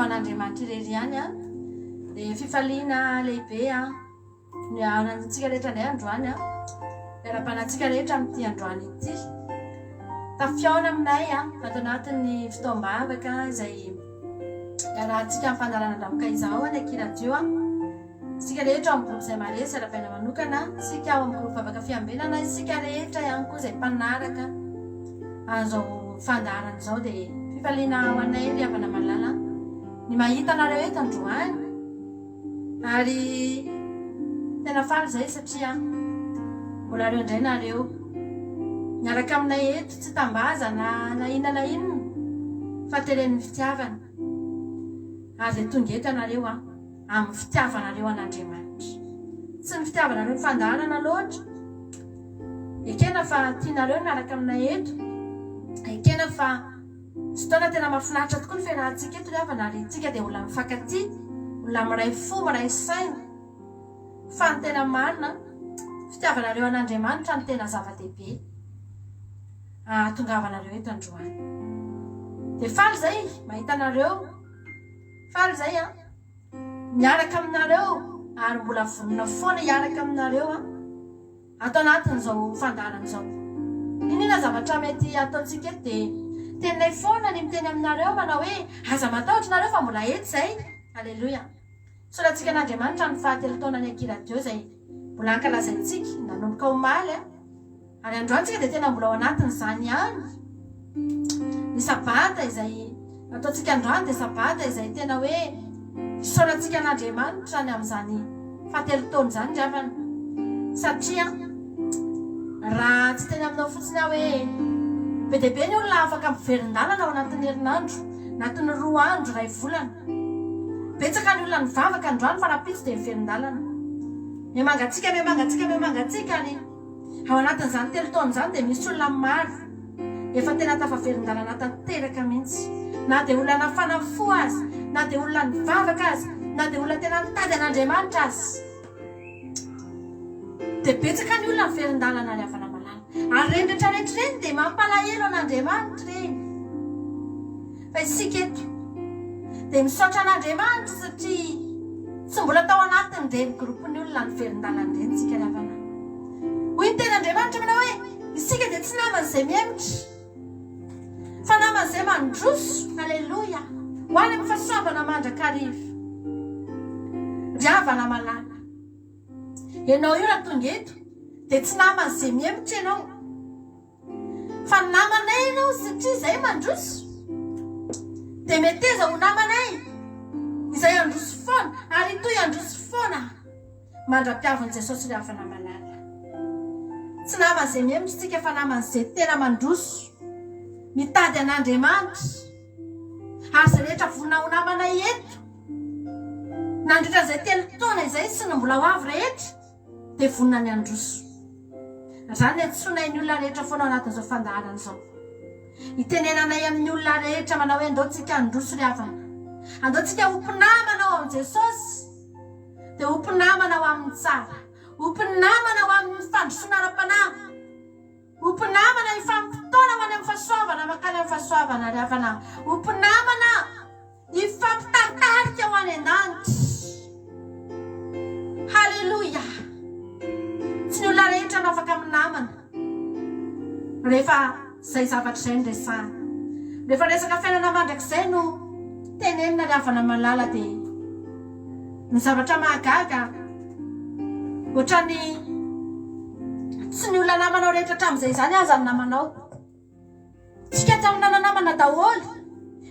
an'Andriamanitra irery ihany a dia fifaliana lehibe a ny anantsika rehetra indray androany a miara-panantsika rehetra amin'ity androany ity tafiaona aminay a ato anatin'ny fotoam-bavaka izay iarahantsika amin'ny fandaharan'andramoka izao any akiradio a isika rehetra ao amin'ny groupe izay maresy ara-paina manokana isika ao amin'ny groupe vavaka fiambinana isika rehetra ihany koa izay mpanaraka an'izao fandaharana izao dia fifaliana ho anay ry havana malala ny mahita anareo eto androany ary tena faly izay satria mbola reo indray nareo miaraka aminay eto tsy tambaza na inona na inona fa telen'ny fitiavana ary dia tonga eto ianareo a amin'ny fitiavanareo an'Andriamanitra tsy ny fitiavanareo ny fandaharana loatra ekena fa tianareo miaraka aminay eto ekena fa sy taona tena mahafinaritra tokoa ny fiarahantsika eto ry havana ary tsika dia olona mifankatia olona miray fo miray saina fa ny tena marina fitiavanareo an'Andriamanitra ny tena zava-dehibe ahatongavanareo eto androany dia faly izay mahita anareo faly izay a miaraka aminareo ary mbola vonona foana hiaraka aminareo a atao anatin'izao fandaharan'izao inona zavatra mety ataontsika eto dia teninay foana ny miteny aminareo manao hoe aza matahotra nareo fa mbola eto izay alleloia solantsika an'Andriamanitra ny fahatelo taona ny akiradio izay mbola ankalazaintsika nanomboka omaly a ary androantsika dia tena mbola ao anatin'izany ihany ny sabata izay ataontsika androany dia sabata izay tena hoe isaorantsika an'Andriamanitra ny amin'izany fahatelo taona izany ry havana satria raha tsy teny aminao fotsiny aho hoe be dia be ny olona afaka miverin-dalana ao anatin'ny herinandro anatin'ny 2 andro ray volana betsaka ny olona nivavaka androany fa rapitsy dia miverin-dalana miamangatsika ary ao anatin'izany telo taona izany dia misy olona maro efa tena tafaverin-dalana tanteraka mihitsy na dia olona nafana fo azy na dia olona nivavaka azy na dia olona tena nitady an'Andriamanitra azy dia betsaka ny olona miverin-dalana ry havana malala ary reny rehetrarehetra reny dia mampalahelo an'Andriamanitra reny fa isika eto dia misaotra an'Andriamanitra satria tsy mbola tao anatiny reny gropony olona ny verin-dalana reny tsika ry havana hoy ny ten'Andriamanitra manao hoe isika dia tsy naman'izay miemitra fa naman'izay mandroso alleloia ho any amin'ny fahasoavana mandrakariva ry havana malala ianao io raha tonga eto dia tsy naman'izay miemitra ianao fa namanay ianao satria izay mandroso dia meteza ho namanay izay androso foana ary toy androso foana mandra-piavan'i Jesosy ry havana malala tsy naman'izay miemitra tsika fa naman'izay tena mandroso mitady an'Andriamanitra ary izay rehetra vonina ho namanay eto nandritra izay telo taona izay sy ny mbola ho avy rehetra dia vonina ny androso izany ny antsoinay ny olona rehetra foana ao anatin'izao fandaharan'izao itenenanay amin'ny olona rehetra manao hoe andaontsika androso ry havana andaontsika hompinamana ao amin'i Jesosy dia hompinamana ao amin'ny tsara hompinamana ao amin'ny fandrosoana ara-panahy hompinamana hifampitaona ho any amin'ny fahasoavana makany amin'ny fahasoavana ry havana hompinamana hifampitaritarika ho any an-danitra halleloia tsy ny olona rehetra no afaka minamana rehefa izay zavatra izay nresahana rehefa resaka fiainana mandrakizay no tenenina ry havana malala dia ny zavatra mahagaga ohatrany tsy ny olona namanao rehetra hatramin'izay izany aza ny namanao tsika tsy amin'ny nananamana daholy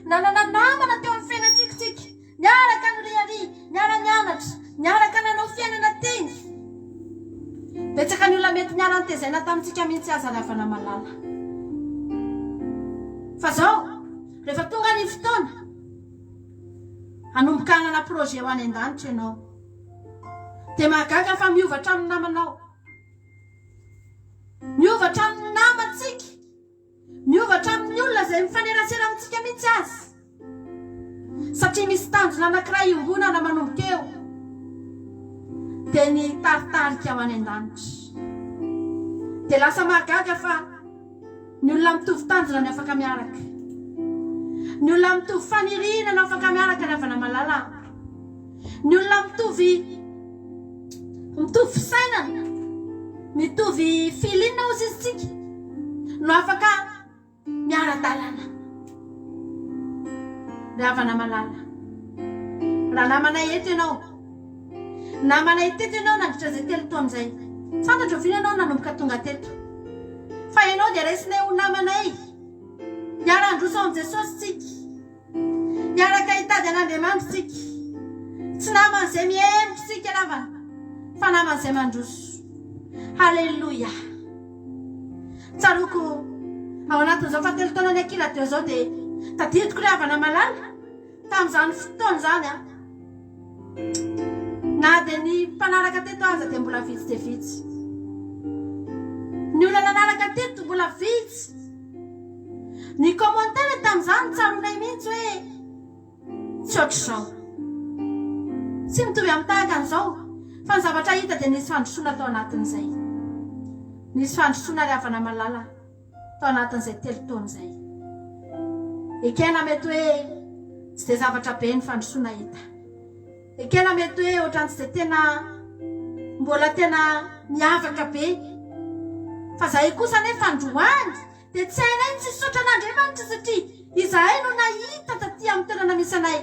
nanana namana teo amin'ny fiainantsika niaraka ny riary niara-nianatra niaraka nanao fiainana teny betsaka ny olona mety niara-nitezaina tamintsika mihitsy aza ry havana malala fa zao rehefa tonga ny fotoana hanombokanana projet ho any an-danitra ianao dia mahagaga fa miovatra amin'ny namanao miovatra amin'ny namantsika miovatra amin'ny olona izay mifanerasera amintsika mihitsy azy satria misy tanjona anankiray iombonana manomboka eo dia ny taritarika ao any an-danitra dia lasa mahagaga fa ny olona mitovy tanjona ny afaka miaraka Ny olona mitovy faniriana no afaka miaraka ny havana malala. Ny olona mitovy fisainana, mitovy filinana ozy izy tsika no afaka miara-dalana. Ry havana malala, raha namanay eto ianao, namanay teto ianao nandritra zay 3 taona zay, fantatra vina ianao nanomboka tonga teto. Fa ianao dia raisinay ho namanay, hiara-handroso amin'ny Jesosy tsika, hiaraka hitady an'Andriamanitra tsika. Tsy naman'izay mihemotra tsika ravana, fa naman'izay mandroso. Halleluja. Tsaroko ao anatin'izao fa 3 taona ny akila teo zao dia tadidiko ry havana malala tamin'izany fotoana zany na dia ny mpanaraka teto aza dia mbola vitsy dia vitsy. Ny olona nanaraka teto mbola vitsy. Ny commentaire tamin'izany tsaronay mihitsy hoe tsy ohatr'izao, tsy mitovy amin'ny tahaka an'izao. Fa ny zavatra hita dia nisy fandrosoana tao anatin'izay, nisy fandrosoana ry havana malala tao anatin'izay 3 taona izay. Ekena mety hoe tsy dia zavatra be ny fandrosoana hita, ekena mety hoe ohatran'ny tsy dia tena mbola tena miavaka be. Fa zahay kosa nefa androany dia tsy hainay ny tsisy an'Andriamanitra satria izahay no nahita taty amin'ny toerana misy anay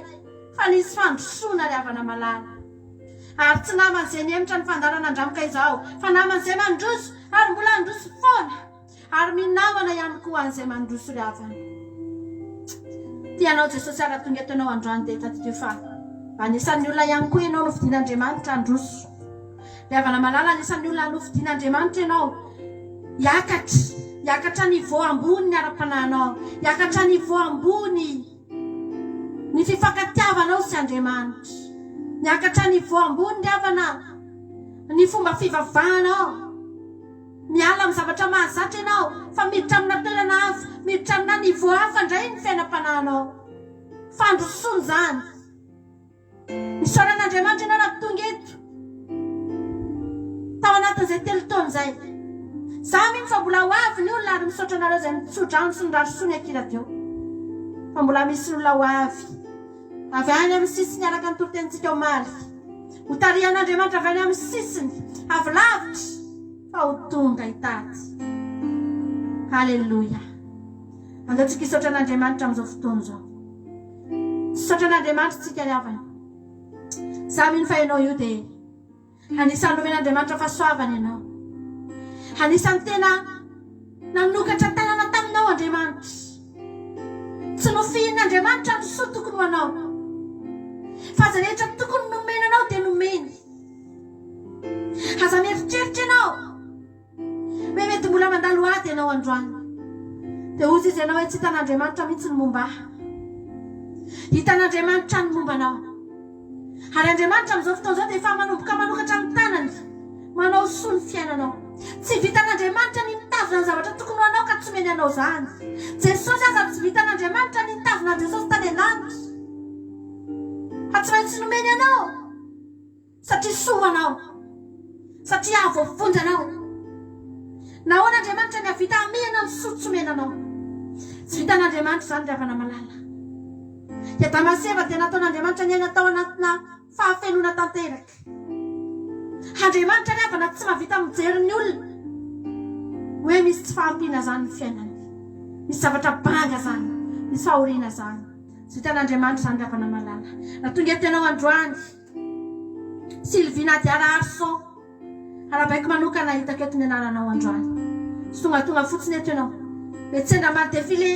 fa nisy fandrosoana ry havana malala. Ary tsy naman'izay niemotra ny fandarana andramoka izao, fa naman'izay mandroso ary mbola androso foana, ary minamana ihany koa an'izay mandroso ry havana. Tianao Jesosy ara tonga eto ianao androany dia tadidio fa anisan'ny olona ihany koa ianao novidian'Andriamanitra androso. Ry havana malala, anisan'ny olona novidian'Andriamanitra ianao hiakatra ny vo ambony ny ara-panahinao, hiakatra ny vo ambony ny fifankatiavanao sy Andriamanitra, miakatra ny vo ambony ry havana ny fomba fivavahanao, miala amin'ny zavatra mahazatra ianao fa miditra amina toerana hafa, miditra amina ny vo hafa indray ny fiainam-panahinao. Fandrosoana izany. Nisaoran'Andriamanitra ianao natonga eto tao anatin'izay 3 taona izay. Za mino fa mbola ho avy ny olona ary misaotra anareo izay nitsodrano sy nirarosoa ny akila teo. Fa mbola misy olona ho avy any amin'ny sisiny araka ny torotenitsika omaly, ho tarihan'Andriamanitra avy any amin'ny sisiny avy lavitra fa ho tonga hitady. Halleluja. Andao tsika hisaotra an'Andriamanitra amin'izao fotoana izao. Misaotra an'Andriamanitra tsika ry havana. Za mino fa ianao io dia anisan'ny nomen'Andriamanitra fahasoavana ianao, anisan'ny tena nanokatra tanana taminao Andriamanitra. Tsy nofihin'Andriamanitra ny soa tokony ho anao, fa aza rehetra tokony nomenanao dia nomeny. Aza mieritreritra ianao hoe mety mbola mandalo ady ianao androany, dia ozy izy ianao hoe tsy hitan'Andriamanitra mihitsy ny momba, hitan'Andriamanitra ny momba anao. Ary Andriamanitra amin'izao fotoana izao dia efa manomboka manokatra ny tanany manao soa ny fiainanao. Tsy vitan'Andriamanitra ny mitazona ny zavatra tokony ho anao ka tsy omeny anao izany. Jesosy aza tsy vitan'Andriamanitra ny mitazona Jesosy tany an-danitra fa tsy maintsy nomeny anao satria soa anao, satria ahavoavonjy anao. Nahoana Andriamanitra ny havita amena ny soa tsy omena anao? Tsy vitan'Andriamanitra izany ry havana malala. Damaseva dia nataon'Andriamanitra ny aina tao anatina fahafenona tanteraka. Andriamanitra ry havana tsy mahavita mijery ny olona hoe misy tsy fahampiana zany ny fiainany, misy zavatra banga zany, misy fahoriana zany. Tsy vitan'Andriamanitra izany ry havana malala. Natonga eto ianao androany, Sylvina Diararson, arabaiko manokana hitako eto ny anaranao androany. Sy tonga fotsiny eto ianao, mety sendra madefile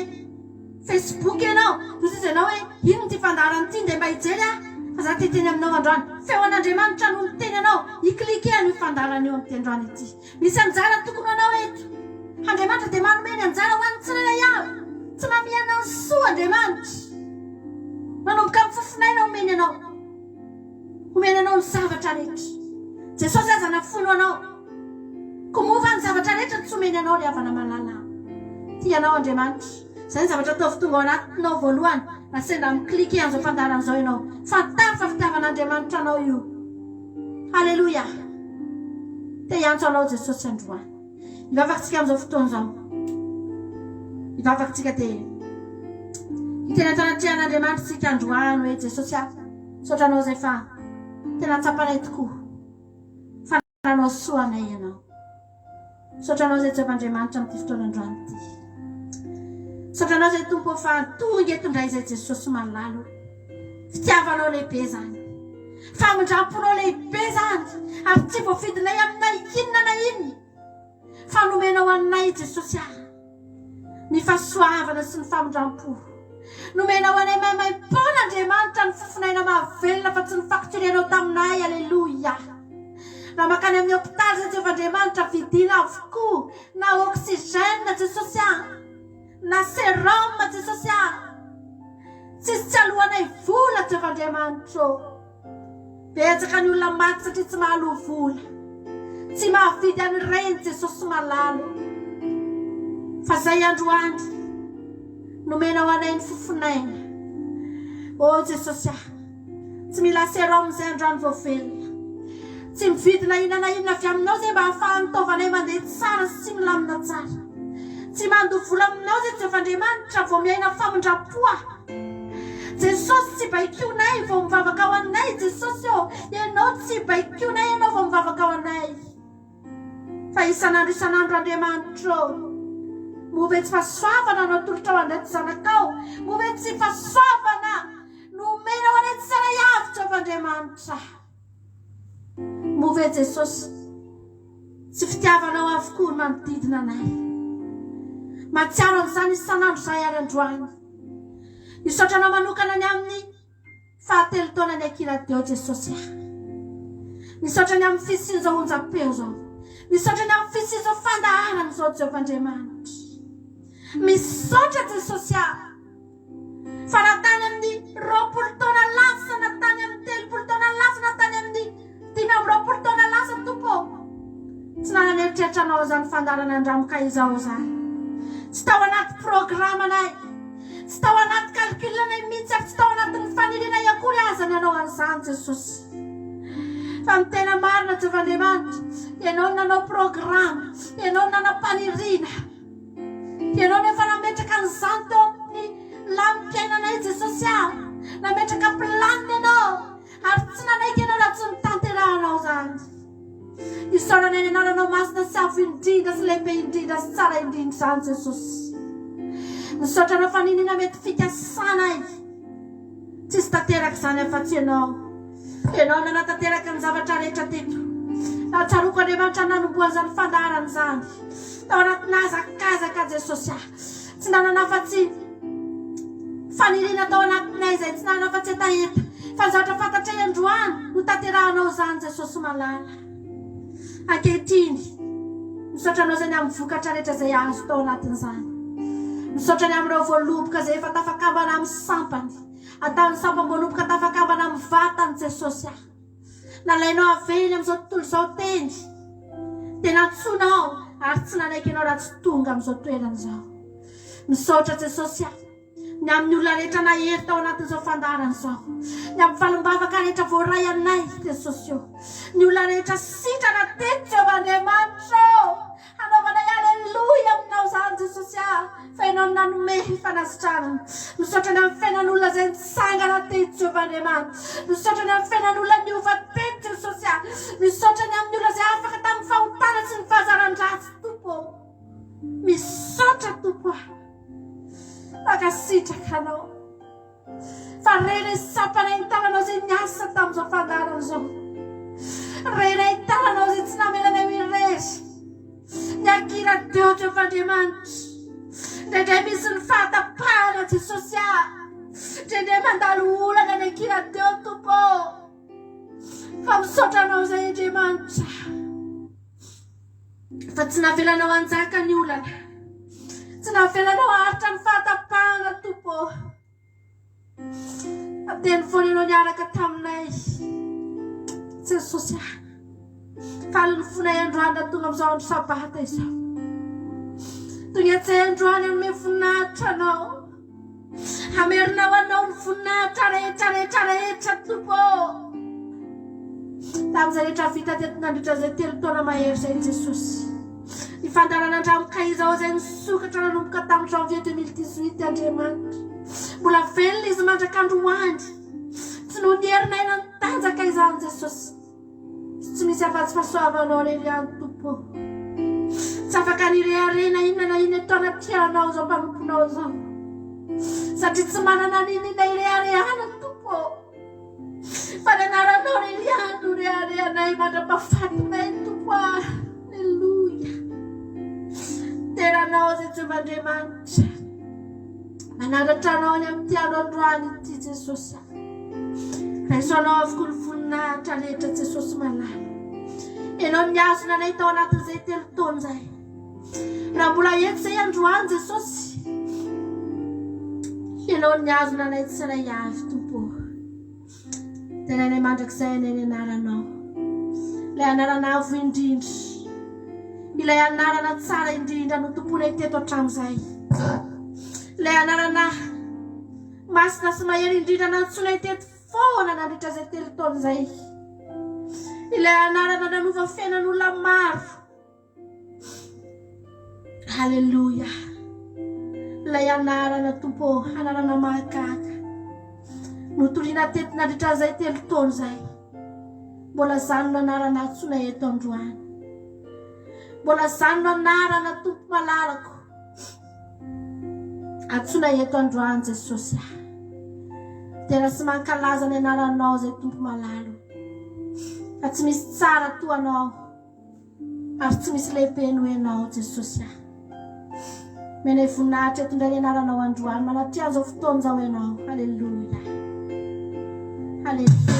Facebook ianao, ozy izy ianao hoe ino ty fandarany ity dia mba hijery fa za teteny aminao androany. Feon'Andriamanitra no miteny anao iklikehany io fandarana io amin'ny androany ity. Misy anjara tokony anao eto. Andriamanitra dia manomeny anjara ho an'ny tsirairay avy, tsy mamihana ny soa Andriamanitra. Manomboka amin'ny fofinaina omeny anao, omeny anao ny zavatra rehetra. Jesosy aza nafono anao komova ny zavatra rehetra tsy omeny anao ry havana malala. Tianao Andriamanitra, izay ny zavatra ataovy tonga ao anatinao voalohany, na sendra miklike an'izao fandaran'izao ianao. Fantary fa fitiavan'Andriamanitra anao io. Halleluja. Te hiantso anao Jesosy androany. Hivavakantsika amin'izao fotoana izao. Hivavakantsika dia tena tanatrehan'Andriamanitra sika androany hoe Jesosy saotra anao zay fa tena tsapanay tokoa fa nanao soa anay ianao saotra anao zay Jehovandriamanitra amin'ity fotoanandroany ity saotra anao zay tompo fa tonga eto indray zay Jesosy malalo fitiavanao lehibe zany famindramponao lehibe zany ary tsy voafidinay aminay inona na inona fa nomenao aminay Jesosy ny fahasoavana sy ny famindrampo nomenao anay maimaimpona Andriamanitra ny fofinaina mahavelona fa tsy ny faktorianao taminay alleluia raha makany amin'ny hôpitaly zay Jehovandriamanitra vidina avokoa na oxygène Jesosy na sérum Jesosy tsisy tsy alohanay vola Jehovandriamanitra betsaka ny olona maty satria tsy mahalo vola tsy mahavidy an'ireny Jesosy malalo fa zay androany nomenao anay ny fofinaina o Jesosy tsy mila sérum zay androany voavelona tsy mividina inona na inona avy aminao zay mba ahafahany taovanay mandeha tsara sy milamina tsara tsy mandovola aminao zay Jehovandriamanitra vao miaina famindram-poa Jesosy tsy baikionay vao mivavaka ao anay Jesosy ianao tsy baikionay ianao vao mivavaka ao anay fa isanandro Andriamanitra move tsy fahasoavana anao tolotra ao anay ty zanakao move tsy fahasoavana nomenao anay tsy saray avy Jehovandriamanitra move Jesosy tsy fitiavanao avokoa ny manodidina anay matsiaro an'izany isanandro zay ary androany isaotranao manokana ny amin'ny fahatelo taona ny akiradeo Jesosy misaotrany amin'ny fisin'izao onjam-peo zao misaotrany amin'ny fisin'izao fandaharana zao Jehovandriamanitra misaotra Jesosy fa na tany amin'ny 20 taona lasa na tany amin'ny 30 taona lasa na tany amin'ny 25 taona lasa tompo tsy nanan'eritreritranaao zany fandarana andramoka izao zany tsy tao anaty programanay tsy tao anaty calculanay mihitsy ary tsy tao anatin'ny fanilinay akory azany anao an'izany Jesosy fa ny tena marina Jehovandriamanitra ianao nanao programa ianao nanao panirina ianao nefa nametraka an'izany teo amin'ny lamim-piainanay Jesosy nametraka planiny ianao ary tsy nanaiky ianao raha tsy nitanterahanao zany isaoranay ianao nanao masina sy avo indrindra sy lehibe indrindra sy tsara indrindra zany Jesosy misaotra anao fa ninina mety fikasanay tsisy tanteraka zany afa-tsy ianao nanatanteraka ny zavatra rehetra teto tsaroko Andriamanitra nanomboan'izany fandaharana zany tao anaty nazakazaka Jesosy tsy nanana afa-tsy fanirina tao anatinay zay tsy nanana afa-tsy etaeta fa ny zavatra fantatray androany no tanterahanao zany Jesosy malala ankehitriny misaotra anao zay ny amin'ny vokatra rehetra zay azo tao anatin'izany misaotra ny amin'ireo voaloboka zay efa tafakambana amin'ny sampany ataon'ny sampam-boaloboka tafakambana amin'ny vatany Jesosy nalainao aveny amin'izao tontolo izao teny tena antsonao ary tsy nanaiky ianao raha tsy tonga amin'izao toerana izao misaotra Jesosy ny amin'ny olona rehetra nahery tao anatin'izao fandaharana izao ny amin'ny falombavaka rehetra voaray anay Jesosy ny olona rehetra sitrana teto Jehovandriamanitra anaovanay alleluia aminao zany Jesosy fa ianao nanome fanasitranana misaotra ny amin'ny fiainan'olona zay nitsangana teto Jehovandriamanitra misaotra ny amin'ny fiainan'olona niova teto Jesosy misaotra ny amin'ny olona zay afaka tamin'ny fahotana sy ny fahazaran-dratsy tompo misaotra tompo akasitraka anao fa rena isapana hitananao zay niasa tamin'izao fandaharana zao rena hitananao zay tsy namelana mirery ny akiradeo Jehovandriamanitra ndrendray misy ny fahatapahana Jesosy ndrendray mandalo olana ny akiradeo tompo fa misaotra anao zay Andriamanitra fa tsy navelanao anjaka ny olana tsy navelanao aritra ny fahatapahana tompo ateny foana ianao niaraka taminay Jesosy faliny fonay androany tonga amin'izao andro sabata izao tonga tsy androany anome voninahitra anao hamerinao anao ny voninahitra rehetra tompo tamin'izay rehetra vita teto nandritra zay 3 taona mahery zay Jesosy ny fandaran'andramoka izao zay nisokatra nanomboka tamin'ny janvier 2018 Andriamanitra mbola velona izy mandrak'androany tsy no nierinay nantanjaka izany Jesosy tsy misy afa-tsy fahasoavanao reriany tompo tsy afaka nireharena inona na iny ataona tianao zao mpanomponao zao satria tsy manana ninina ireharehana tompo fa ny anaranao reriano reharehanay mandra-pahafatinay tompo alleluia teranao zay Jehovah-Andriamanitra manaratra anao any amin'ny tianao androany ity Jesosy raisoanao avokoa ny voninahitra rehetra Jesosy malala ianao niazona anay tao anatin'izay 3 taona zay raha mbola eto zay androany Jesosy ianao niazona anay tsy ray avy tompo tenanay mandrakizay anay ny anaranao ilay anarana avo indrindra ilay anarana tsara indrindra no tomponay teto hatramin'izay ilay anarana masina sy mahery indrindra nantsonay teto foana nandritra zay 3 taona zay ilay anarana nanova fiainan'olona maro halleluia ilay anarana tompo anarana mahakaka notoriana teto nandritra zay 3 taona zay mbola zany no anarana antsonay eto androany mbola zany no anarana tompo malalako antsonay eto androany Jesosy tena sy mankalaza ny anaranao zay tompo malalo fa tsy misy tsara to anao ary tsy misy lehibe no ianao Jesosy menay voninahitra eto indray ny anaranao androany manatria zao fotoana zao ianao halleluia halleluia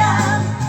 Yeah.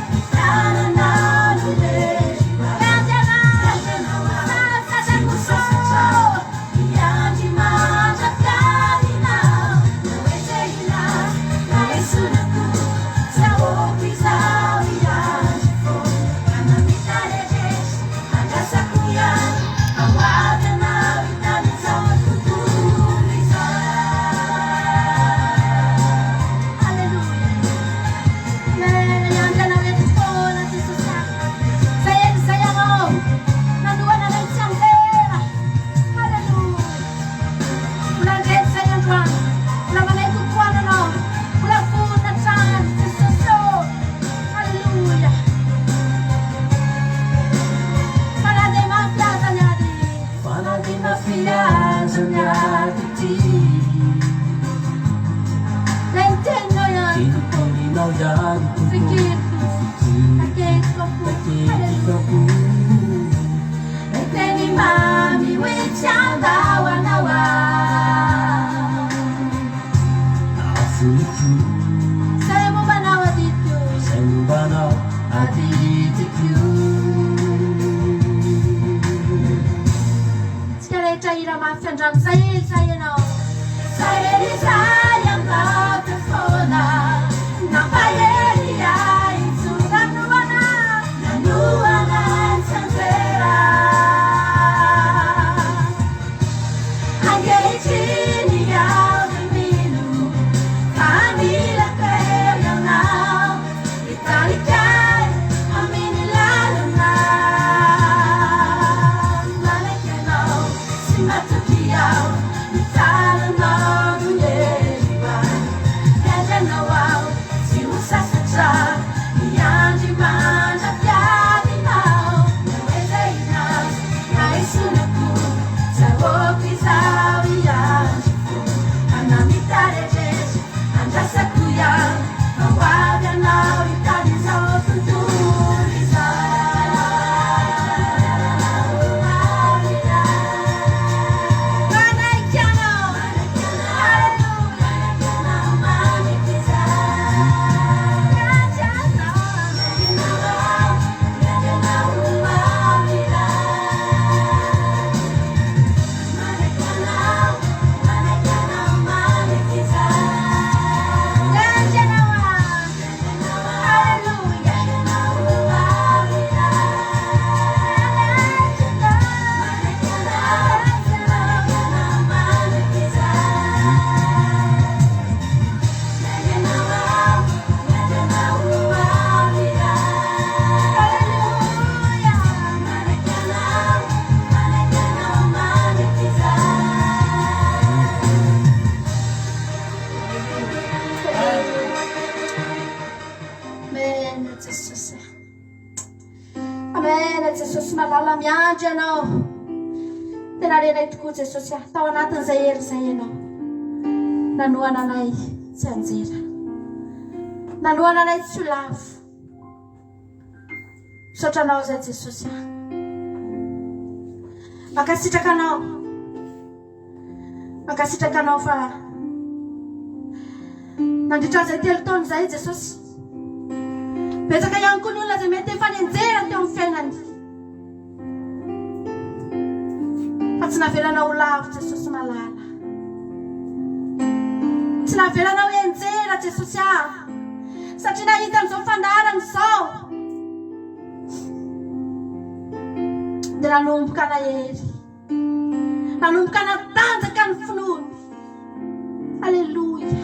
mbola miandry ianao tena renay tokoa Jesosy tao anatin'izay hery izay ianao nanohana anay tsy anjera nanohana anay tsy ho lavo misaotra anao izay Jesosy mankasitraka anao fa nandritra an'izay 3 taona izay Jesosy betsaka ihany koa ny olona izay mety efa nianjera teo amin'ny fiainany fa tsy navelanao ho lavo Jesosy malala tsy navelanao hianjera Jesosy satria nahita an'izao fandarana izao dia nanomboka nahery nanomboka natanjaka ny finoany alleloia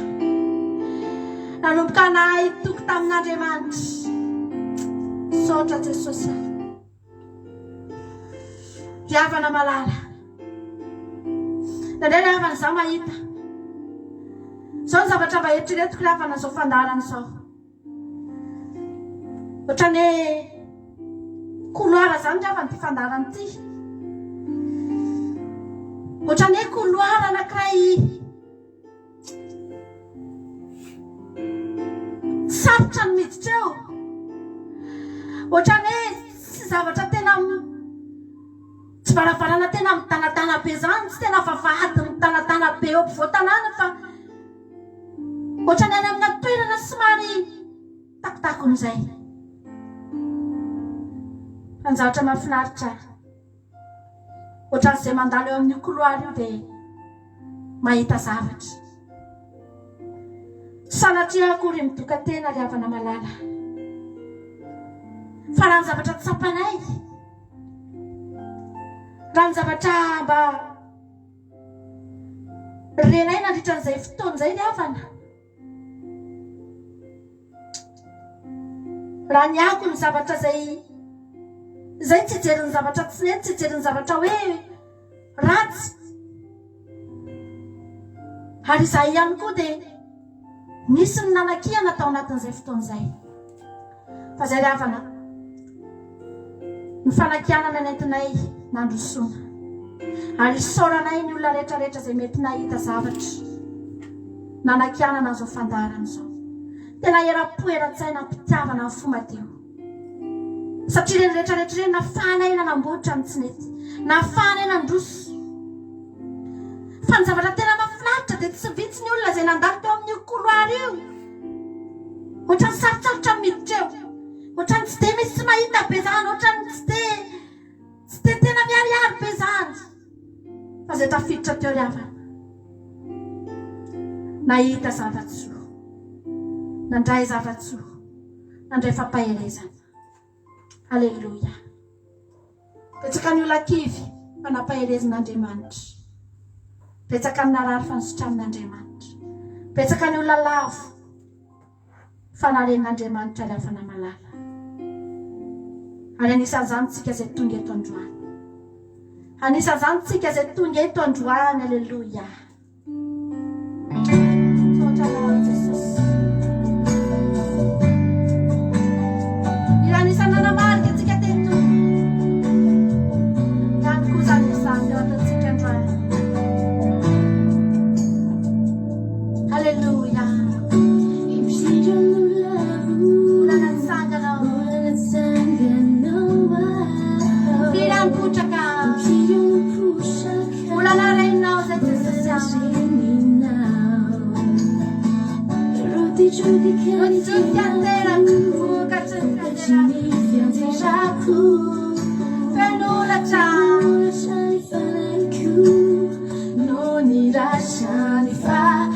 nanomboka nahitoky tamin'Andriamanitra misaotra Jesosy riavana malala nandray riavana izaho mahita izao ny zavatra mba eritreretiko riavana izao fandarana izao ohatrany couloir zany riavana ty fandarana ty ohatrany couloir anankiray sarotra ny miditra eo ohatrany tsy zavatra tena tsy barabarana tena mitanatana be zany tsy tena vavahady mitanatana be eo ampovoan-tanàna fa ohatrany any amina toerana somary takotakon'izay anjatra mahafinaritra ohatran'izay mandalo eo amin'ny couloir io dia mahita zavatra sanatria akory midoka tena riavana malala fa raha ny zavatra tsapanay raha ny zavatra mba renay nandritra n'izay fotoana izay riavana raha ny ako ny zavatra zay tsy hijeriny zavatra tsy nety tsy hijeriny zavatra hoe ratsy ary izahay ihany koa dia nisy ny nanakihana tao anatin'izay fotoana izay fa izay riavana ny fanakianana nentinay nandrosoana ary isaoranay ny olona rehetrarehetra izay mety nahita zavatra nanakianana izao fandarana izao tena era-poeran-tsaina mpitiavana ny fo madio satria reny rehetrarehetra reny nafahanay nanamboatra ny tsy nety nafahanay nandroso fa ny zavatra tena mahafinaritra dia tsy vitsy ny olona izay nandalo teo amin'ny couloir io ohatrany sarotsarotra miditra eo ohatrany tsy dia misy mahita be zany ohatrany tsy dia tena miariary be zany fa izay tafiditra teo riavana nahita zavatsoa nandray zavatsoa nandray fampaherezana alleluia betsaka ny olona kivy fanampaherezin'Andriamanitra betsaka ny narary fanosotra amin'Andriamanitra betsaka ny olona lavo fanaren'Andriamanitra riavana malala ary anisan'izany tsika izay tonga eto androany anisan'izany tsika izay tonga eto androany alleluia Shine fire,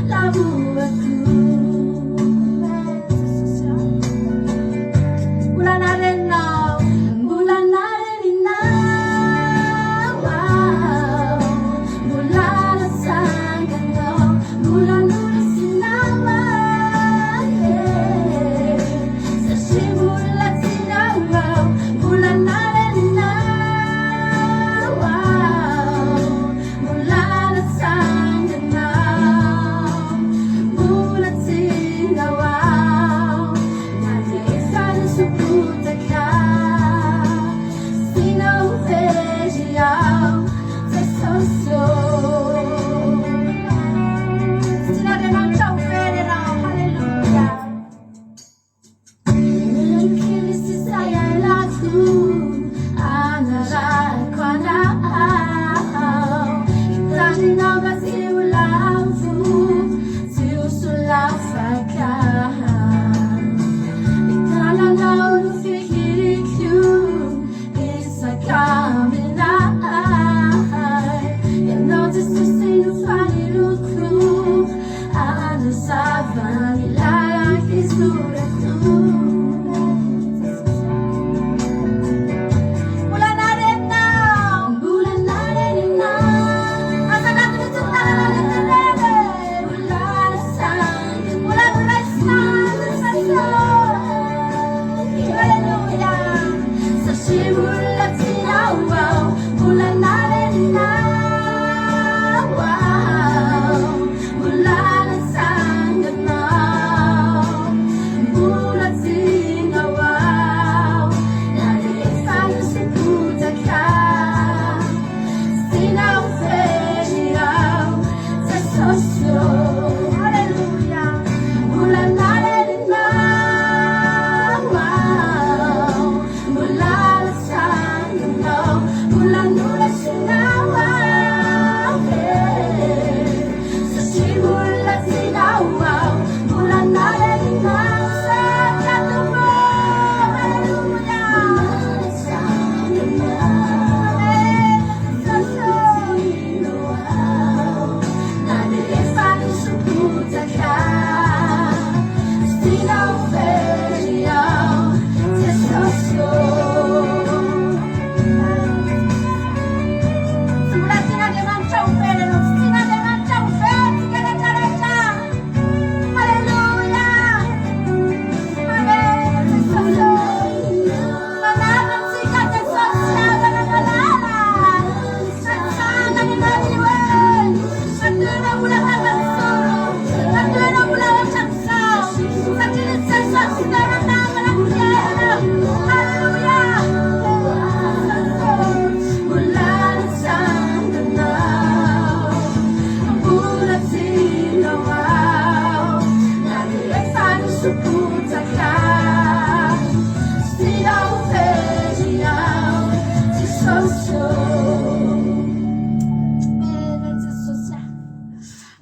love you.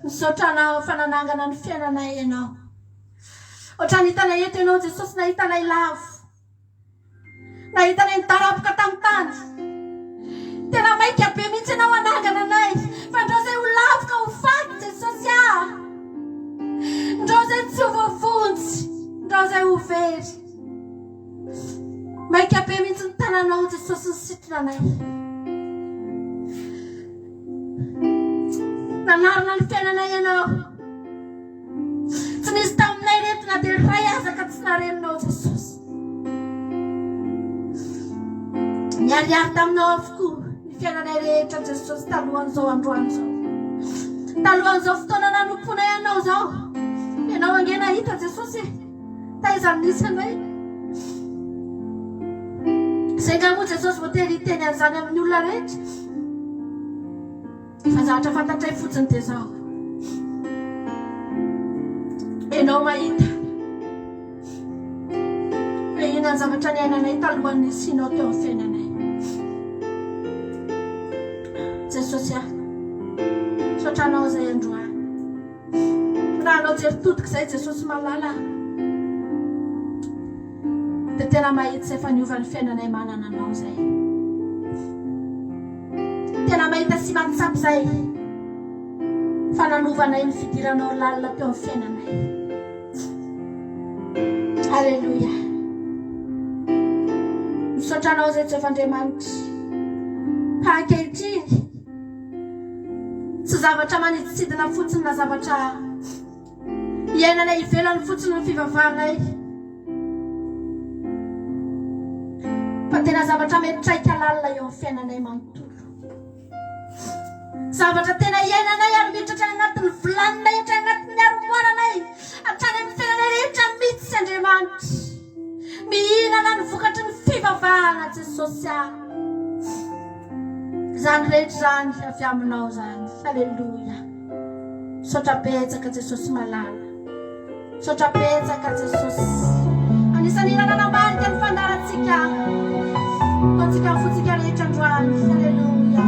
Misaotranao fananangana ny fiainanay ianao. Ohatrany hitanay eto ianao Jesosy, nahitanay lavo. Nahitanay nitarapoka tamin'ny tany. Tena maika be mihitsy ianao anangana anay. Fa ndreo izay ho lavoka ho faty Jesosy ah. Ndreo izay tsy ho voavonjy. Ndreo izay ho very. Maika be mihitsy ny tananao Jesosy ny sitranay. Nanarina ny fiainanay ianao. Tsy nisy taminay reto na dia ray aza ka tsy nareninao Jesosy. Miariary taminao avokoa ny fiainanay rehetra Jesosy talohan'izao androany izao. Talohan'izao fotoana nanomponay ianao izao. Ianao ange nahita Jesosy taizany nisy anay. Izay nga moa Jesosy voatery hiteny an'izany amin'ny olona rehetra. Fa zavatra fantatray fotsiny dia izao. Ianao mahita hoe ina ny zavatra niainanay talohan'ny sinao teo amin'ny fiainanay. Jesosy ah, saotranao izay androany. Raha anao jery todika izay Jesosy malala dia tena mahita izay faniovan'ny fiainanay manana anao izay. Tena mahita sy mantsapy izay fananovanay ny fidiranao lalina teo amin'ny fiainanay. Halleluja. Misaotranao izay Jehovandriamanitra. Ankehitriny tsy zavatra maniditsidina fotsiny na zavatra iainanay ivelany fotsiny ny fivavahanay. Fa tena zavatra metraika lalina eo amin'ny fiainanay manontolo. Zavatra tena iainanay ary mitratra anatin'ny volaninay, hatrany anatin'ny aromoananay, hatrany amin'ny fiainanay rehetra mihitsy Andriamanitra. Mihinana ny vokatry ny fivavahana Jesosy ah. Zany rehetra zany avy aminao zany. Halleluja. Misaotra betsaka Jesosy malala. Misaotra betsaka Jesosy. Anisany nanambarika ny fandarantsika. Antsika fotsika rehetra androany. Halleluja.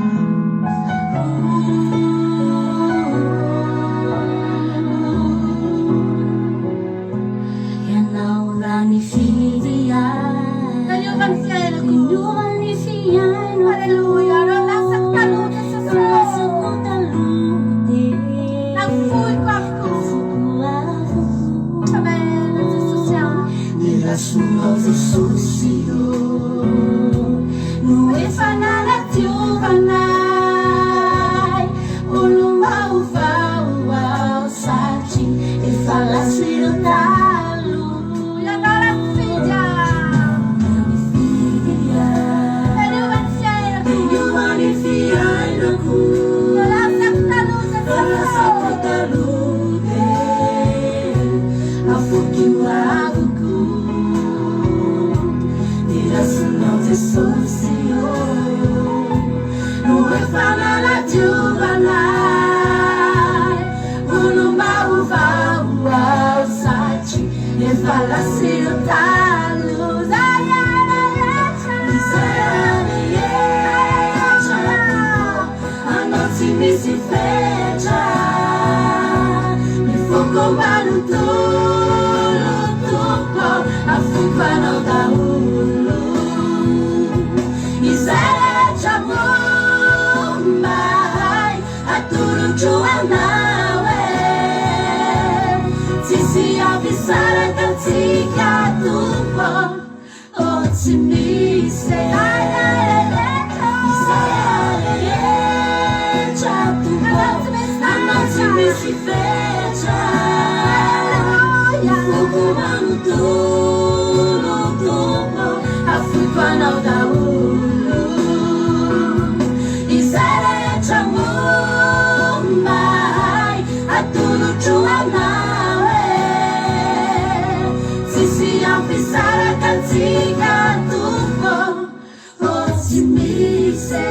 Ianao rany firia. Naniovany fiainako. Naniovany fiainako. Halleluja. Lasako taloha Jesosy. Lasako taloha. Nafoiko avokoa. Amen Jesosy ah. Nirasonao Jesosy no efa nanatiovanay. Olombavao ao satria efa lasiro talo. Ianao rafidia. Naniovany fiainako. Lasako taloha Lasako taloha. Afoky o avoko. Nirasonao Jesosy no efa nanatiovanay. Olombavao ao satria efa lasiro talo. Zay katsika tumbo tsy misy rehetra tumbo anao tsy misy fetra foko manontolo tumbo afoko anao daholo izay rehetra mombay atolotro anao tsisy ampisaraka antsika tumbo tsy misy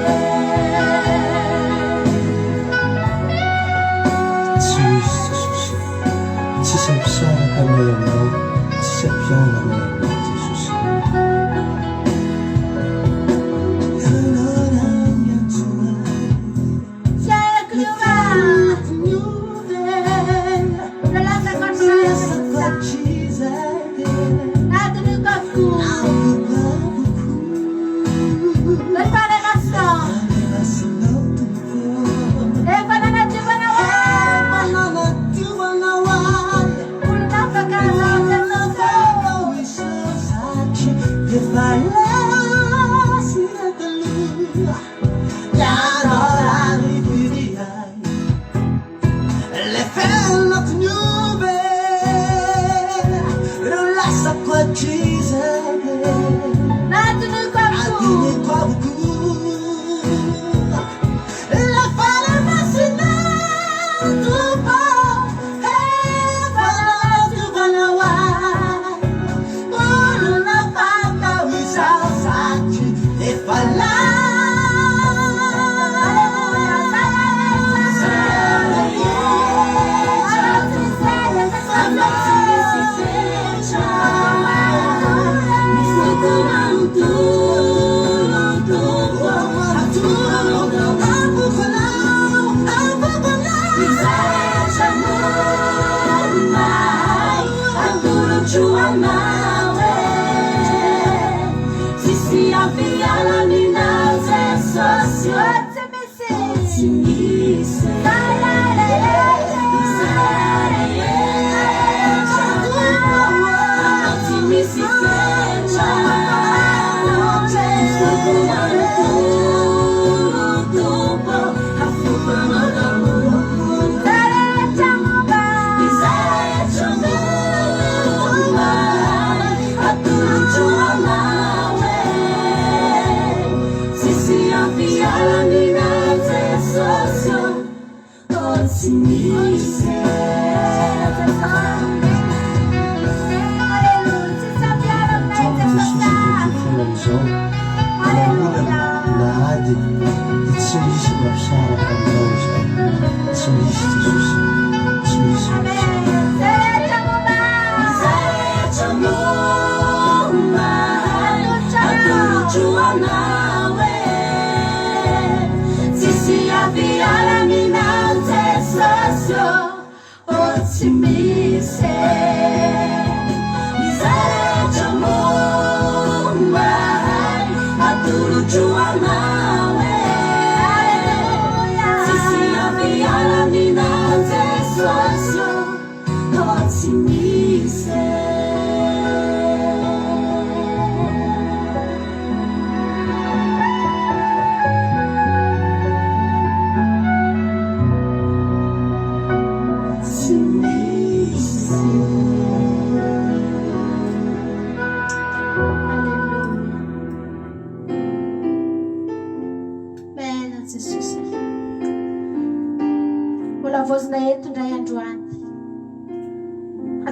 tsisy ampisaraka anay aminao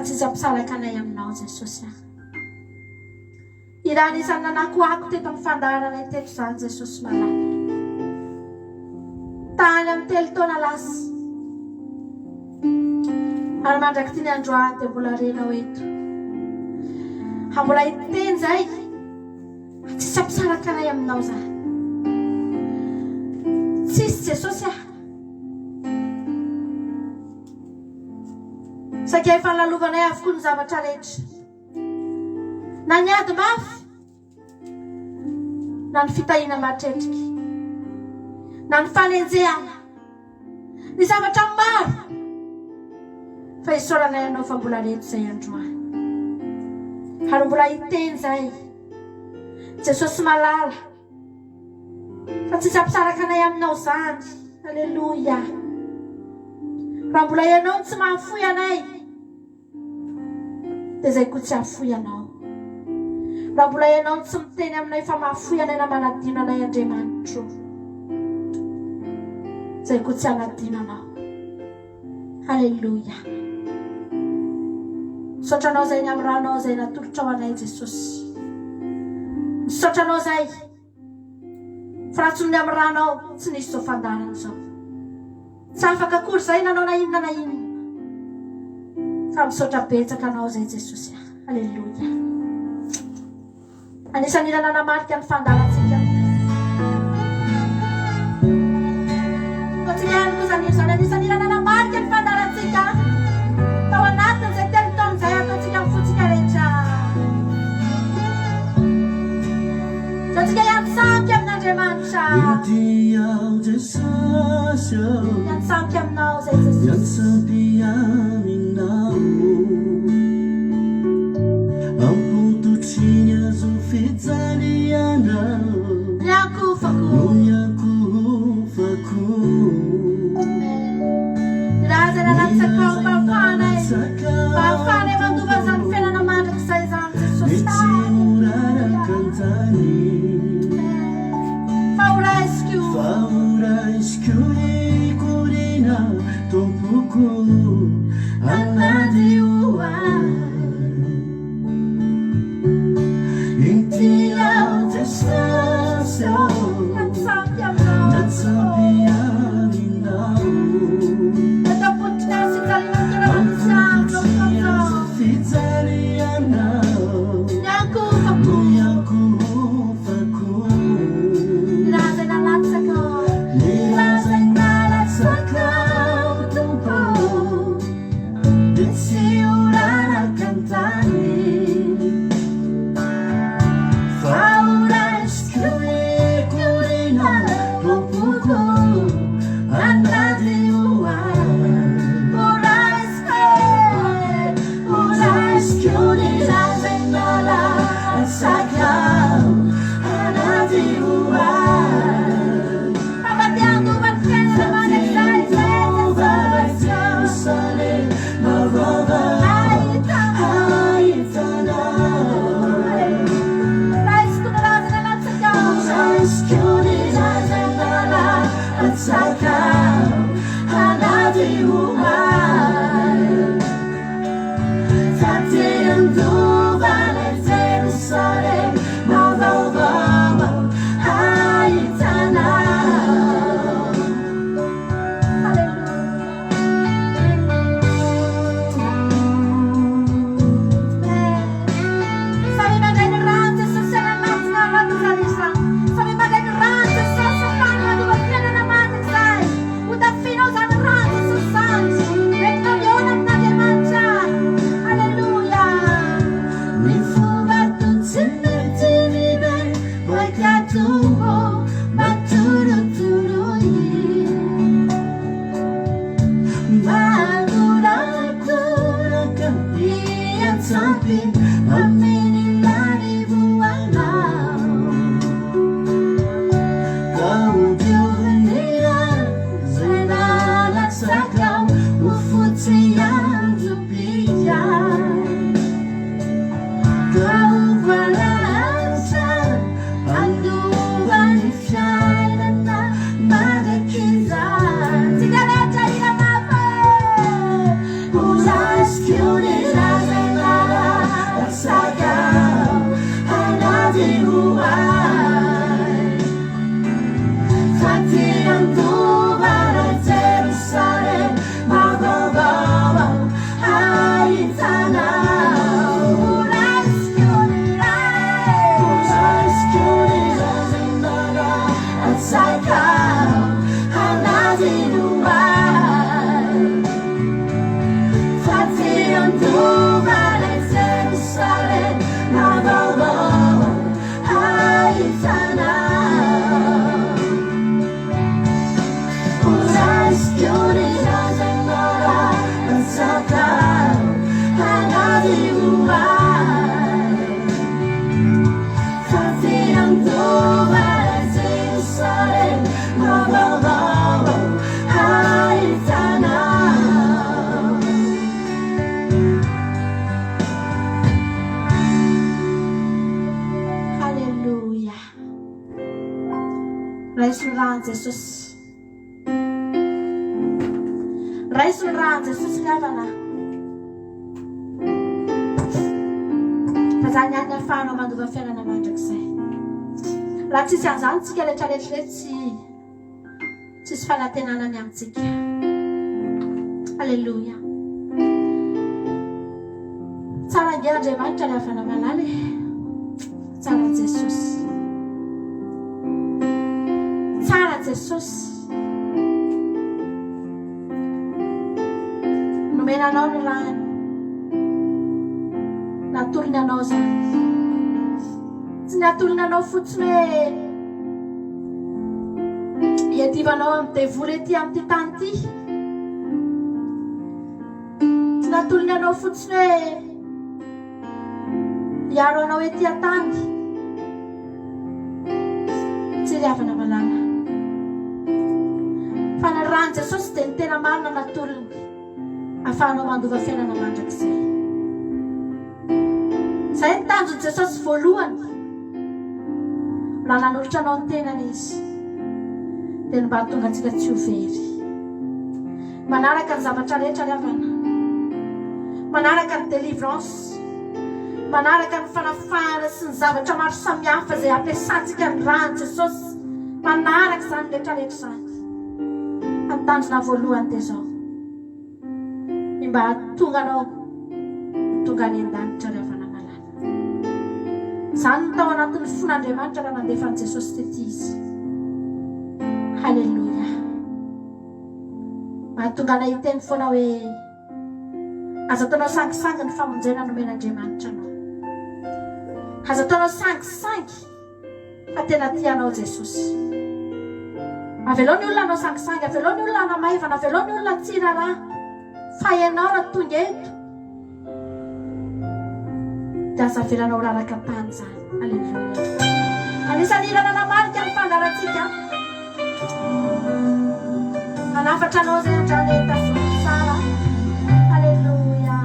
tsisy ampiana anay aminao Jesosy Iranisany nanakoako teto amin'ny fandaharana teto izany Jesosy malaky. Tany amin'ny 3 taona lasa. Ary mandraky ty ny androany dia mbola renao eto. Mbola hiteny zay. Tsisy ampisaraka anay aminao zany. Tsisy Jesosy Sakay efa nalalovanay avokoa ny zavatra rehetra. Na ny ady mafy, na ny fitahina matretriky, na ny fanenjehana, ny zavatra maro fa isaoranay anao fa mbola rehetra izay androany. ary mbola hiteny zay Jesosy malala fa tsy hampisaraka anay aminao zany. Alleluia. Raha mbola ianao tsy mahafoy anay dia zay koa tsy hahafoy anao. Raha mbola ianao tsy miteny aminay fa mahafoy anay na manadino anay Andriamanitro, zay koa tsy hanadino anao. Alleluia. Misaotra anao zay ny amin'ny ranao zay natolotra ho anay Jesosy. Misaotra anao zay fa raha tsy ny amin'ny ranao tsy nisy zao fandarana zao. Tsy afaka akory zay nanao na inona na inona. Fa misaotra betsaka anao zay Jesosy. Alleluia. Anisan'ny nanamarika ny fandarantsika. Kotianiko zany anisan'ny nanamarika ny fandarantsika. Tao anatin'izay telo taona izay ataontsika mifotsika rehetra. Taontsika hiantsapy amin'Andriamanitra. Hiantsapy aminao zay Jesosy. Hiantsapy aminao. Ampototriny azo fijaliana. Yakufako. Raza na natsakao bafanay. Bafanay manduba zany fiainana mandrakizay zany Jesosy. Fauraisiko ikorina tompoko anadioa. Inti ao Jesosy Natsapy aminao. natsampy aminao. Natapotina si Jalina Kiranansiano. Fijalianao. Yakufako. Yakufako. Raza na natsakao. Raza na natsakao tumpo. Detsiurana cantani. Fauraisiko ikorina tompoko anadioa. Uraisiko ni raza na natsakao anadioa. Abatiando barfena manexai Sale marova haitana. Raisku na raza na natsakao. Uraisiko ni raza na natsakao anadioa. Fatiando vale Jerusalem marova haitana. Sabi bagay ng rante sa salamat na magsalisa. Sabi bagay ng rante sa sapanya duwagyan na naman ang say. Udang finaw sa rante sa sans. Reklamyon na demanda. Hallelujah. Nifuba tutsinetinibe wakatubo maturutului. Magura-gura iantsapy amin'ny larivoanao. Kaudionia zay nalatsakao ho fotsy andro-piay. Kauvalasa anduan fiainana madakizan. Sigarecha ila mape. Uraisiko ni raza na natsakao anadioa. Fatiando vale Jerusalem marova haitana. Uraisiko ni raza na natsakao anadioa. Fatiando vale Jerusalem marova haitana. Uraisiko ni raza na natsakao anadioa. Raiso ny rahan'i Jesosy. Raiso ny rahan'i Jesosy ny havana. Fa zany ihany ny ahafahanao mandova fiainana mandrakizay. Raha tsisy an'izany tsika rehetrarehetra tsisy fanantenana ny amintsika. Alleluia. Tsara ange Andriamanitra ny havana malala. Tsara Jesosy. Tsara Jesosy. Nomenanao ny rano. Natolony anao zany. Tsy natolony anao fotsiny hoe hiadivanao amin'ny devoly ety amin'ity tany ity. Tsy natolony anao fotsiny hoe hiaro anao ety an-tany. Tsy ry havana malala. Fa ny rano Jesosy dia ny tena marina natolony ahafahanao mandova fiainana mandrakizay. Zay ny tanjony Jesosy voalohany. Raha nanolotra anao ny tenany izy dia ny mba tonga antsika tsy ho very. Manaraka ny zavatra rehetra ry havana. Manaraka ny délivrance. Manaraka ny fanafahana sy ny zavatra maro samihafa izay ampiasantsika ny rano Jesosy. Manaraka izany rehetrarehetra izany. Ny tanjona voalohany dia izao. Ny mba tonga anao tonga ny an-danitra ry havana malala. Izany no tao anatin'ny fon'Andriamanitra raha nandefa an'i Jesosy tety izy. Halleluja. Mahatonga anay hiteny foana hoe aza ataonao sangisangy ny famonjena nomen'Andriamanitra anao. Aza ataonao sangisangy fa tena tianao Jesosy. Avelao ny olona anao sangisangy, avelao ny olona anamaivana, avelao ny olona tsirara. Fa ianao raha tonga eto dia aza avelanao raraka tany zany. Alleluia. Anisan'ny ilana namarika ny fandarantsika. Manafatra anao zay andraneta tsara. Alleluia.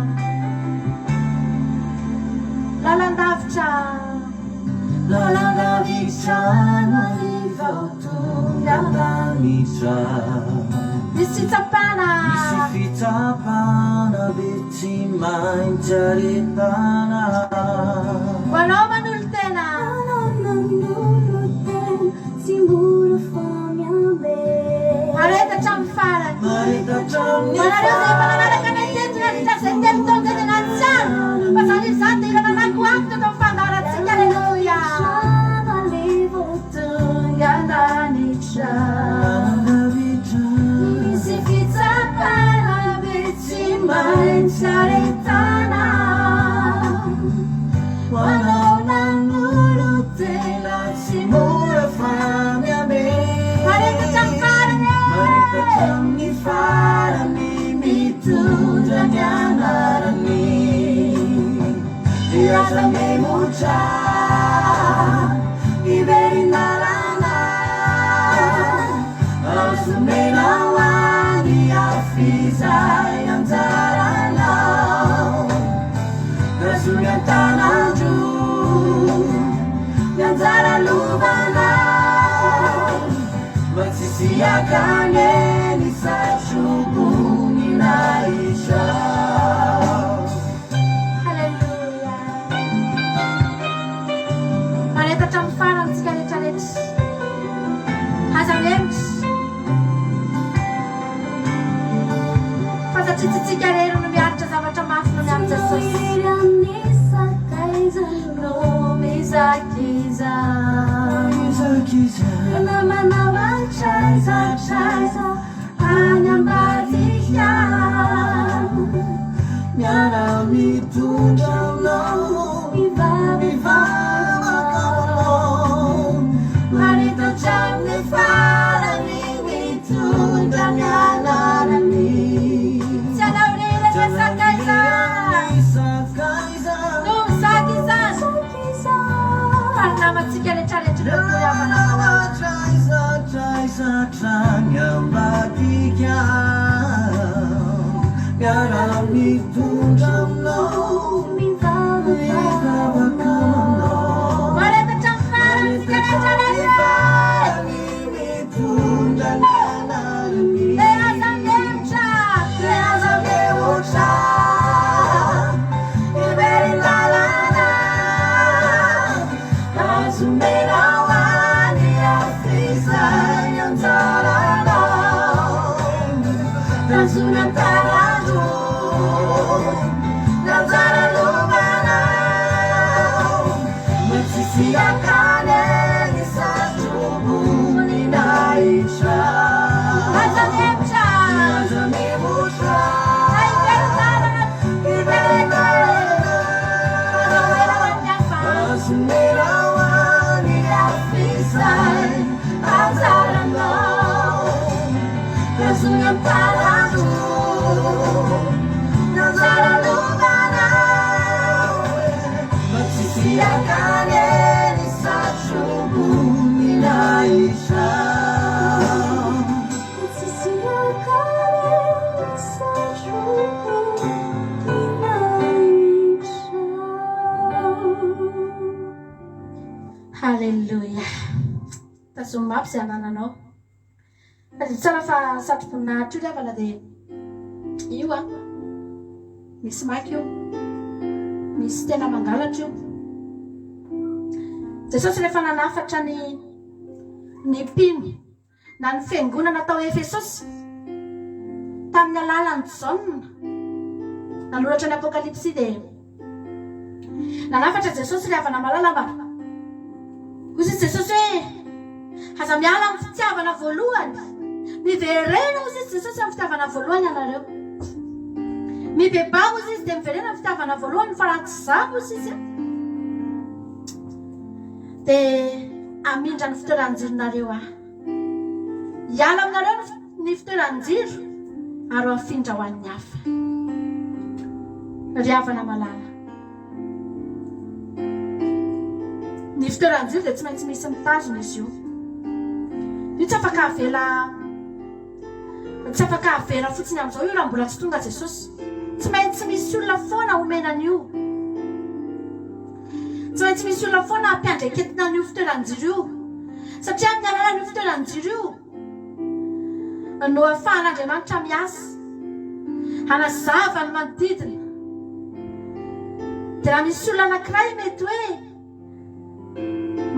Lalandavitra. Lalandavitra narivao tonga lanitra. Misy fitsapana. Misy fitsapana betsy maintsy aretana. Hoanao manolo tena. Simbolo famiambe. Areta hatramin'ny farany. Areta hatramin'ny Manareo zay efa nanaraka ny tentina rehetra zay telo taonja dia anaty tsara. Fa zany izany dia ilana anakoakitra tao amin'ny fandarantsika. Alleluia. Tonga lanitra. Misy fitsapana betsy maintsy aretana. Hoanao nanolo tena tsy mora famiambe. Areta hatramin'ny farany. Areta hatramin'ny farany mitondra ny anarany. Dia aza memotra iverinalana. Azumenao any afizay anjaranao. Gazony antanandro ny anjara lovanao. Matsisiakane ny satrobony naisha. Alleluia. Areta hatramin'ny farany tsika rehetrarehetra. Aza mihemitra. Fa satria tsitsika rery no miaritra zavatra mafy no ny amin'ny Jesosy. Mizakiza namana traiza any ambadika. Miara mitondra aminao mivavaka. Areta hatramin'ny farany mitondra ny anarany. Tsy anao rery efa sakaiza. No sakaiza. Farinamantsika rehetrarehetra no havana. Trany ambadika. Miara mitondra aminao mivavaka aminao. Areta hatramin'ny farany tsika rehetrarehetra. soa mapy izay anananao. Fa dia tsara fa satroboninahitra io rehefa dia io a misy maky io, misy tena mangalatra io. Jesosy rehefa nanafatra ny mpino na ny fiangonana tao Efesosy tamin'ny alalan'ny Jaune nanoratra ny Apokalipsy dia nanafatra Jesosy ilay havana malalava. Hozy Jesosy hoe aza miala amin'ny fitiavana voalohany, miverena hozy izy Jesosy amin'ny fitiavana voalohany anareo. Mibeba hozy izy dia miverena amin'ny fitiavana voalohany fa raha tsy zabo hozy izy dia amindra ny fitoeran-jironareo hiala aminareo ny fitoeran-jiro ary afindra ho an'ny hafa. Ry havana malala, ny fitoeran-jiro dia tsy maintsy misy mitazona izy io. Io tsy afaka avela fotsiny amin'izao io raha mbola tsy tonga Jesosy. Tsy maintsy misy olona foana omenan'io. Tsy maintsy misy olona foana ampiandreketina an'io fitoeran-jiro io. Satria amin'ny alalan'io fitoeran-jiro io no ahafahan'Andriamanitra miasa hanazava ny manodidina. Dia raha misy olona anankiray mety hoe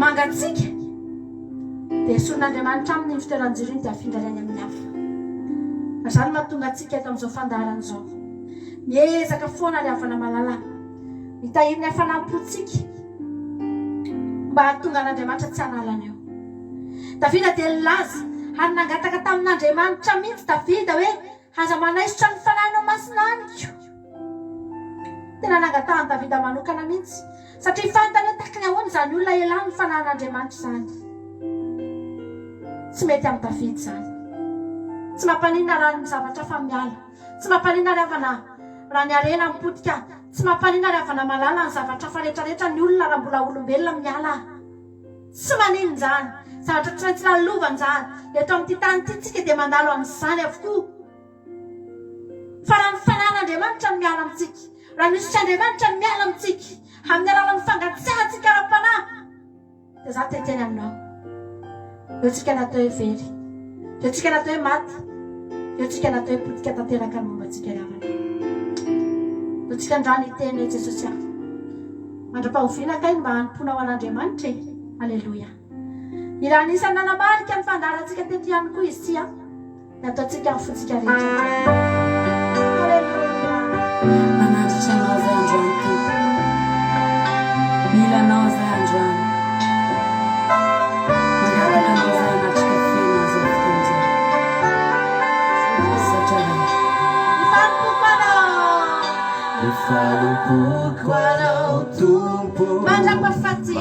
mangatsika dia esorn'Andriamanitra amin'ny fitoeran-jiro iny dia afindra any amin'ny hafa. Izany mahatonga antsika eto amin'izao fandaharan'izao miezaka foana ry havana malala mitahiry ny hafanampontsika mba hahatonga an'Andriamanitra tsy hanalana eo. Davida dia nilaza ary nangataka tamin'Andriamanitra mihitsy Davida hoe aza manaisitra ny fanahinao masinaniko. Tena nangatahany Davida manokana mihitsy satria fantany hoe takiny ahoana izany olona elany ny fanahin'Andriamanitra izany. Tsy mety amin'ny Davida izany. Tsy mampaninona raha ny zavatra fa miala. Tsy mampaninona raha ny arena mipotika. Tsy mampaninona raha havana malala ny zavatra fa rehetrarehetra ny olona raha mbola olombelona miala. Tsy maninona izany. Zavatra tsy maintsy lalovana izany. Eto amin'ity tany ity tsika dia mandalo amin'izany avokoa. Fa raha ny fanahin'Andriamanitra ny miala amintsika, raha ny Andriamanitra ny miala amintsika amin'ny alalan'ny fangatsiahantsika ara-panahy dia za teteny aminao. Eo tsika natao hoe very, eo tsika natao hoe maty, eo tsika natao hoe potika tanteraka ny momba antsika ravana. Eo tsika andrany hiteny hoe Jesosy mandra-pahoviana kay mba hanompoana ho an'Andriamanitra e. Alleluia. Iraha anisany nanamarika ny fandaharantsika teto ihany koa izy ity nataontsika amin'ny fotsika rehetra. Alleluia. Manatitra anao izay androany tompo, mila anao izay androany, mangataka anao izay anatrika fena izay fotoana izay. Satrana Nifalumpoko anao tompo mandrapahafaty.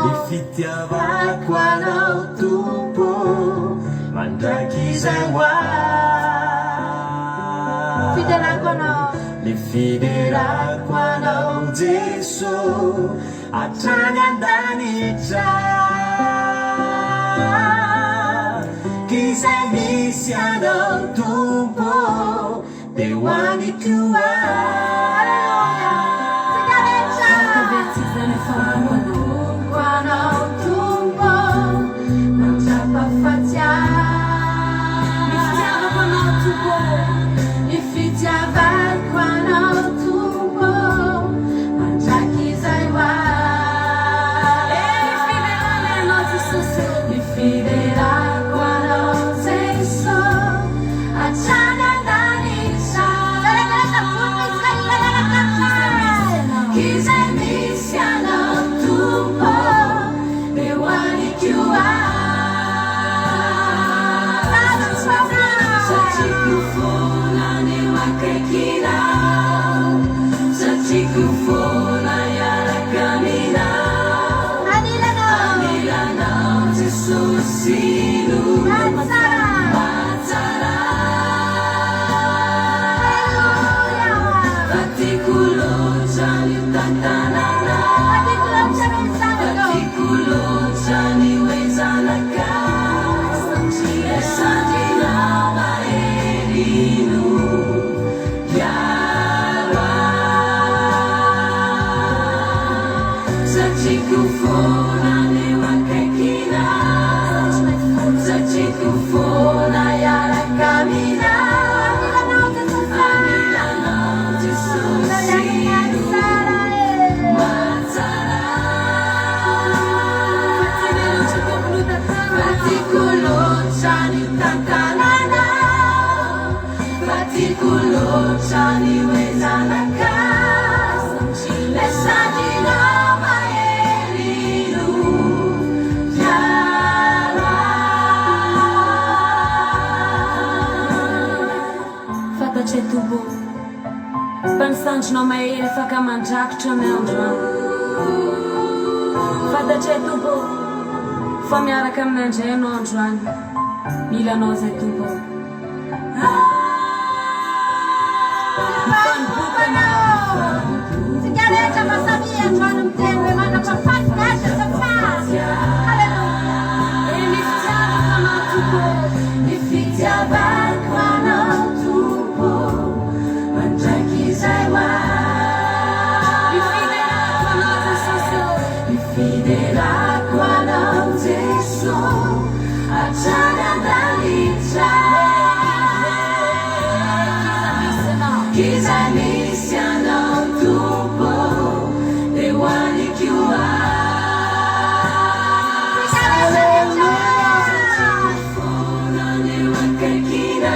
Nifitiavako anao tompo mandrakizay hoahy. Nifiderako anao Jesu hatrany an-danitra. Kizay misy anao tompo dia ho aniko Pansantinao mahery afaka mandrakotra amin'ny androany fantatray tompo fa miaraka amin'ny andray anao androany milanao zay tompo Sigareta masamia androany miteny hoe mandrapafaty nasa safazy Halleluja Ny fitiavako anao tompo Ny fitiavako anao tompo mandraiky izay Fiderako anao Jesu Atrany andalitra Kiza misy anao tompo Deo hoaniko Fona neo akaikina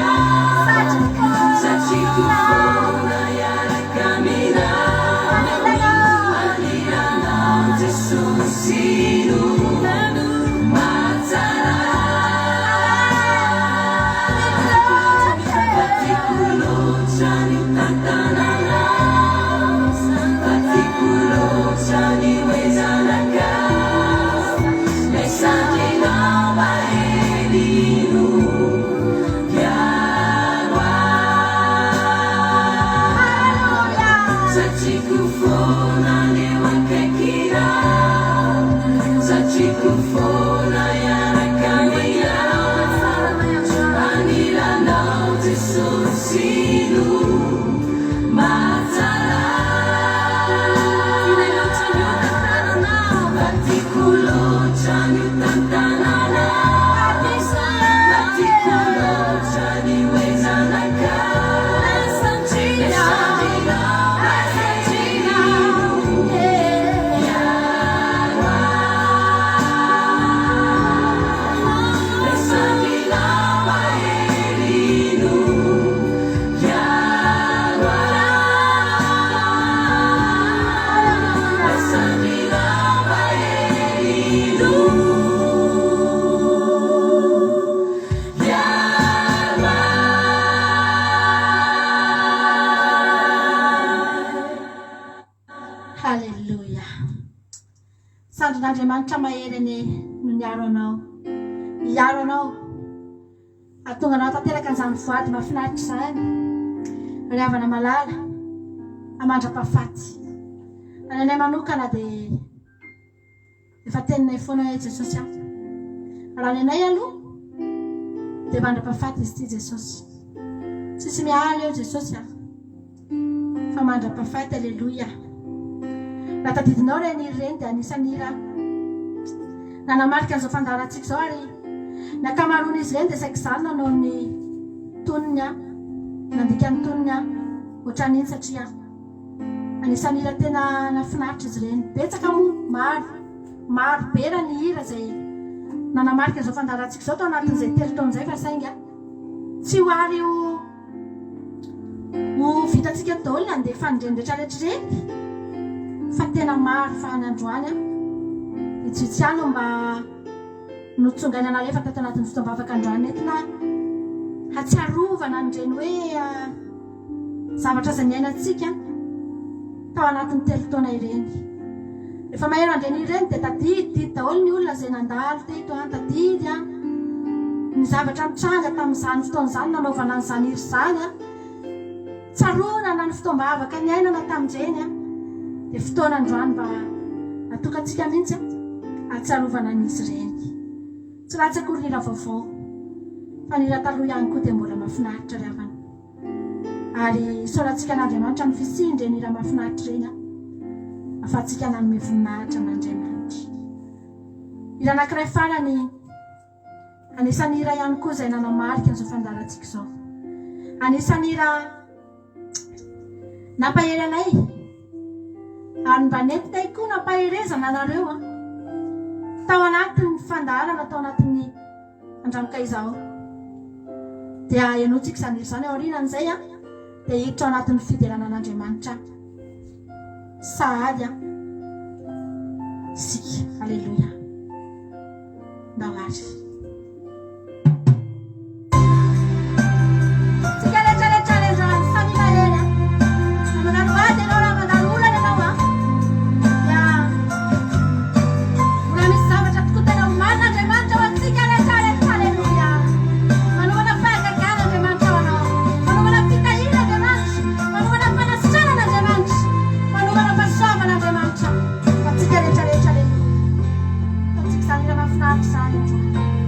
Satriko fona iaraka mina Sino Mazzara Particulo Gianni Tantanana Particulo Gianni Wesanaka Messaggi nova Elinu Chiarua Sachiku Fona Newakekira Kufona yarakamina Anila nao Jesusinu Mazzara Particulo Gianni Tantanana Particulo Gianni Wesanaka Messagina Andriamanitra mahery ane no niaro anao atonga anao tanteraka an'izany voady mahafinaritra izany ry havana malala amandra-pahafaty ananay manokana dia efa teninay foana hoe Jesosy aho raha ny anay aloha dia mandra-pahafaty izy ity Jesosy tsisy mialy eo Jesosy aho fa mandra-pahafaty alleluia raha tadidinao reny ireny dia anisany ira nanamarika an'izao fandaharantsika izao ary ny akamaroan'izy ireny dia saika izany nanao ny tonony nandika ny tonony ohatran'iny satria anisany hira tena nafinaritra izy ireny betsaka moa maro be raha ny hira izay nanamarika an'izao fandaharantsika izao tao anatin'izay telo taona izay fa sainga tsy ho ary ho vitantsika daholo andeha fanindrenydrehetra rehetrareny fa tena maro fa ny androany itsitsihano mba notsongaina analefa tato anatin'ny fotoam-bavaka androany entina hatsiarovana nireny hoe zavatra aza niainantsika tao anatin'ny telo taona ireny rehefa mahero andreny ireny dia tadidy daholo ny olona izay nandalo teto tadidy ny zavatra mitranga tamin'izany fotoan'izany nanaovana n'izany iry izany tsaronana ny fotoam-bavaka ny ainana tamin'ireny dia fotoana androany mba atokantsika mihitsy atsiarovana n'izy ireny tsy ratsy akory nira vaovao fa nira taloha ihany koa dia mbola mahafinaritra ry havana ary sorantsika an'Andriamanitra amin'ny fisindry nira mahafinaritra ireny afatsika nanome voninahitra an'Andriamanitra. Ila anankiray farany anisany hira ihany koa izay nanamarika an'izao fandarantsika izao. Anisany hira nampahery anay ary mba nentinay koa nampaherezana anareo tao anatin'ny fandarana tao anatin'ny andramoka izao. Dia ianotsika izany hira izany ao aorianan'izay dia hiditra ao anatin'ny fidelana an'Andriamanitra sahady sika. Alleluia. Ndao ary Sanira mafinaritra izany.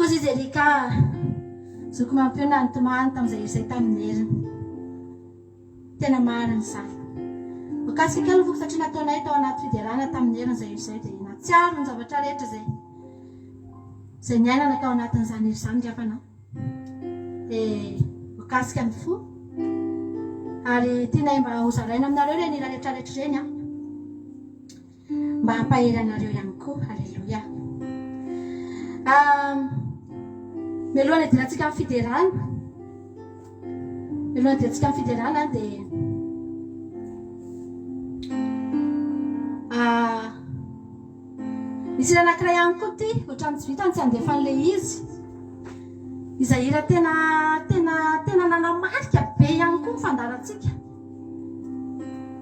koa izy erika zoko mampiona ny tomany tamin'izay izay tamin'ny heriny tena marina izany mikasika kely voko satria nataonay tao anaty fiderana tamin'ny heriny izay izay dia natsiaro ny zavatra rehetra zay niainana tao anatin'izany hery izany drafanao dia mikasika ny fo ary tianay mba hozaraina aminareo reny raha rehetrarehetra reny a mba hampahery anareo ihany koa halleloia melohany idirantsika amin'ny fiderana melohany idirantsika amin'ny fiderana dia misy hira anankiray ihany koa ty ohatrany tsy vitany tsy andefan'ilay izy izay hira tena nanamarika be ihany koa mifandarantsika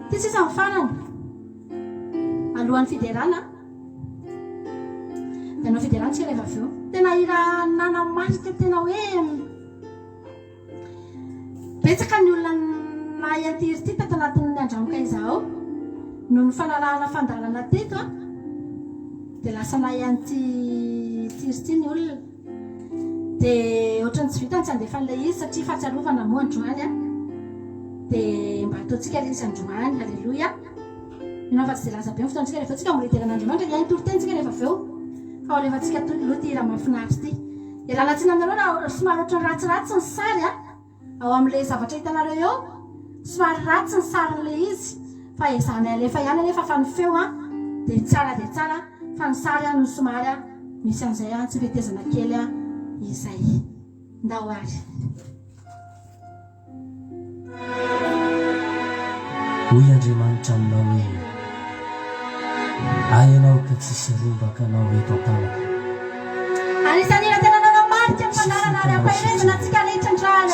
ty sisa mifanany alohan'ny fiderana ianao fiderantsika rehefa avy eo tena hira nanamarika tena hoe betsaka ny olona nayantiry ty tato anatin'ny andramoka izao no ny fanarahana fandalana teto a dia lasa nayantiry ty ny olona dia ohatrany tsy vitany tsy andefan'ilay izy satria fahatsiarovana moa androany a dia mba ataontsika izy androany halleloia inao fa tsy dia laza be fotoantsika rehefa tsika moliteran'andriamanitra dia haintoritentsika rehefa avy eo fa ho lefantsika loha ty raha mahafinaritra ty ialanatsina aminareo na somary ohatrany ratsiratsy ny sary a ao amin'ilay zavatra hitanareo eo somary ratsy ny sarin'ilay izy fa ezany alefa ihany anefa fa ny feo a dia tsara fa ny sary a no somary a misy an'izay a tsy fetezana kely a izay ndao ary hoy Andriamanitra aminao hoe ayanao ka tsisy robaka anao eto an-tanako anisany ira tena nanamarika ny fandarana ary ampaherezana antsika rehetra andrany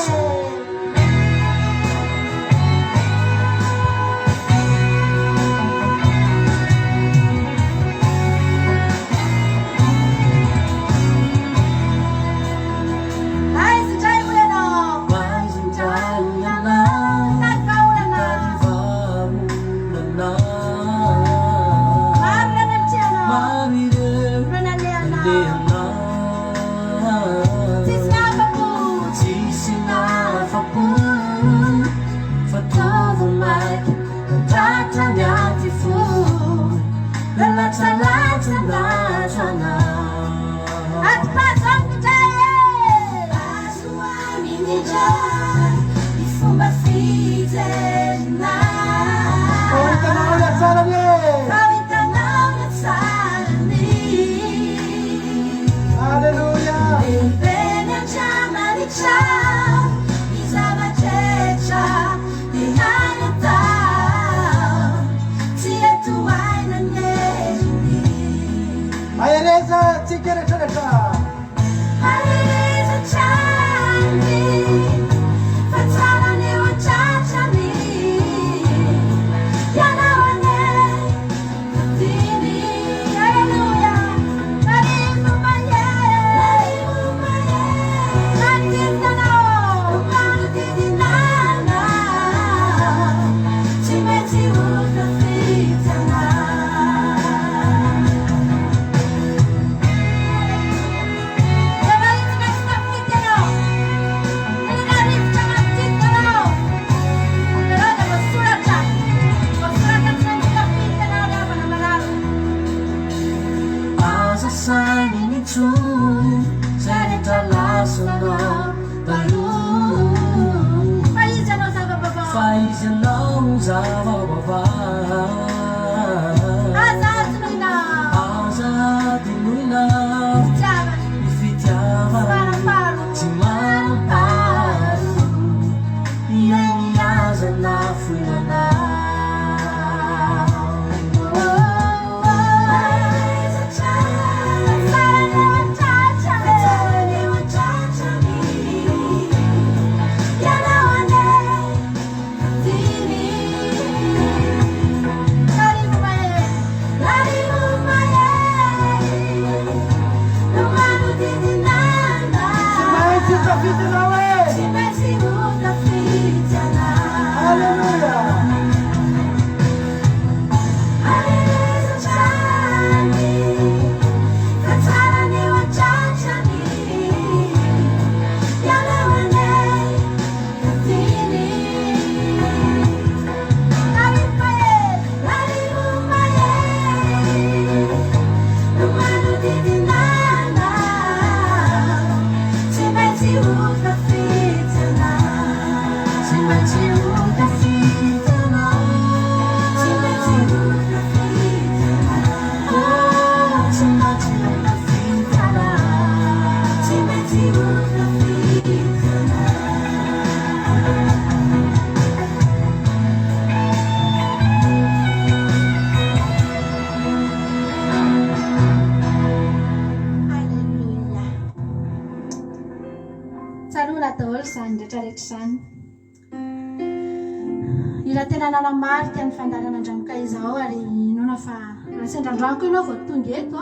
rehetra izany ila tena nanamarika ny fandarana andramoka izao ary inona fa raha sendrandranoka ianao vao tonga eto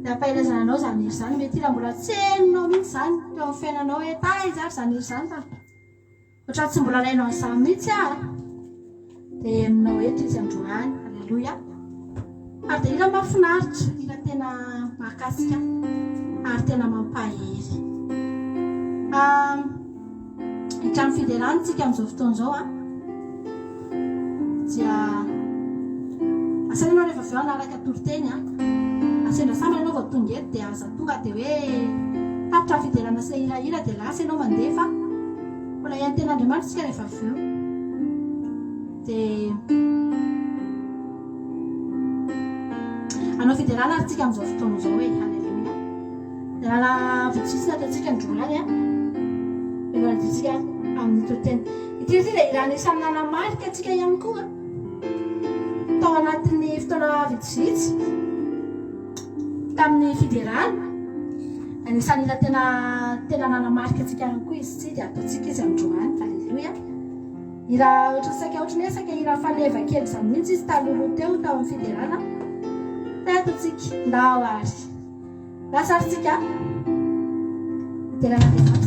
dia ampahelezana anao zany iry zany mety ila mbola tsy henonao mihitsy zany teo amin'ny fiainanao hoe taiza ary zany iry zany fa ohatran tsy mbola lainao an'izany mihitsy dia aminao eto izy androany alleloia ary dia ila mahafinaritra ila tena mahakasika ary tena mampahery hitrano fiderantsika amin'izao fotoana izao dia asana ianao rehefa avy eo anaraka toroteny asendra samana ianao vao tonga eto dia aza tonga dia hoe tapitra fiderana sy ilahila dia lasa ianao mandeha fa mbola iany ten'Andriamanitra tsika rehefa avy eo dia anao fiderana ary tsika amin'izao fotoana izao hoe halleluia dia lala vitsitsina ataontsika androany ilohantsika amin'ny toroteny ity dia irany isan'ny nanamarika atsika ihany koa tao anatin'ny fotoana vitsivitsy tamin'ny fiderana anisany ila tena nanamarika atsika ihany koa izy tsy dia ataontsika izy androany halleluia ira ohatra saika ohatrany hoe saika ira faneva kely izany mihitsy izy taloloha teo tao amin'ny fiderana dia ataontsika ndao ary lasarytsika fiderana dia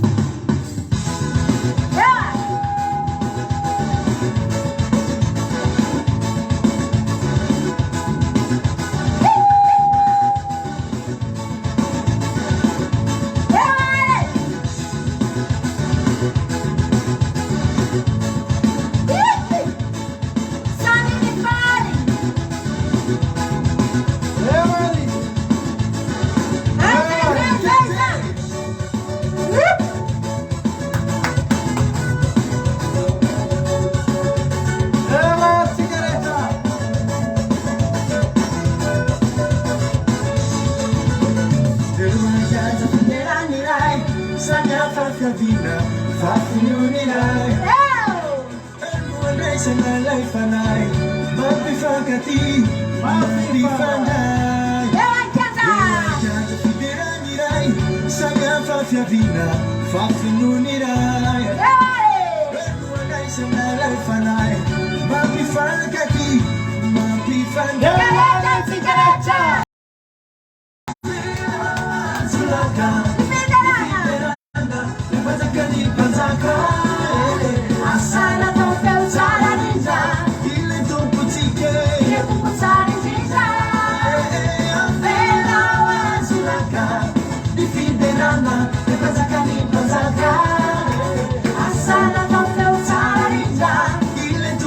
Ile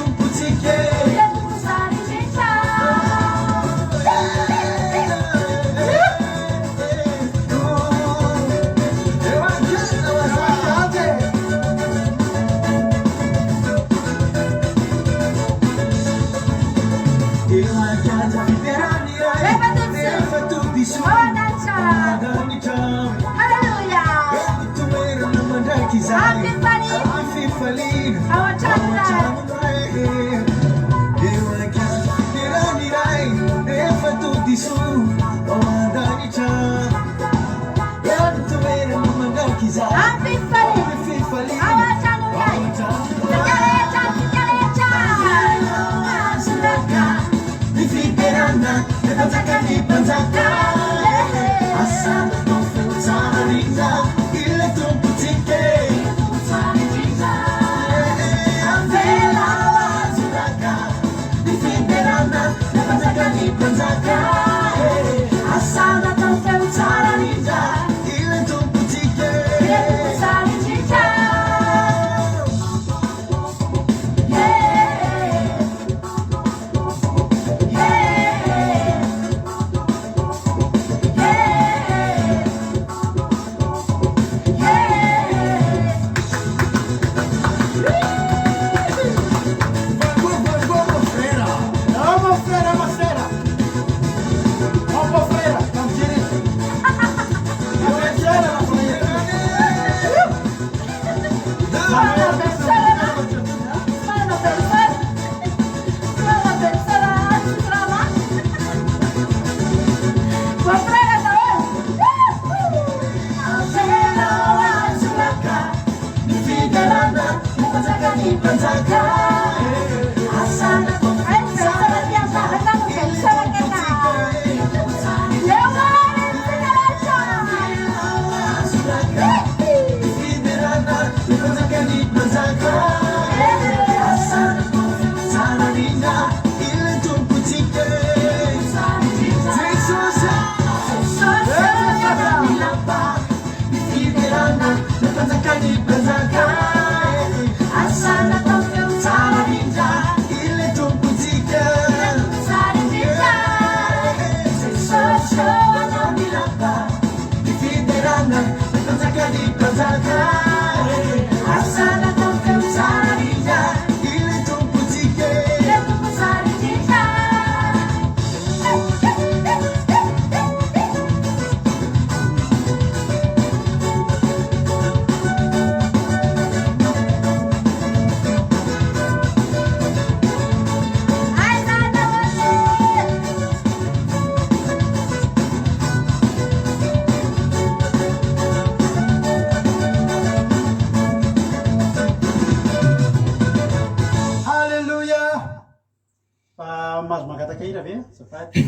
fa mazo mangataka hira ve zafady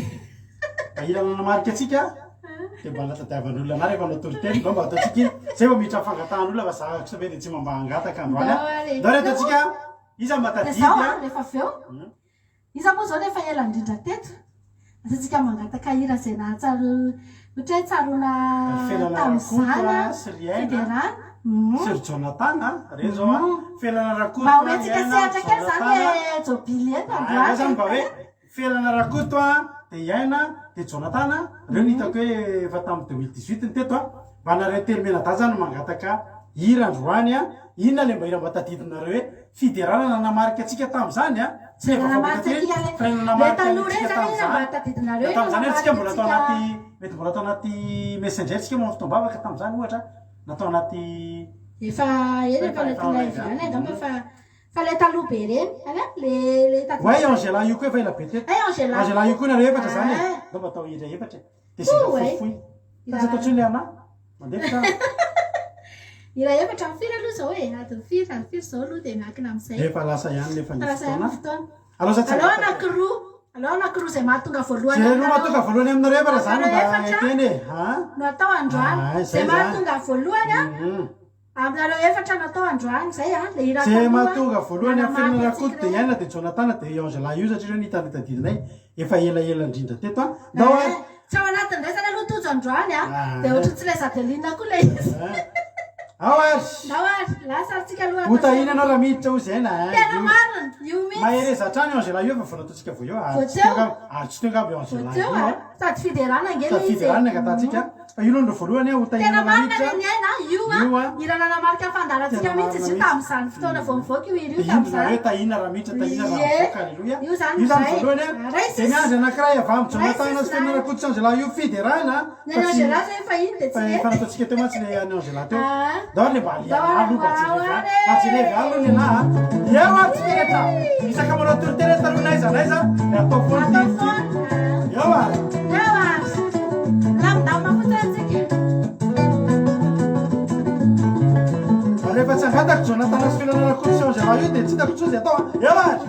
hira nanamarika atsika dia mba natadiavan'olona ana rehefa natoriteny mba ataontsika zay mba miditra fangatan'olona fa zahako sa ve dia tsy mba angataka androany a da reto atsika iza matadidy rehefa avy eo iza moa zao rehefa ela indrindra teto asatsika mangataka hira zay nahatsaro ohatra hoe tsarona tamin'izany sy riaina fiderana sy ry jonathan reny zao a felana rakoto mba hoe tsika sehatra kely zany hoe jobily eny a zany mba hoe felana rakoto a dia iaina dia jonathan reo ny hitako hoe efa tamin'ny 2018 ny teto a mba nareo telomenada zany mangataka hira androany a inona le mba hira mba tadidinareo hoe fiderana namarika atsika tamin'izany a tsy tamin'izany tsika mbola atao anaty mety mbola atao anaty messenger tsika moa fotoam-bavaka tamin'izany ohatra natao anaty efa eny efa letilaive any angamba fa le taloha be reny le ouais angela io koa efa ela be teto angela io koa nareo efatra zany e mba atao hira efatra dia zinga foifoy tatsy atao tsony le ana mandefa ira efatra mifiry aloha zao e adiny firy zao aloha dia miankina amin'izay efa lasa ihany nefa ny lasa ihany fotoana fotoana alao anankiroa zay mahatonga voalohany zay no mahatonga voalohany aminareo efatra zany mba teny e no atao androany zay mahatonga voalohany a aminareo efatra natao androany zay a le hira zay mahatonga voalohany amin'ny firenena rakoto dia iaina dia jonathan dia angela io satria reo nitaditadidinay efa elaela indrindra teto a ndao a tsy ao anatiny izay zany aloha tojo androany a dia ohatra tsy le zadelina koa le izy ao ary ndao ary lasatsika aloha hotahina anao raha miditra ho zay na tena marina io mihitsy maherezatrany angela io efa vao nataontsika vo eo ary tsy tonga io angela teo a sady fiderana ngely sady izy fiderana angatatsika fa io loandro voalohany a hotahina tena anao marina miditra reny aina io a irana namarika fandaratsika mihitsy izy io tamin'izany fotoana vao mivoaka io hira io indrona hoe tamin'izany tahina raha miditra tahina raha mivoaka aleloia io zany io zany zay. voalohany a dia miandry anankiray avy amin'ny jonathan sy firenena rakoto sy angela io fiderana ny angela zay efa iny dia tsy fa nataontsika teo matsy le any angela teo Ah. dao le mba ajelevy alo ny na eo ary tsy teratra isaka manao torotena talohana aiza naiza le atao foany atao foany eo ary eo ary lamindamina fotsitsika rehefa tsy angatako jonathan sy firenena rakoto sy angela io dia tsy hitako tsozy atao eo ary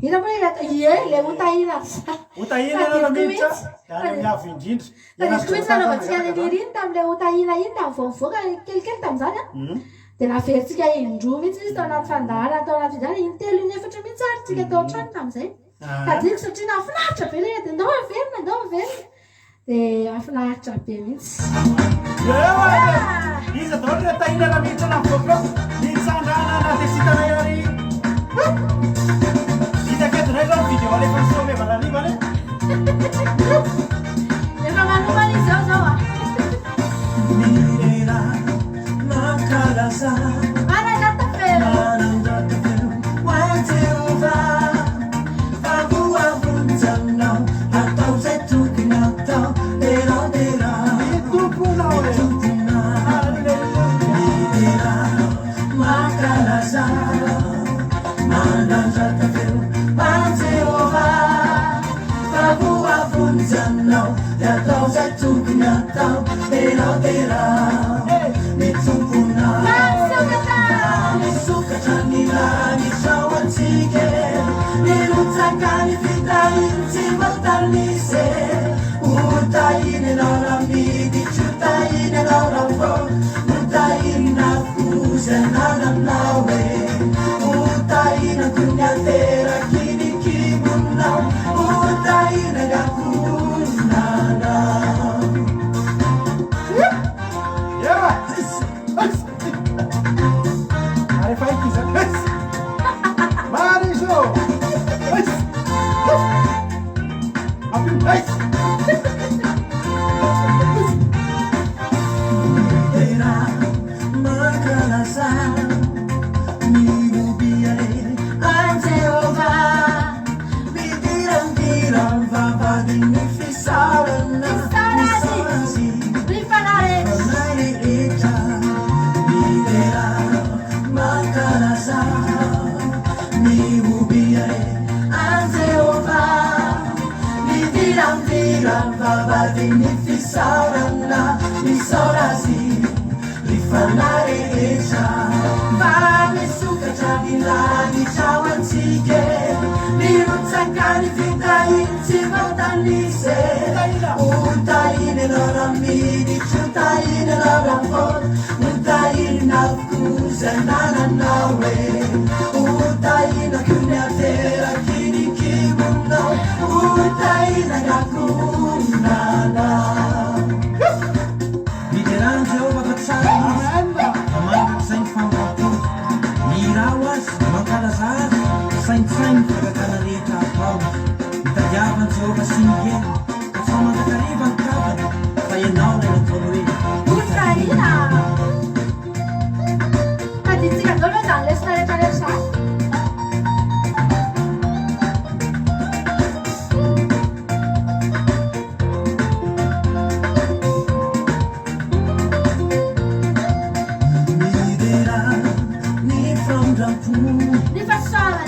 Ina koa le utaina Utaina ianao miditra any miavo indrindra. Tadisiko mihitsy nanaovantsika ny riny tamile utaina iny da mivoavoaka kelikely tamizany a. Dia naveritsika indroa mihitsy izy tao anaty fandahara tao anaty fidara intelo inefatra mihitsy ary tsika tao an-trano tamizay. Tadiko satria nahafinaritra be le dia ndao averina ndao averina. Dia afinaritra be mihitsy. Iza daholo le utaina na miditra na mivoavoaka mitsandrana na dia sitanay ary. Hitakatinay zao video alefa ny some valarivany. Efa manomana izy zao a. Mirera mankalaza Manandrata feo hoan'ny Jehovah favoavonjanao atao zay tokony atao leradera Tomponao e. Mirera mankalaza manandrata feo hoan'ny Jehovah favoavonjanao atao zay tokony atao leradera mitompona misokatra ny lany sao antsika nilotsakany fitahiny tsy voatanise otahiny anao raha miditry otahiny anao raha fo otahiny nakozy anananao e otahinako ny aterakinikibonao otahiny agakonanao. Fisarana misorasi rifanarehesa vamesukatra nilani chawantsike nirutsakany fitahiny tsy voatanise utahiny anao miditry utahiny anao fot utahiny nafokozy anananao e utahinako ny aterakinikibonao utahiny agakonanao. Lideran Jehovah katsara pamangak sain famatu mirawas mangkalazar sain pagkakana rita pau itayavan Jehovah sinye kasama kakariban kaban payanao na nagpuluin Utaina. Aditsika dolo dales na retaresa.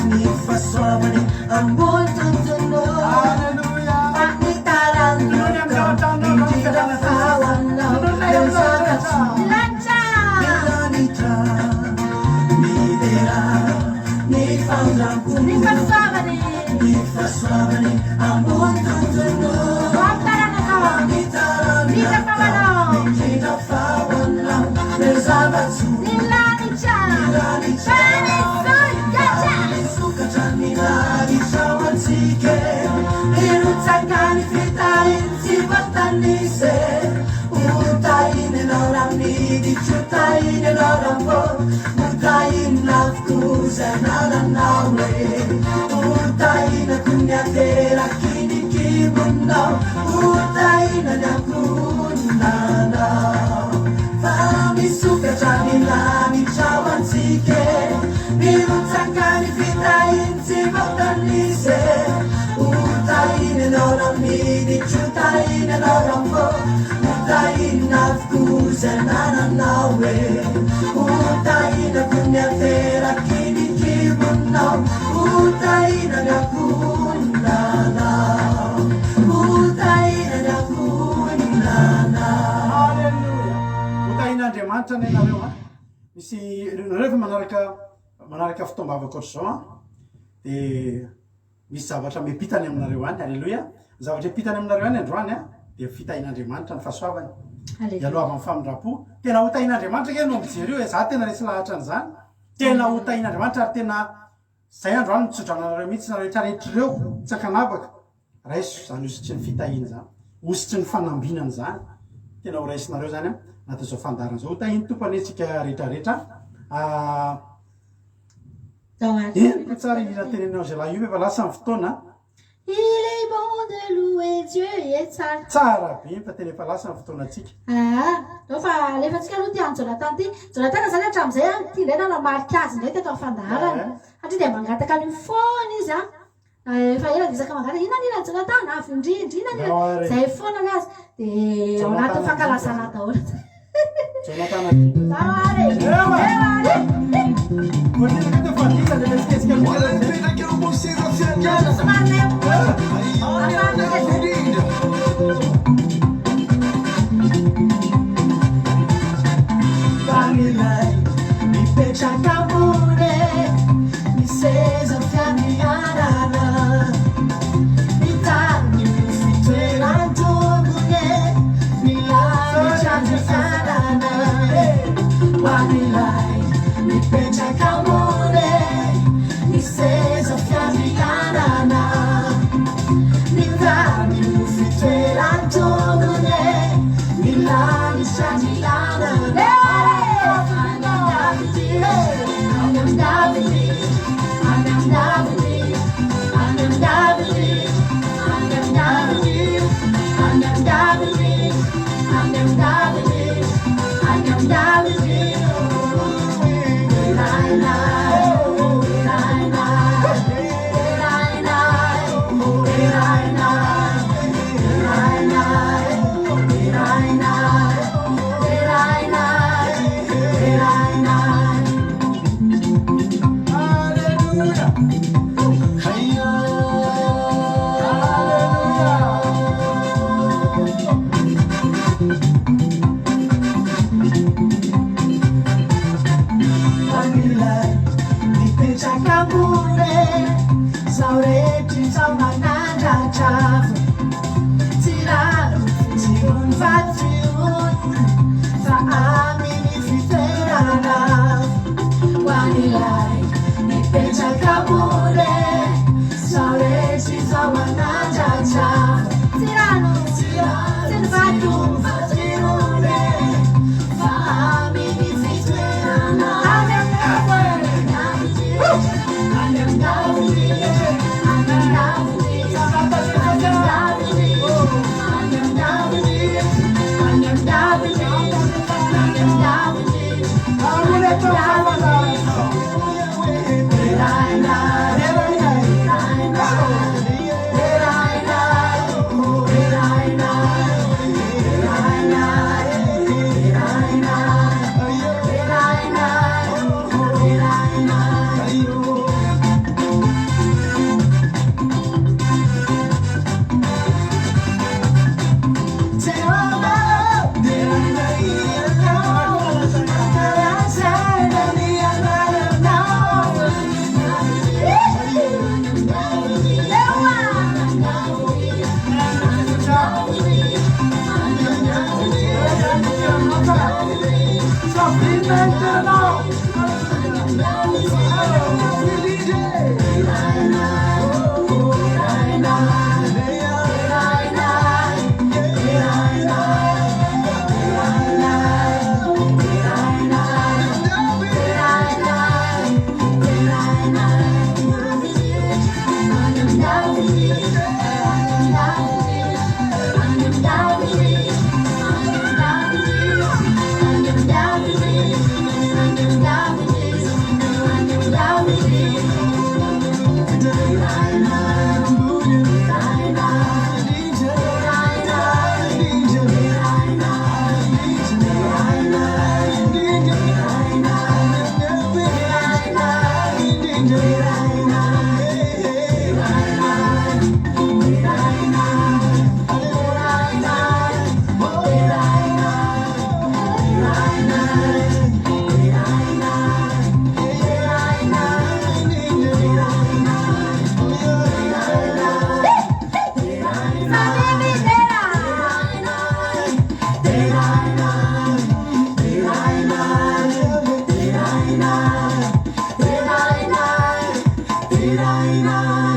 Nifasoavani ambon tuntuno Pagkitaran Nindira kawana Yonzakatsu Lancha. Nilanitra Midera Nifasavani. Nifasoavani ambon tuntuno Pagkitaran Nindira kawana Nindira kawana Yonzakatsu Nilancha. Nilanitra Nilani chawantsike nirutsakany fitahiny tsy voatanise utahiny anao raha miditry utahiny anao raha fo utahiny nafokozy anananao e utahinako ny aterakinikibonao utahiny any akonanao fa misokatra nilani chawantsike nirutsakany fitahiny tsy voatanise utahiny anao raha miditry utahiny anao raha afkuzanananawe utaina kunyatera kinikibunna utaina nakunana utaina nakunana. Haleluya. Utain'Andriamanitra ny nareo a misy rehefa manaraka fitombavako ohatr'izao a dia misy zavatra mepitany aminareo any. Halleluia. Zavatra epitany aminareo any androany a dia fitahin'Andriamanitra ny fahasoavany aloha amin'ny famindrapo. Tena hotain'Andriamanitra ke no mijery io za tena resy lahatra an'izany. Tena hotain'Andriamanitra ary tena zay androany mitsodrana mihitsy nareo rehetrarehetra ireo tsy akanavaka raiso zany ositry ny fitahiny zany ositry ny fanambinany zany tena ho raisinareo zany a natao zao fandarana zao hotahiny tompany antsika rehetrarehetra. Tsara ina teneninao zay lahy io efa lasa amin'ny fotoana. Il est bon de louer Dieu et tsara. Tsara be fa tena efa lasa amin'ny fotoanatsika. Nao fa alefantsika aloha ty any Jonathan ty. Jonathan zany hatramin'izay a tia indray nanamarika azy indray teto amin'ny fandaharana. Satria dia mangataka an'io foana izy a. Efa ela disaka mangataka inona Jonathan avy indrindra inona zay foana ny azy dia ao anatin'ny fankalazana daholo. Jonathan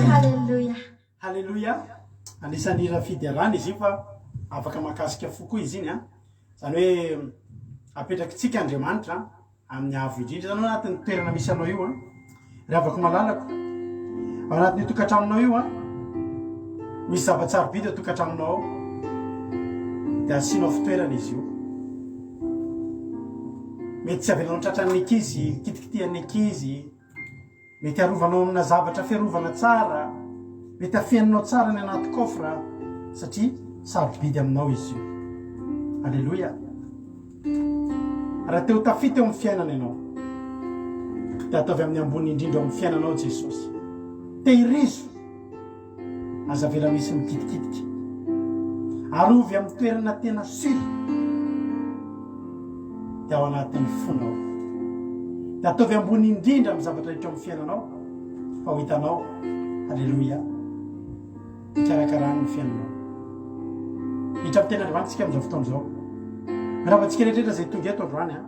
Halleluja. Halleluja. Anisan'ny raha fidiarana izy io fa afaka makasika fo koa izy iny a. Zany hoe apetrakitsika Andriamanitra amin'ny avo indrindra zany anatin'ny toerana misy anao io a. Raha avaka malalako ao anatin'ny tokantramonao io a, misy zava-tsara be tokantramonao ao dia asianao fitoerana izy io. Mety tsy avelanao tratran'ny ankizy, kitikitian'ny ankizy, mety arovanao amina zavatra fiarovana tsara, mety afenanao tsara ny anaty kofra satria sarobidy aminao izy io. Alleluia. Raha teo tafita eo amin'ny fiainana ianao dia ataovy amin'ny ambony indrindra amin'ny fiainanao Jesosy. Tehirizo aza vela misy mikitikitika, arovy amin'ny toerana tena siry dia ao anatin'ny fonao, dia ataovy ambony indrindra amin'ny zavatra rehetra amin'ny fiainanao fa ho hitanao. Alleluia. Ikarakarany ny fiainanao. Hitra amin'ny tena Andriamanitra isika amin'izao fotoana izao. Ravantsika rehetrarehetra izay tonga eto androany a,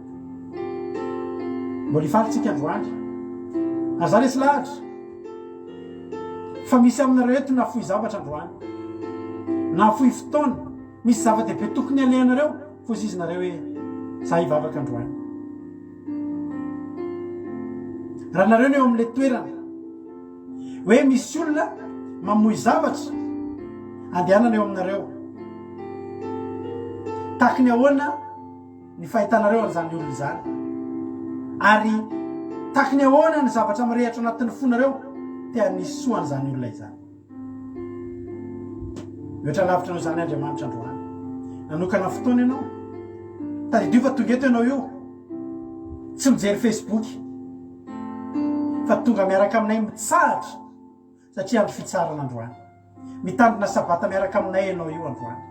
mbola hifalintsika androany. Aza resy lahatra fa misy aminareo eto nafoy zavatra androany, nafoy fotoana, misy zava-dehibe tokony alehanareo fo izy nareo hoe za hivavaka androany. Raha nareo ny eo amin'ilay toerana hoe misy olona mamoy zavatra andehanana eo aminareo, tahaka ny ahoana ny fahitanareo an'izany olona izany, ary tahaka ny ahoana ny zavatra mirehatra anatin'ny fonareo tia nisy soan'izany olona izany. Mihoatra lavitra anao izany Andriamanitra androany. Nanokana fotoana ianao tadidio fa tonga eto ianao io tsy mijery Facebook fa tonga miaraka aminay mitsahatra satria andro fitsarana androany. Mitandrina sabata miaraka aminay ianao io androany.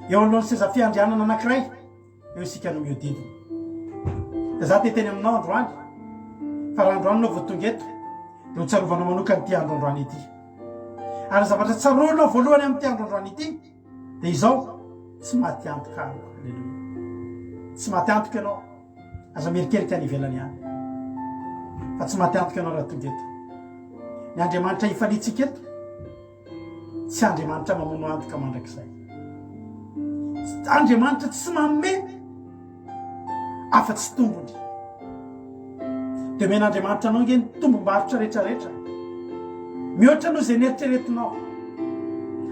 Eo alohan'ny seza fiandrianana anankiray eo isika no miodidina. Dia za teteny aminao androany fa raha androany anao vao tonga eto dia ho tsarovanao manokana ity andro androany ity. Ary zavatra tsaroanao voalohany amin'ity andro androany ity dia izao tsy maty antoka. Alleluia. Tsy maty antoka ianao, aza merikerika any ivelany any fa tsy maty antoka ianao raha tonga eto. Ny Andriamanitra hifalitsika eto tsy Andriamanitra mamono antoka mandrakizay. Andriamanitra tsy manome afa-tsy tombony. Dia men'Andriamanitra anao nge ny tombom-barotra rehetrarehetra mihoatra anao izay neritreretinao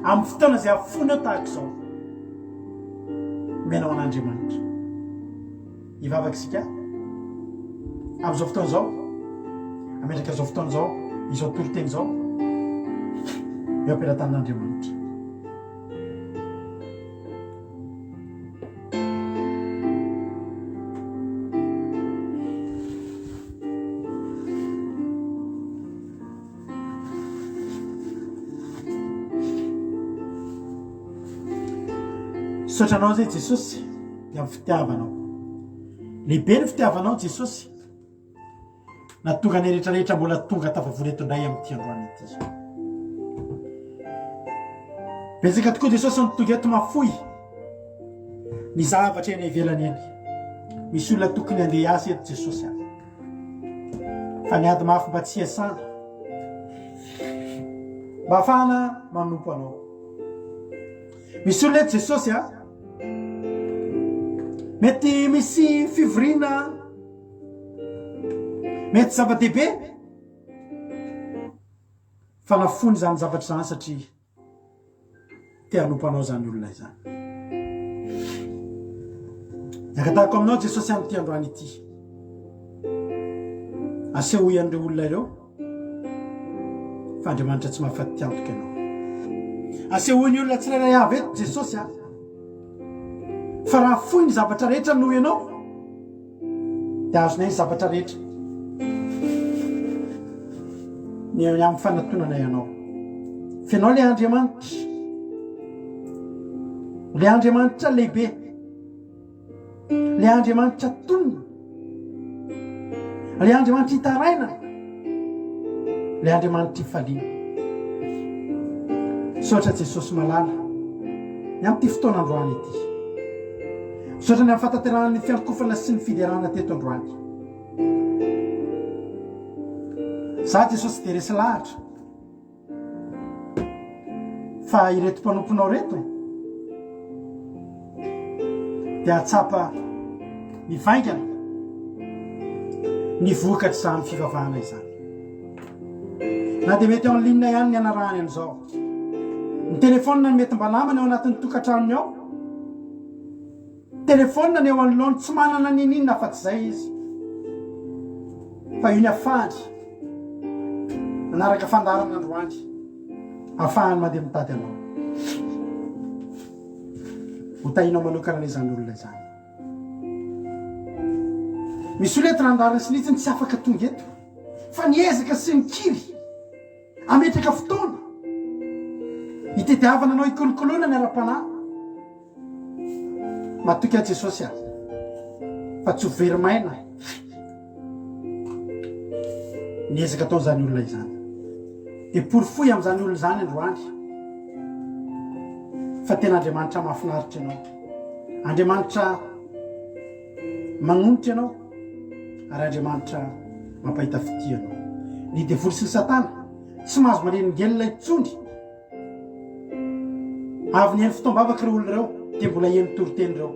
amin'ny fotoana izay afona eo tahaka izao. Menao an'Andriamanitra. Hivavaka isika amin'izao fotoana izao, ametraka izao fotoana izao, izao toro-teny izao eo am-pelatan'Andriamanitra. Sotranao zay Jesosy dia amin'ny fitiavanao. Lehibe ny fitiavanao Jesosy. Natonga ny rehetrarehetra mbola tonga tafavory eto indray amin'ity androany ity. Betsaka tokoa Jesosy ny tonga eto mafoy ny zavatra eny ivelany eny. Misy olona tokony handeha hiasa eto Jesosy any. Fa niady mafy mba tsy hiasana, mba ahafahana manompo anao. Misy olona eto Jesosy a, mety misy fivoriana, mety zava-dehibe fa nafony zany zavatra zany satria te hanompo anao zany olona izany. Nakatahako aminao Jesosy amin'ity androany ity, asehoy an'ireo olona ireo fa Andriamanitra tsy mahafaty antoka ianao. Asehoy ny olona tsirairay avy eto Jesosy a, fa raha foy ny zavatra rehetra noho ianao dia azonay ny zavatra rehetra ny amin'ny fanatonana ianao. Fianao le Andriamanitra, le Andriamanitra lehibe, le Andriamanitra tonina, le Andriamanitra hitaraina, le Andriamanitra hifaliana. Misaotra Jesosy malala ny amin'ny ty fotoanandroany ity. Misaotra ny amin'ny fahatanterahana ny fiankofana sy ny fiderana teto androany. Za Jesosy dia resy lahatra fa ireto mpanomponao reto dia atsapa ny vaingana ny vokatra izany fivavahana izany. Na dia mety ao amin'ny linina ihany ny anarahany an'izao. Ny telefônina mety mba namana ao anatin'ny tokantranony ao. Telefônina ny eo anoloany tsy manana ninina fa tsy izay izy. Fa io ny afahany manaraka fandarana androany afahany mandeha mitady anao. Hotahinao manokana ilay izany olona izany. Misy olona eto randarina sy nitsiny tsy afaka tonga eto fa niezaka sy mikiry ametraka fotoana hitediavana anao ikolokoloana ny ara-panahy. Matoky a Jesosy aho fa tsy ho very maina niezaka ataon'izany olona izany. Dia porifoy amin'izany olona izany androany fa tena Andriamanitra mahafinaritra ianao. Andriamanitra magnonitra ianao ary Andriamanitra mampahita fity ianao. Ny devoly sy ny Satana tsy mahazo manelingelina itsony avy ny eny fotoam-bavaka ireo olona ireo dia mbola eny toriteny ireo.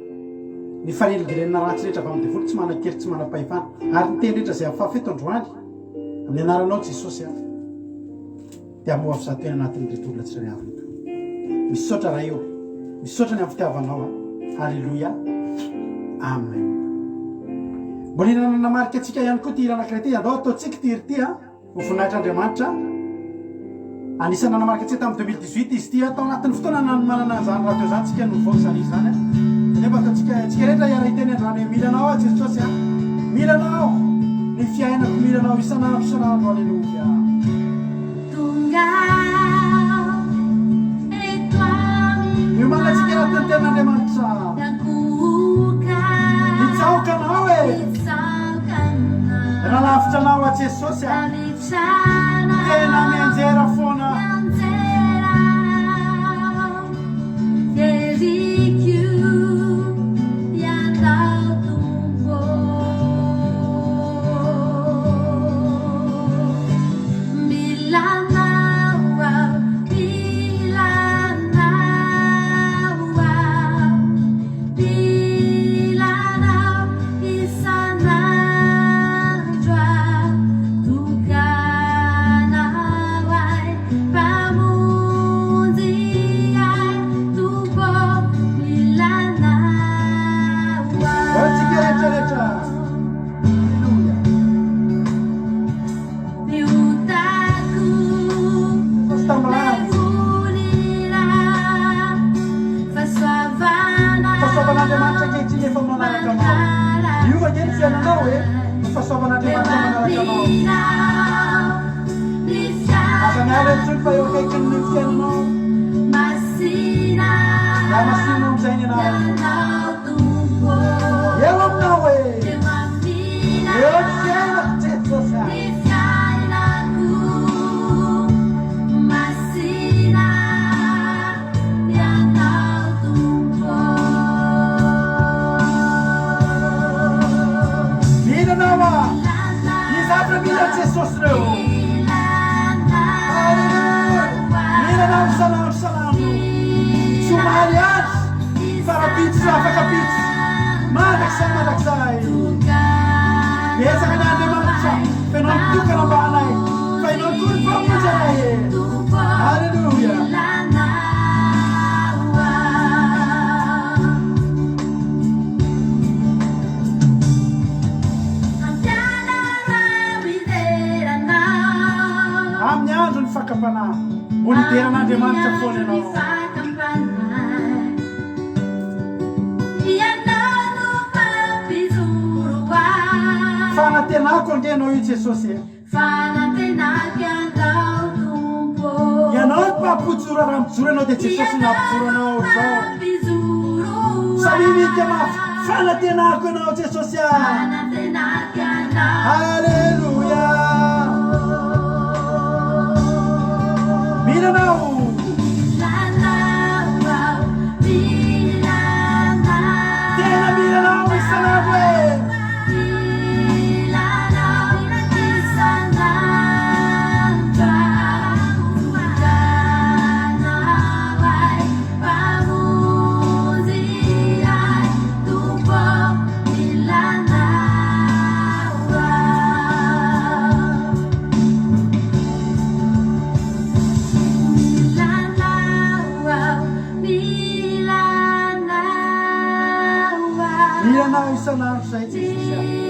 Ny fanelingelenina ratsy rehetra avy amin'ny devoly tsy manan-kery tsy manam-pahefana ary ny teny rehetra izay afafeto androany amin'ny anaranao Jesosy aho dia amoafy za tena anatin'reto olona tsy rariavina to. Misaotra raha eo, misaotra ny amin'ny fitiavanao. Halleluia, amen. Mbola inana namarika antsika ihany koa ty hira anankiray ty. Andao ataontsika ty hira ty ho voninahitra Andriamanitra. Anisany namarika antsika tamin'ny 2018 izy ty atao anatin'ny fotoana manana izany raha teo izany tsika no voaky izany izy izany. Nefa ataontsika rehetra hiara hiteny androany hoe milanao aho Jesosy a, milanao ny fiainako, milanao isanandro isanandro. Halleluia. Io mangatsika anatin'ny tenan'Andriamanitra mitsaoka anao e raha lavitra anao a Jesosy a tena mianjera foana. milanao isanandro zay jesosy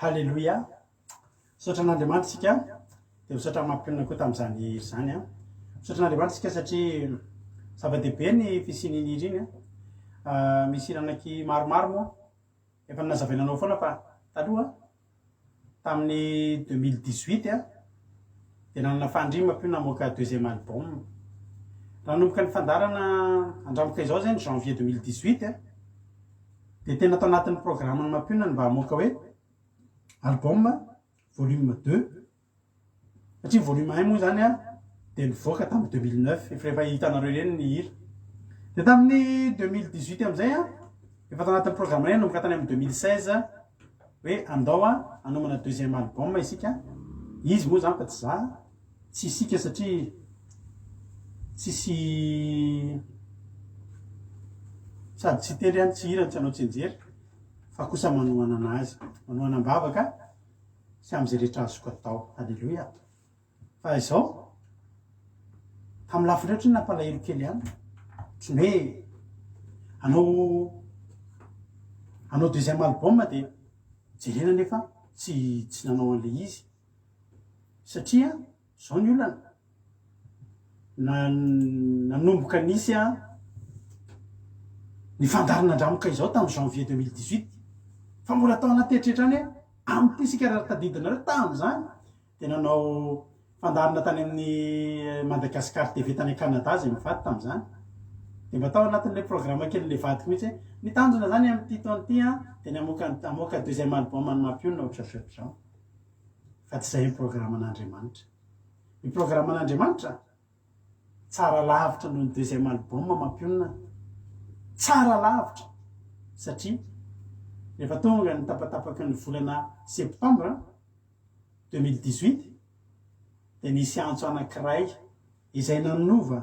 halleloia misaotra an'andriamanitra isika dia misaotra mampionana koa tamin'izany zany a misaotra an'andriamanitra isika satria zava-dehibe ny fisin'iny iny misy iranaky maromaro moa efa nazavainanao foana fa taloha tamin'ny 2018 dia nanana fandrimy mampionana namoaka deuxième album nanomboka ny fandarana andramoka izao zay ny janvier 2018 dia tena atao anatin'ny programme ny mampionana mba hamoaka hoe album volume 2 satria volume 1 moa zany dia nivoaka tamin'ny 2009 efa rehefa hitanareo ireny ny hira dia tamin'ny 2018 amin'izay efa tao anatin'ny programme reny nomboka tany amin'ny 2016 hoe andao anomana deuxième album isika izy moa zany fa tsy za tsy isika satria tsisy sady tsy tery any tsy hira tsy anao tsy enjery fa kosa manohana anazy manohana ambavaka sy amin'izay rehetra azoko atao halleloia fa izao tamin'ny lafiny rehetra nampalahelo kely ihany tsy hoe anao deuxième album dia jerena nefa tsy nanao an'le izy satria zao ny olana nanomboka nisy ny fandarana andramoka izao tamin'ny janvier 2018 fa mbola atao anateritrehitra any amin'ny ty sika raha tadidinareo tamin'izany dia nanao fandarana tany amin'ny Madagascar TV tany Canada zay mivady tamin'izany dia mba atao anatin'le programme kely le vadiko mihitsy ny tanjona zany amin'ny titoan'ity dia namoaka deuxième album any mampionona ohatratrao fa tsy zay ny programme an'Andriamanitra ny programme an'Andriamanitra tsara lavitra noho ny deuxième album mampionona tsara lavitra satria rehefa tonga ny tapatapaky ny volana septembre 2018 dia nisy antso anankiray izay nanova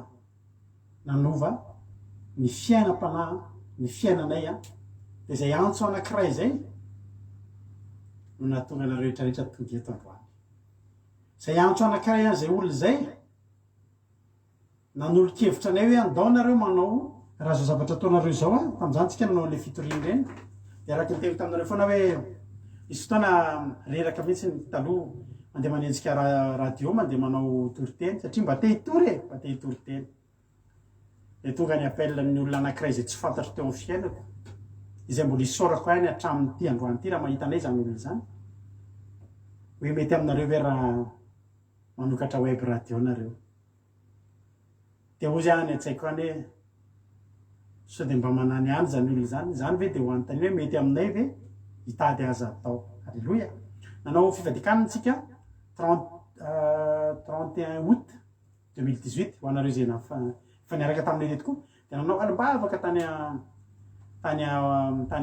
ny fiainam-panahy ny fiainanay dia izay antso anankiray zay no nahatonga na rehetrarehetra tonga eto androany izay antso anankiray an'izay olo zay nanolo-kevitra anay hoe andao nareo manao raha zao zavatra ataonareo izao tamin'izany tsika nanao le fitoriny reny dia araky niteny taminareo foana hoe isy fotoana reraka mihitsy ny taloha mandeha manenjika radio mandeha manao toriteny satria mba te hitory mba te hitoriteny dia tonga ny appel ny olona anankiray izay tsy fantatro teo amin'ny fiainako izay mbola isaorako any hatramin'ity androany ity raha mahita anay zany olona zany hoe mety aminareo hoe raha manokatra web radio nareo dia ozy any an-tsaiko any hoe so dia mba manany any zany olona zany ve dia ho anontany hoe mety aminay ve hitady aza atao halleloia nanao fivadikanantsika 31 août 2018 ho anareo zay fa niaraka taminay le tokoa dia nanao alimbavaka tany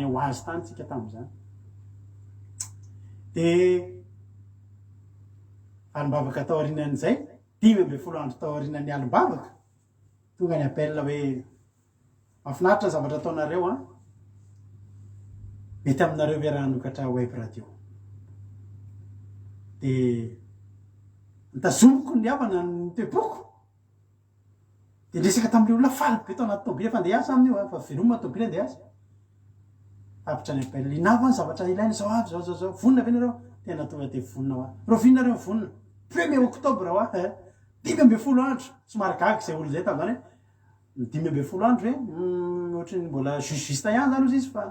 Oazy tany tsika tamin'izany dia alimbavaka tao aorinan'izay 10 andro tao aorinan'ny alimbavaka tonga ny appel hoe mahafinaritra ny zavatra ataonareo mety aminareo hoe raha nokatra web radio dia nitazomoko ny havana ny toepoko dia resaka tamin'le olona faly be tao anaty tobily efa andeha asa amin'io fa velomana tobily andeha asa tapitra ny appel inava ny zavatra ilaina zao avy zao vonina ve nareo tena tonga dia vonina ho rovinareo vonina 1er octobre 10 andro somary gaga izay olo zay tamin'izany ny 10 andro hoe ohatry ny mbola juste ihany zany ozy izy fa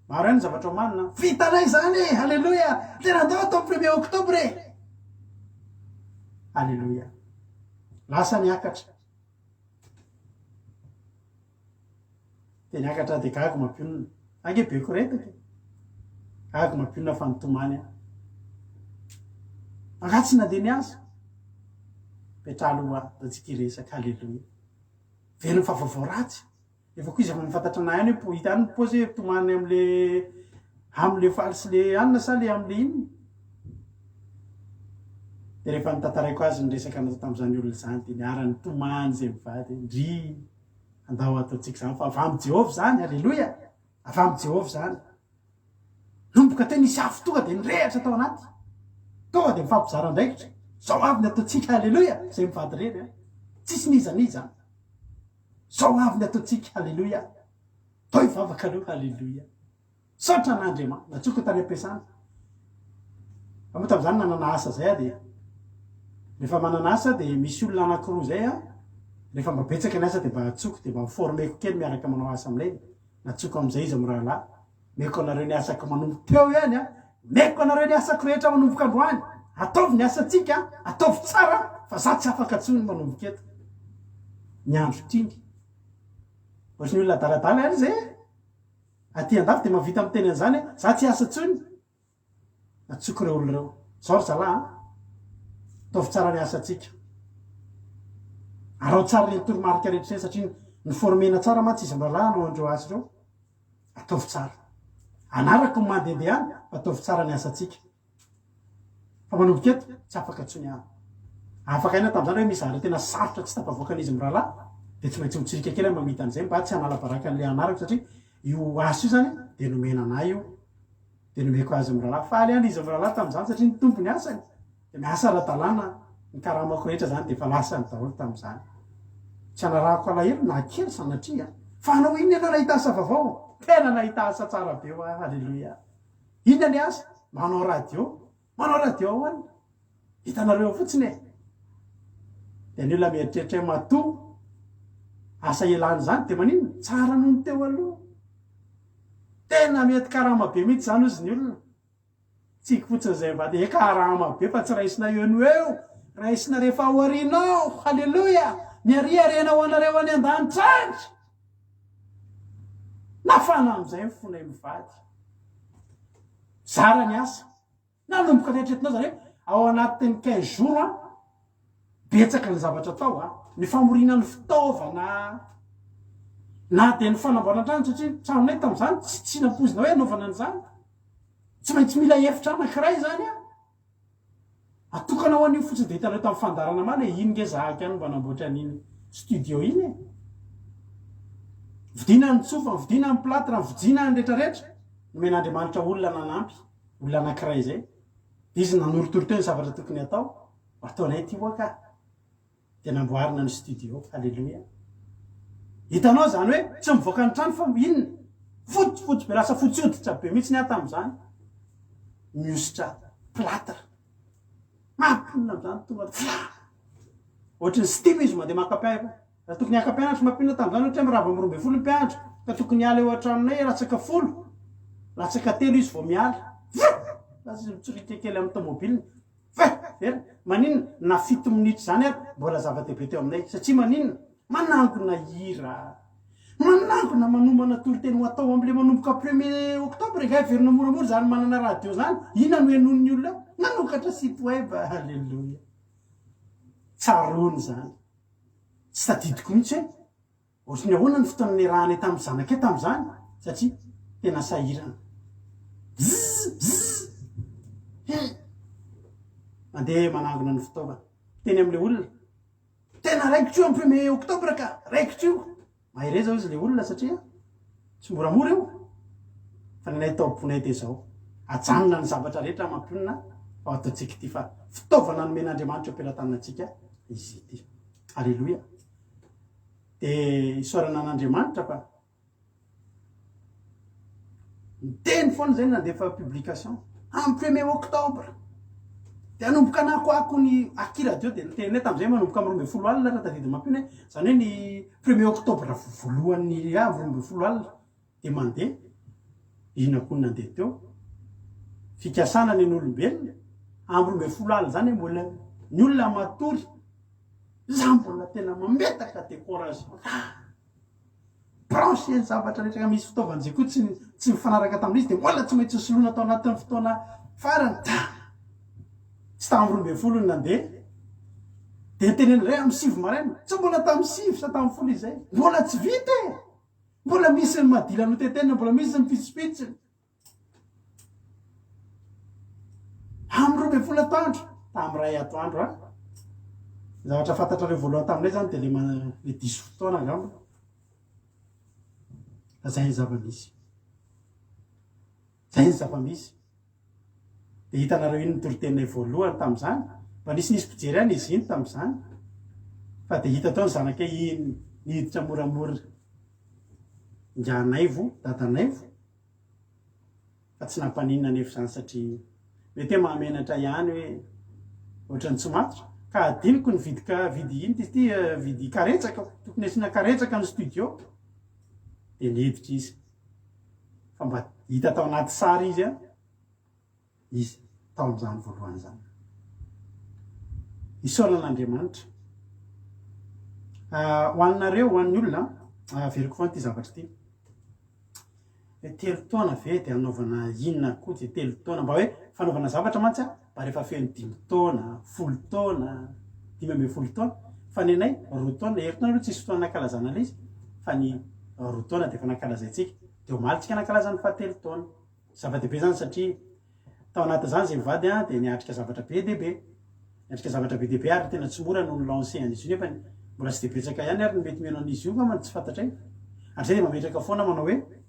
maro ihany ny zavatra omanina vitanay zany halleloia tena andao atao 1er octobre halleloia lasa niakatra dia niakatra dia gaga mampionina ange beko retaka gaga mampionina fanotomany angatsy nandeha ny azy petraloha datsika resaka halleloia velony fa vaovao ratsy efa koa izy efa mifantatra na any hoe hita any pozy tomany amle faly sy le anina sa le amle iny de rehefa nitantaraiko azy ny resaka natao tam'izany olona zany de niarany tomany zay mivady ndry andao ataotsika zany fa avy amy Jehovah zany halleloia avy amy Jehovah zany nomboka tena isy afo tonga de nirehatra tao anaty tonga de mifampizara ndraikitra zao avy ny ataotsika halleloia zay mivady reny tsisy nizaniza zao avy ny ataotsika halleloia to ivavaka aloha halleloia saotra n'Andriamanitra natsoko tany ampiasana fa moa tam'izany nanana asa zay de rehefa manana asa de misy olona anankiroa zay rehefa mba betsaka ny asa de mba atsoko de mba miformeko kely miaraka manao asa amin'ilay natsoko am'izay izy amin'ny rahalahy meko anareo ny asako manomboka teo ihany meko anareo ny asako rehetra manomboka androany ataovy ny asatsika ataovy tsara fa za tsy afaka tsony manomboka eto ny andro tingy ohatrany olona daladala any zay aty andafy de mavita amin'ny teny an'izany za tsy asa tsony natsoko reo olo reo zao ry zalahy ataovy tsara ny asatsika arao tsara reny toromarika rehetra zay satria ny formena tsara matsy izy mralahy no andreo azy reo ataovy tsara anarako mandehandeha any ataovy tsara ny asatsika fa manomboka eto tsy afaka tsony any afaka aina tam'izany hoe misy zany tena sarotra tsy tapavoakan'izy miralahy de tsy maintsy mitsirika kely mamita an'izay mba tsy hanalabaraka an'le anarako satria io aso io zany de nomena anay io de nomeko azy miralahy faly any izy miralahy tam'izany satria ny tompo ny asany de miasa ara-dalàna ny karamako rehetra zany de fa lasany daholo tam'izany tsy anarahako alahelo na kely sanatria fa anao iny ianao nahita asa vaovao tena nahita asa tsara be ho halleloia ina ny asa manao radio ao any hitanareo fotsiny de ny olona mieritreritra mato asa elany zany de manino tsara noho ny teo aloha tena mety karama be mihitsy zany ozy ny olona tsika fotsiny zay vady karama be fa tsy raisina eo raisina rehefa aorinao halleloia miariarenao anareo any an-danitrandry nafana am'izay mifonay mivady zara ny asa nanomboka tetretinao zany hoe ao anatin'ny 15 jours betsaka ny zavatra atao ny famorina ny fitaovana na de ny fanamboarana-trano satria tranonay tam'izany tsy nampozina hoe anaovana an'izany tsy maintsy mila efitra anankiray zany atokana ho an'io fotsiny de hitanareo tamin'ny fandarana maly iny nge zahaka any mba namboatra an'iny studio iny vidina ny tsofa vidina ny platra vidina ny rehetrarehetra nomen'Andriamanitra olona nanampy olona anankiray zay de izy nanorotoroto ny zavatra tokony atao ataonay ty oaka de namboarina ny studio halleloia hitanao zany hoe tsy mivoaka ny trano fa inona fotsifotsy be lasa fotsy oditra be mihitsy ny ato am'izany miositra platra mampinona am'izany tonga ohatrany stimy izy mandeha makapiaiko raha tokony akapianatra mampinona tam'izany ohatra mirava am'roambe folo mpianatra ka tokony ala eo an-tranonay ratsaka folo ratsaka telo izy vao miala lasa mitsorika kely amin'ny tomobiliny vera manino na 7 minitra zany mbola zava-dehibe teo aminay satria manino manangona hira manangona manomana toro-teny ho atao am'le manomboka 1er octobre ga verina moramora zany manana radio zany ina no enon'ny olona nanokatra site web halleloia tsarony zany tsy tadidiko mihitsy hoe ohatrany ahoana ny fotoanany rahany tamin'ny zanaka e tam'izany satria tena sahirana mandeha manangona ny fitaovana teny am'le olona tena raikitro am 1er octobre ka raikitro mahire zao izy le olona satria tsy moramora io fa nanay taobonay de zao ajanona ny zavatra rehetra mampionina ao ataotsika ty fa fitaovana nomen'Andriamanitra ampelantaninatsika izy ty halleloia de isorana an'Andriamanitra fa miteny foana zay nandefa publication am 1er octobre de anomboka anakoako ny akiradio de nitenay tam'izay manomboka am 12 alina raha tadidy mampino zany hoe ny 1er octobre voalohany avy 12 alina de mandeha ina koa nandeha teo fikasana ny olombelona am 12 alina zany mbola ny olona matory za mbola tena mametaka décoration branche ny zavatra rehetra misy fitaovana zay koa tsy mifanaraka tamin'izy de mbola tsy maintsy soloana atao anatin'ny fotoana farany tsy tamin'ny 12 nandeha de teneny ray amin'ny 7 maraina tsy mbola tamin'ny 7 sa tamin'ny 10 izay mbola tsy vita mbola misy ny madila no tetena mbola misy ny pitsipitsiny amin'ny 12 atoandro tamin'ny ray atoandro zavatra fantatrareo voalohany tamin'ilay zany de le 10 fotoana angamba zay ny zava-misy zay ny zava-misy de hitanareo iny nitorotenay voalohany tamin'izany mba nisy mpijery any izy iny tamin'izany fa de hita tao ny zanakay iny niditra moramora nganaivo dadanaivo fa tsy nampaninana nefa zany satria mety hoe mahamenatra ihany hoe ohatrany tsy matotra ka adiniko ny vidy iny ty vidy karetsaka tokony asiana karetsaka ny studio de niditra izy fa mba hita tao anaty sary izy izy tao amin'izany voalohany zany isaoran'Andriamanitra ho annareo ho an'ny olona averiko foana ty zavatra ty telo taona ve de anaovana inona koa de telo taona mba hoe fanaovana zavatra mantsy mba rehefa feno 5 taona 10 taona 15 taona fa ny anay 2 taona herintaona aloha tsisy fotoana nakalazana le izy fa ny 2 taona de efa nankalazaitsika de omalitsika nankalaza ny fahatelo taona zava-dehibe zany satria tao anaty zany zay mivady de niatrika zavatra be dehibe niatrika zavatra be dehibe ary tena tsy mora no ny lancer an'izy io nefa mbola tsy de betsaka ihany ary ny mety meno an'izy io man tsy fantatray ary zay de mametraka foana manao hoe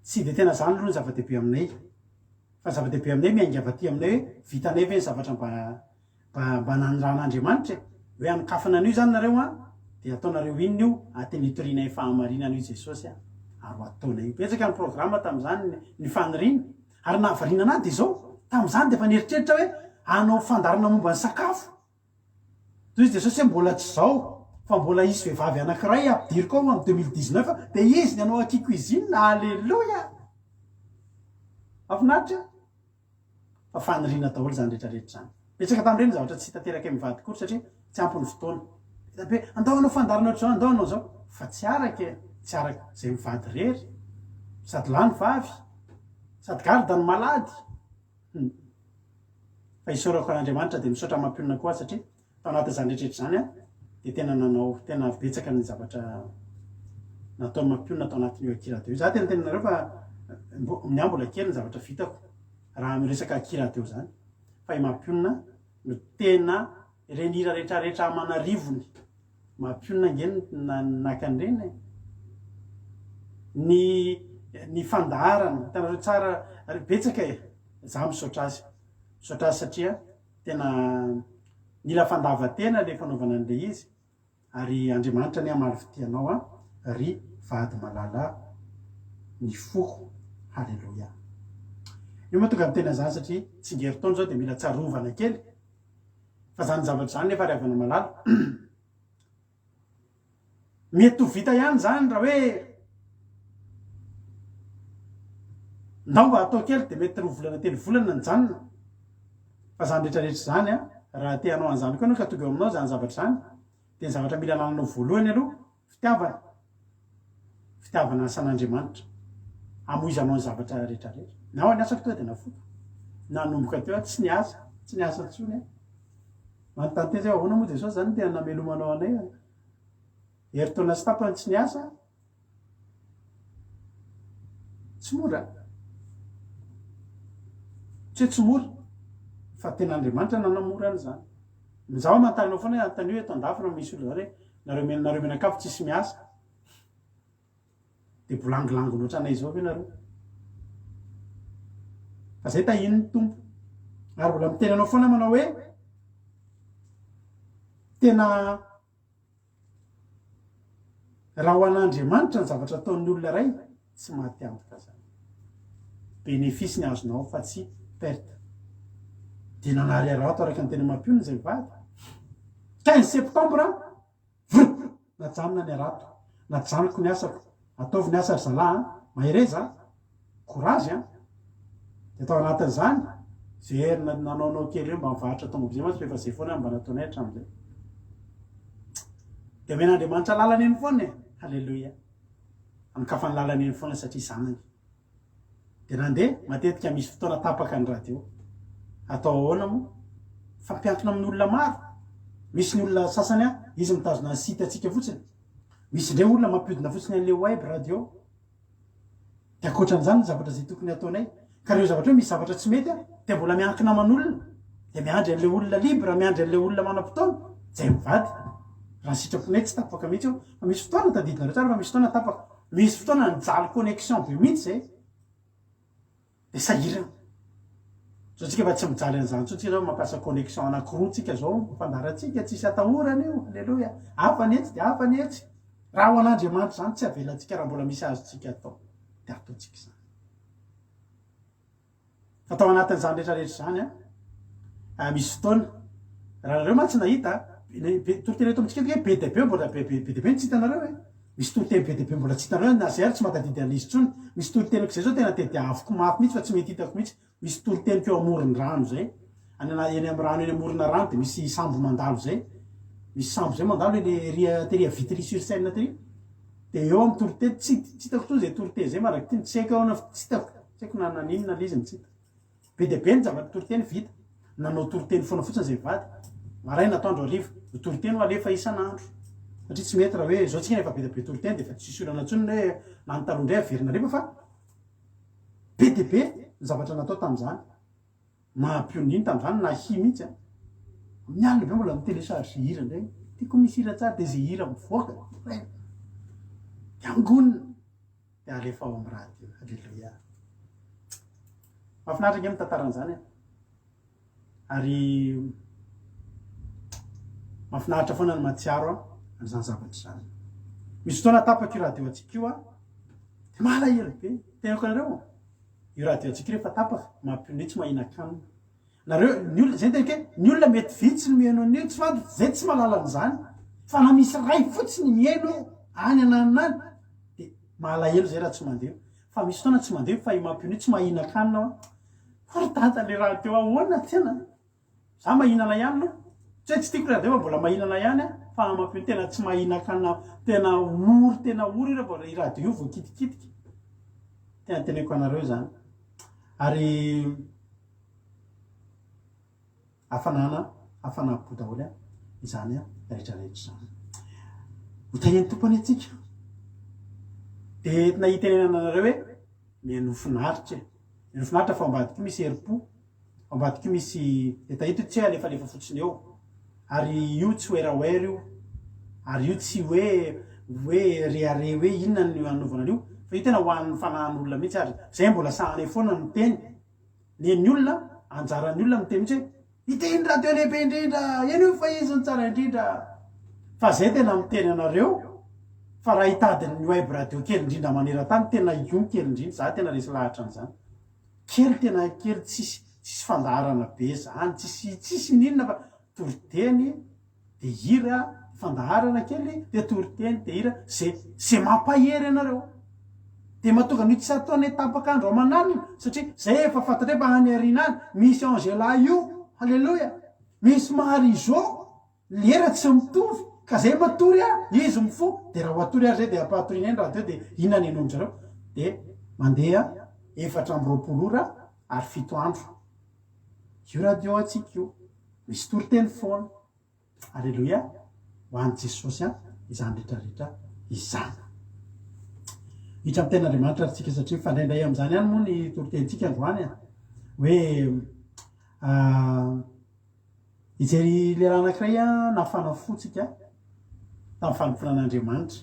tsy de tena zany aloha ny zava-dehibe aminay fa zava-dehibe aminay miaingavaty aminay hoe vitanay ve ny zavatra mba nanran'Andriamanitra hoe anikafana an'io zany nareo de ataonareo inona io atenitorianay fahamarinana io Jesosy ary ataona io betsaka ny programa tamin'izany ny faniriny ary nahavarina anahy de zao tamin'izany de efa nieritreritra hoe anao fandarana momba ny sakafo toy izy Jesosy hoe mbola tsy zao fa mbola isy vehivavy anankiray ampidiriko ao amin'ny 2019 de izy ny anao aki cuisine alleluia afinaritra fa fanirina daholo zany rehetrarehetra zany betsaka tamin'ireny zavatra tsy tanteraka mivady kory satria tsy ampy ny fotoana hoe andao anao fandarana ohatr'izao andao anao zao fa tsy araka zay mivady rery sady lany vavy sady garda ny malady fa isaorako an'Andriamanitra de misaotra mampionina koa satria tao anaty zany rehetrarehetra zany de tena nanao tena betsaka ny zavatra natao mampionina tao anatin'io akirateo za tena tenanareo fa mbola kely ny zavatra vitako raha miresaka akirateo zany fa i mampionina no tena renira rehetrarehetra amanarivony mampionina ngeny nakan'ireny ny fandarana hitanareo tsara betsaka za misaotra azy satria tena mila fandavatena le fanaovana an'le izy ary Andriamanitra ny amary fitianao ry vady malala ny foko halleluia io mahatonga ny tena zany satria tsy ngeritaona zao de mila tsarovana kely fa zany zavatra zany nefa ry havana malala mety ho vita ihany zany raha hoe ndao mba atao kely de mety 3 volana 3 volana ny janona fa zany rehetrarehetra zany raha te hanao an'izany koa anao ka tonga eo aminao zany zavatra zany de ny zavatra mila nananao voalohany aloha fitiavana asan'Andriamanitra amoizanao ny zavatra rehetrarehetra nao ny asako to de nafoto nanomboka teo tsy niasa tsony manontany zay ahoana moa Jesosy zany tena namelomanao anay heritaona sy tapany tsy niasa tsy mora tsy mora fa tena Andriamanitra nanamora an'izany zaho mantaninao foana antany hoe tandafina misy olo zany hoe nareo menakafo tsisy miasa de bolangilango loatra anay zao ve nareo fa zay tahiny ny tompo ary mbola miteny anao foana manao hoe tena raha ho an'Andriamanitra ny zavatra ataon'ny olona ray tsy maty antoka zany benefisy ny azonao fa tsy perte de nanary arato araka ny tena mampionina zay mivady 15 septembre najamina ny arato najaniko ny asako ataovy ny asa ry zalahy mahereza courage de atao anatin'izany zay nanaonao kely eo mba mivarotra tomobile mantsy rehefa zay foana mba nataonay hatramin'izay de men'Andriamanitra lalany eny foana halleluia amikafany lalany eny foana satria zanany de nandeha matetika misy fotoana tapaka ny radio atao ahoana moa fampiankina amin'olona maro misy ny olona sasany a izy mitazona site atsika fotsiny misy ndre olona mampidina fotsiny an'le web radio de akoatran'izany zavatra zay tokony ataonay ka reo zavatra hoe misy zavatra tsy mety a de mbola miankina aman'olona de miandry an'le olona libre miandry an'le olona manam-potoana zay mivady raha sitraponay tsy tapaka mihitsy eo fa misy fotoana tadidina reo tsara fa misy fotoana tapaka misy fotoana nijaly connexion be mihitsy zay de sahirana so tsika fa tsy mijaly an'izany so tsika zao mampiasa connexion anakiroa tsika zao fandaratsika tsisy atahorana io alleloia afany etsy de afany etsy raha ho an'Andriamanitra zany tsy avelantsika raha mbola misy azotsika atao de ataotsika zany fatao anatin'izany rehetrarehetra zany a misy fotoana raha nareo mantsy nahita toriteny eto amitsika hoe be de be mbola be de be tsy hitanareo hoe misy toriteny be de be mbola tsy hitanareo na zay ary tsy mahatadidy an'izy tsony misy toriteniko zay zao tena tediaviko mafy mihitsy fa tsy mety hitako mihitsy misy toriteniko eo amoron'ny rano zay eny amin'ny rano eny amorona rano de misy sambo mandalo zay misy sambo zay mandalo eny teria Vitry sur Seine tery de eo amin'ny torite tsy hitako tsony zay torite zay maraky ty tsy haiko ao tsy hitako tsy haiko na nanino na liziny tsy hita be de be ny zavatra toriteny vita nanao toriteny foana fotsiny zay vady maraina atoandro hariva toriteny ho alefa isan'andro satria tsy mety raha hoe zao tsika nefa be de be toriteny de fa tsisy olana tsony hoe nanontalo ndray averina refa fa be de be ny zavatra natao tam'izany mahampioniny tam'izany na hi mihitsy a amin'ny alina be mbola mitelecharge hira ndray tiako misy hira tsara de zay hira mivoaka de angonina de alefa ao amin'ny radio alleluia mahafinaritra nge mitantaran'izany ary mahafinaritra foana ny matsiaro a an'izany zavatra zany misy fotoana tapaka io radio atsika io a de malahelo be tenako anareo io radio atsika rehefa tapaka mampioney tsy mahina-kanina nareo ny olona zay tenake ny olona mety vitsy ny mihaino an'io tsy fa zay tsy mahalala an'izany fa na misy ray fotsiny mihaino any ananany de malahelo zay raha tsy mandeha fa misy fotoana tsy mandeha fa mampioney tsy mahina-kanina fortata le radio ahoana tena za mahinana ihany no tsy hoe tsy tiako radio fa mbola mahinana ihany a fa mampioney tena tsy mahina-kanina tena ory io refa i radio io vo kitikitiky tena teneko anareo zany ary hafanampo daholo a izany a rehetrarehetra zany hotaheny tompony atsika de nahita eny anareo hoe mianofinaritra nofinaritra fa ambadiky misy heripo ambadiky misy etahito tsy hoe alefalefa fotsiny eo ary io tsy hoerahoera io ary io tsy hoe reare hoe inona ny anaovana an'io fa io tena hoan'ny fanahin'olona mihitsy ary zay mbola sahany foana ny teny ny olona anjaran'ny olona miteny mihitsy hoe iteny radio lehibe indrindra eny io fa izy ny tsara indrindra fa zay tena miteny anareo fa raha hitadiny ny web radio kely indrindra maneran-tany tena io kely indrindra za tena resy lahatra an'izany kely tena kely tsisy fandaharana be zany tsisy ninona fa toriteny de hira fandaharana kely de toriteny de hira zay mampahery anareo de mahatonga ny tsy ataony tapakandro aman'alina satria zay efa fantatra hoe hany arinany misy angela io halleloia misy Marie-Jo lera tsy mitovy ka zay matory a izy mifo de raha ho atory ary zay de ampatorina eny raha teo de inona ny enondrareo de mandeha 4 ora ary 7 andro io radio atsika io misy toriteny foana alleloia ho an'i Jesosy a izany rehetrarehetra izany hitra amin'ny ten'Andriamanitra atsika satria fandraindray am'izany ihany moa ny toritentsika androany a hoe ijery le raha anankiray a nafanafotsika tamin'ny fanomponan'Andriamanitra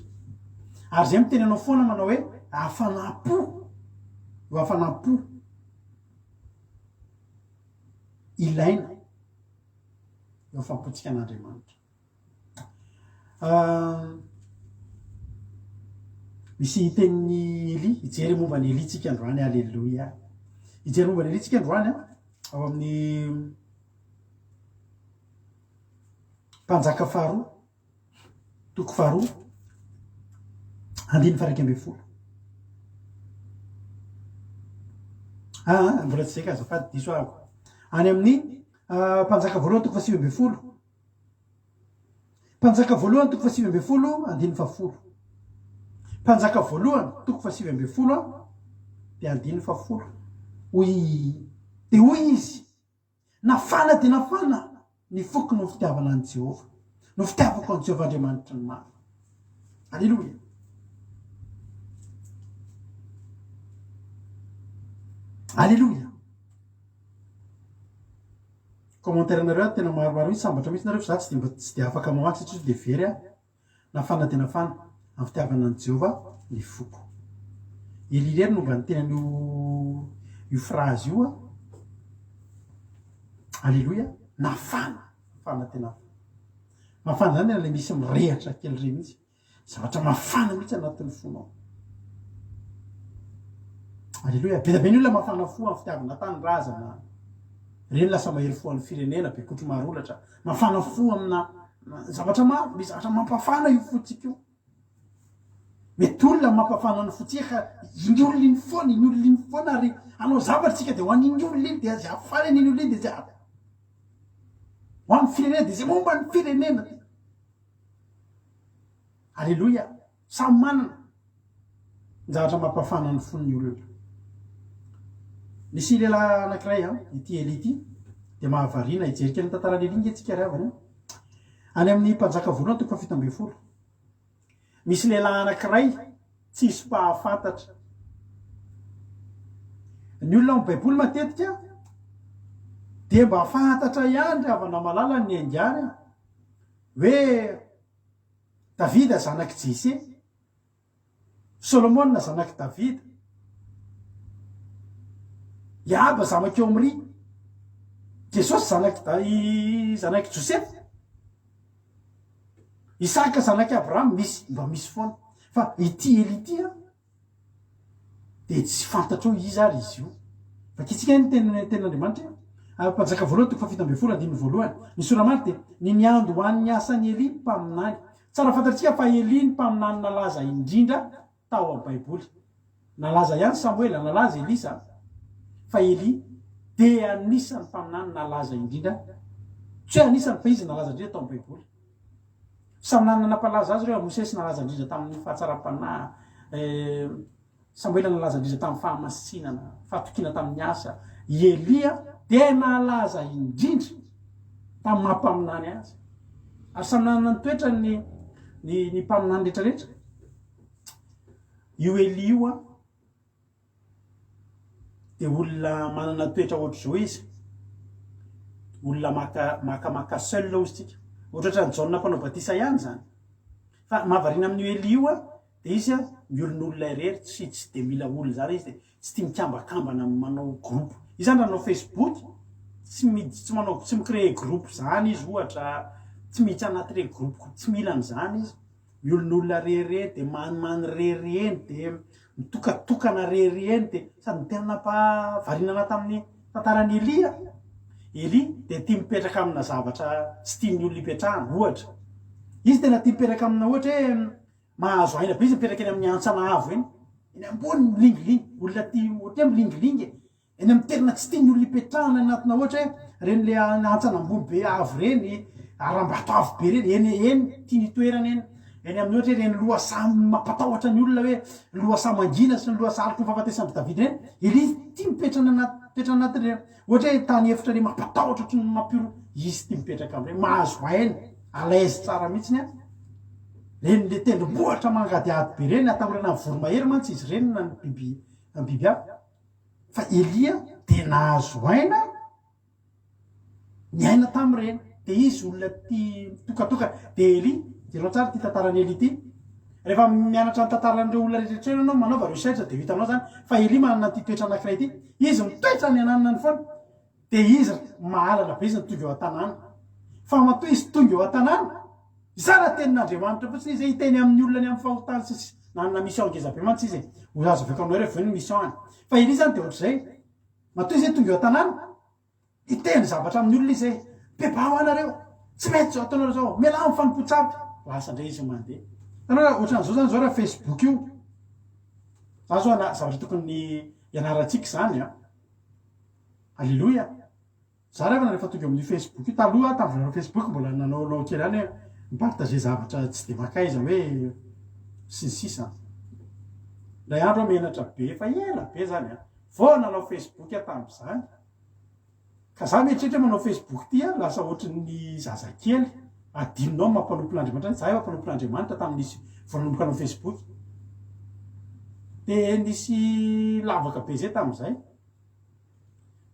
ary zay miteny anao foana manao hoe hafanampo io hafanampo ilaina eo fampotsika an'Andriamanitra misy tenin'ny Eli ijery momba ny Eli tsika androany alleloia ijery momba ny Eli tsika androany a ao amin'ny mpanjaka faharoa toko faharoa 1:12 mbola tsy zay ka azafady diso ahako any amin'ny mpanjaka voalohany toko 7:12 mpanjaka voalohany toko 7:10 1:10 mpanjaka voalohany toko 7:10 de 1:10 hoy izy nafana de nafana ny foko no fitiavana an Jehova no fitiavako an Jehova Andriamanitra ny maro. Alleluia. Alleluia. Commentaire nareo tena maromaro mihitsy sambatra mihitsy nareo fa za tsy dia afaka mamaky satria de very nafana tena fana amin'ny fitiavana an Jehova ny foko. Elilery no mba nitena io phrase io. Alleluia. Nafana tena mafana zany le misy mirehatra kely re mihitsy zavatra mafana mihitsy anatin'ny fonao. Alleluia. Be be ny olona mafana fo amin'ny fitiavana tanindrazana reny lasa mahery fo amin'ny firenena be kotro maro olatra mafana fo amina zavatra maro misy zavatra mampafana io fotsika io. Mety olona mampafana ny fotsika iny olona iny foana ary anao zavatra tsika dia ho an'iny olona iny dia zay afara an'iny olona iny dia zay ho amin'ny firenena dia zay momba ny firenena. Alleluia. Samy manana ny zavatra mampafana ny fon'ny olona. Nisy lehilahy anankiray ity Eli ity dia mahavariana hijerika ny tantarany Eli ntsika ravany any amin'ny mpanjaka voalohany toko 7 misy lehilahy anankiray tsisy mpahafantatra. Ny olona amin'ny baiboly matetika dia mba fantatra ihany avana malala ny andiany hoe Davida zanaky Jese, Solomona zanaky Davida, Iaba zanaky Omri, Jesosy zanaky Joseph, Isaka zanaky Abraham, mba misy foana. Fa ity Eli ity dia tsy fantatro izy ary izy io. Fa kitsika ny ten'Andriamanitra mpanjaka voalohany toko 7:1 ny soramary dia ny andohan'ny asan'ny Eli mpaminany. Tsara fantatsika fa Eli ny mpaminany nalaza indrindra tao amin'ny baiboly. Nalaza ihany Samuela, nalaza Elisa, fa Eli dia anisan'ny mpaminany nalaza indrindra. Tsy hoe anisan'ny fa izy nalaza indrindra tao amin'ny baiboly. Samy nanana nampalaza azy ireo. Mosesy nalaza indrindra tamin'ny fahatsaram-panahy, Samuela nalaza indrindra tamin'ny fahamasinana, fahatokina tamin'ny asa. Elia dia nalaza indrindra tamin'ny mampaminany azy. Ary samy nanana ny toetra ny mpaminany rehetrarehetra. Io Eli io dia olona manana toetra ohatr'izao izy. Olona maka seul izy tsika. Ohatratra ny Jaona mpanao batisa ihany zany. Fa mahavariana amin'io Eli io dia izy miolon'olona irery tsy dia mila olona zany izy dia tsy tia mikambakambana manao groupe. Izy zany manao Facebook tsy micréer groupe zany izy ohatra tsy miditra anaty re groupe tsy mila an'izany izy. Miolon'olona rereny dia manomany rereny dia mitokatokana rereny dia sady tena nampavariana tamin'ny tantaran'ny Eli dia tia mipetraka amina zavatra tsy tian'ny olona hipetrahana ohatra. Izy tena tia mipetraka amina ohatra hoe mahazo aina be izy mipetraka eny amin'ny antsana avo eny ambony milingilingy. Olona tia ohatra milingilingy eny amin'ny toerana tsy tian'ny olona hipetrahana anatina ohatra hoe reny le antsana ambony be avo reny, aram-bato avo be reny eny tia ny toerana eny amin'ny ohatra reny lohasaha mampatahotra ny olona hoe lohasaha mangina sy ny lohasaha aloko ny fahafatesan'ny Davida reny. Eli tia mipetraka anaty reny. Ohatra hoe tany efitra le mampatahotra ohatry ny mampiro, izy tia mipetraka amin'ireny, mahazo aina, alaise tsara mihitsiny reny le tendrombohitra mangadiady be reny atahorana ny voromahery mantsy izy reny na ny biby hafa. Fa Eli dia nahazo aina, ny aina tamin'ireny. Dia izy olona tia mitokatoka. Dia Eli, jereo tsara tia tantaran'ny Eli ity. Rehefa mianatra ny tantaran'ireo olona rehetra ianao manaova recherche dia hitanao zany fa Eli manana ity toetra anankiray ity. Izy mitoetra ny ananana ny foana. Dia izy mahalana be izy tonga eo an-tanàna. Fa matoa izy tonga eo an-tanàna, zara tenin'Andriamanitra fotsiny izy hiteny amin'ny olona ny amin'ny fahotany sy nanana mission ngeza be mantsy izy. Ho azo avy aminareo ve ny mission any. Fa Eli zany dia ohatr'izay. Matoa izy tonga eo an-tanàna, hiteny zavatra amin'ny olona izy. Bebao anareo, tsy mety zao ataonareo zao, miala mifampotsapy. Lasa indray izy mandeha. Tanao ohatran'izao zany zao raha Facebook io. Za zao zavatra tokony ianarantsika zany Alleluia. Za rehefa rehefa tonga amin'ny Facebook io taloha tamin'ny Facebook mbola nanao kely any hoe mipartager zavatra tsy dia makaiza hoe sy ny sisa. Ilay andro menatra be fa ela be zany. Vao nanao Facebook tamin'izany. ka za mieritreritra manao Facebook ty a lasa ohatran'ny zazakely adinonao mampanompon'Andriamanitra za mampanompon'Andriamanitra tamin'nisy vonanomboka anao Facebook de nisy lavaka be zay tamin'izay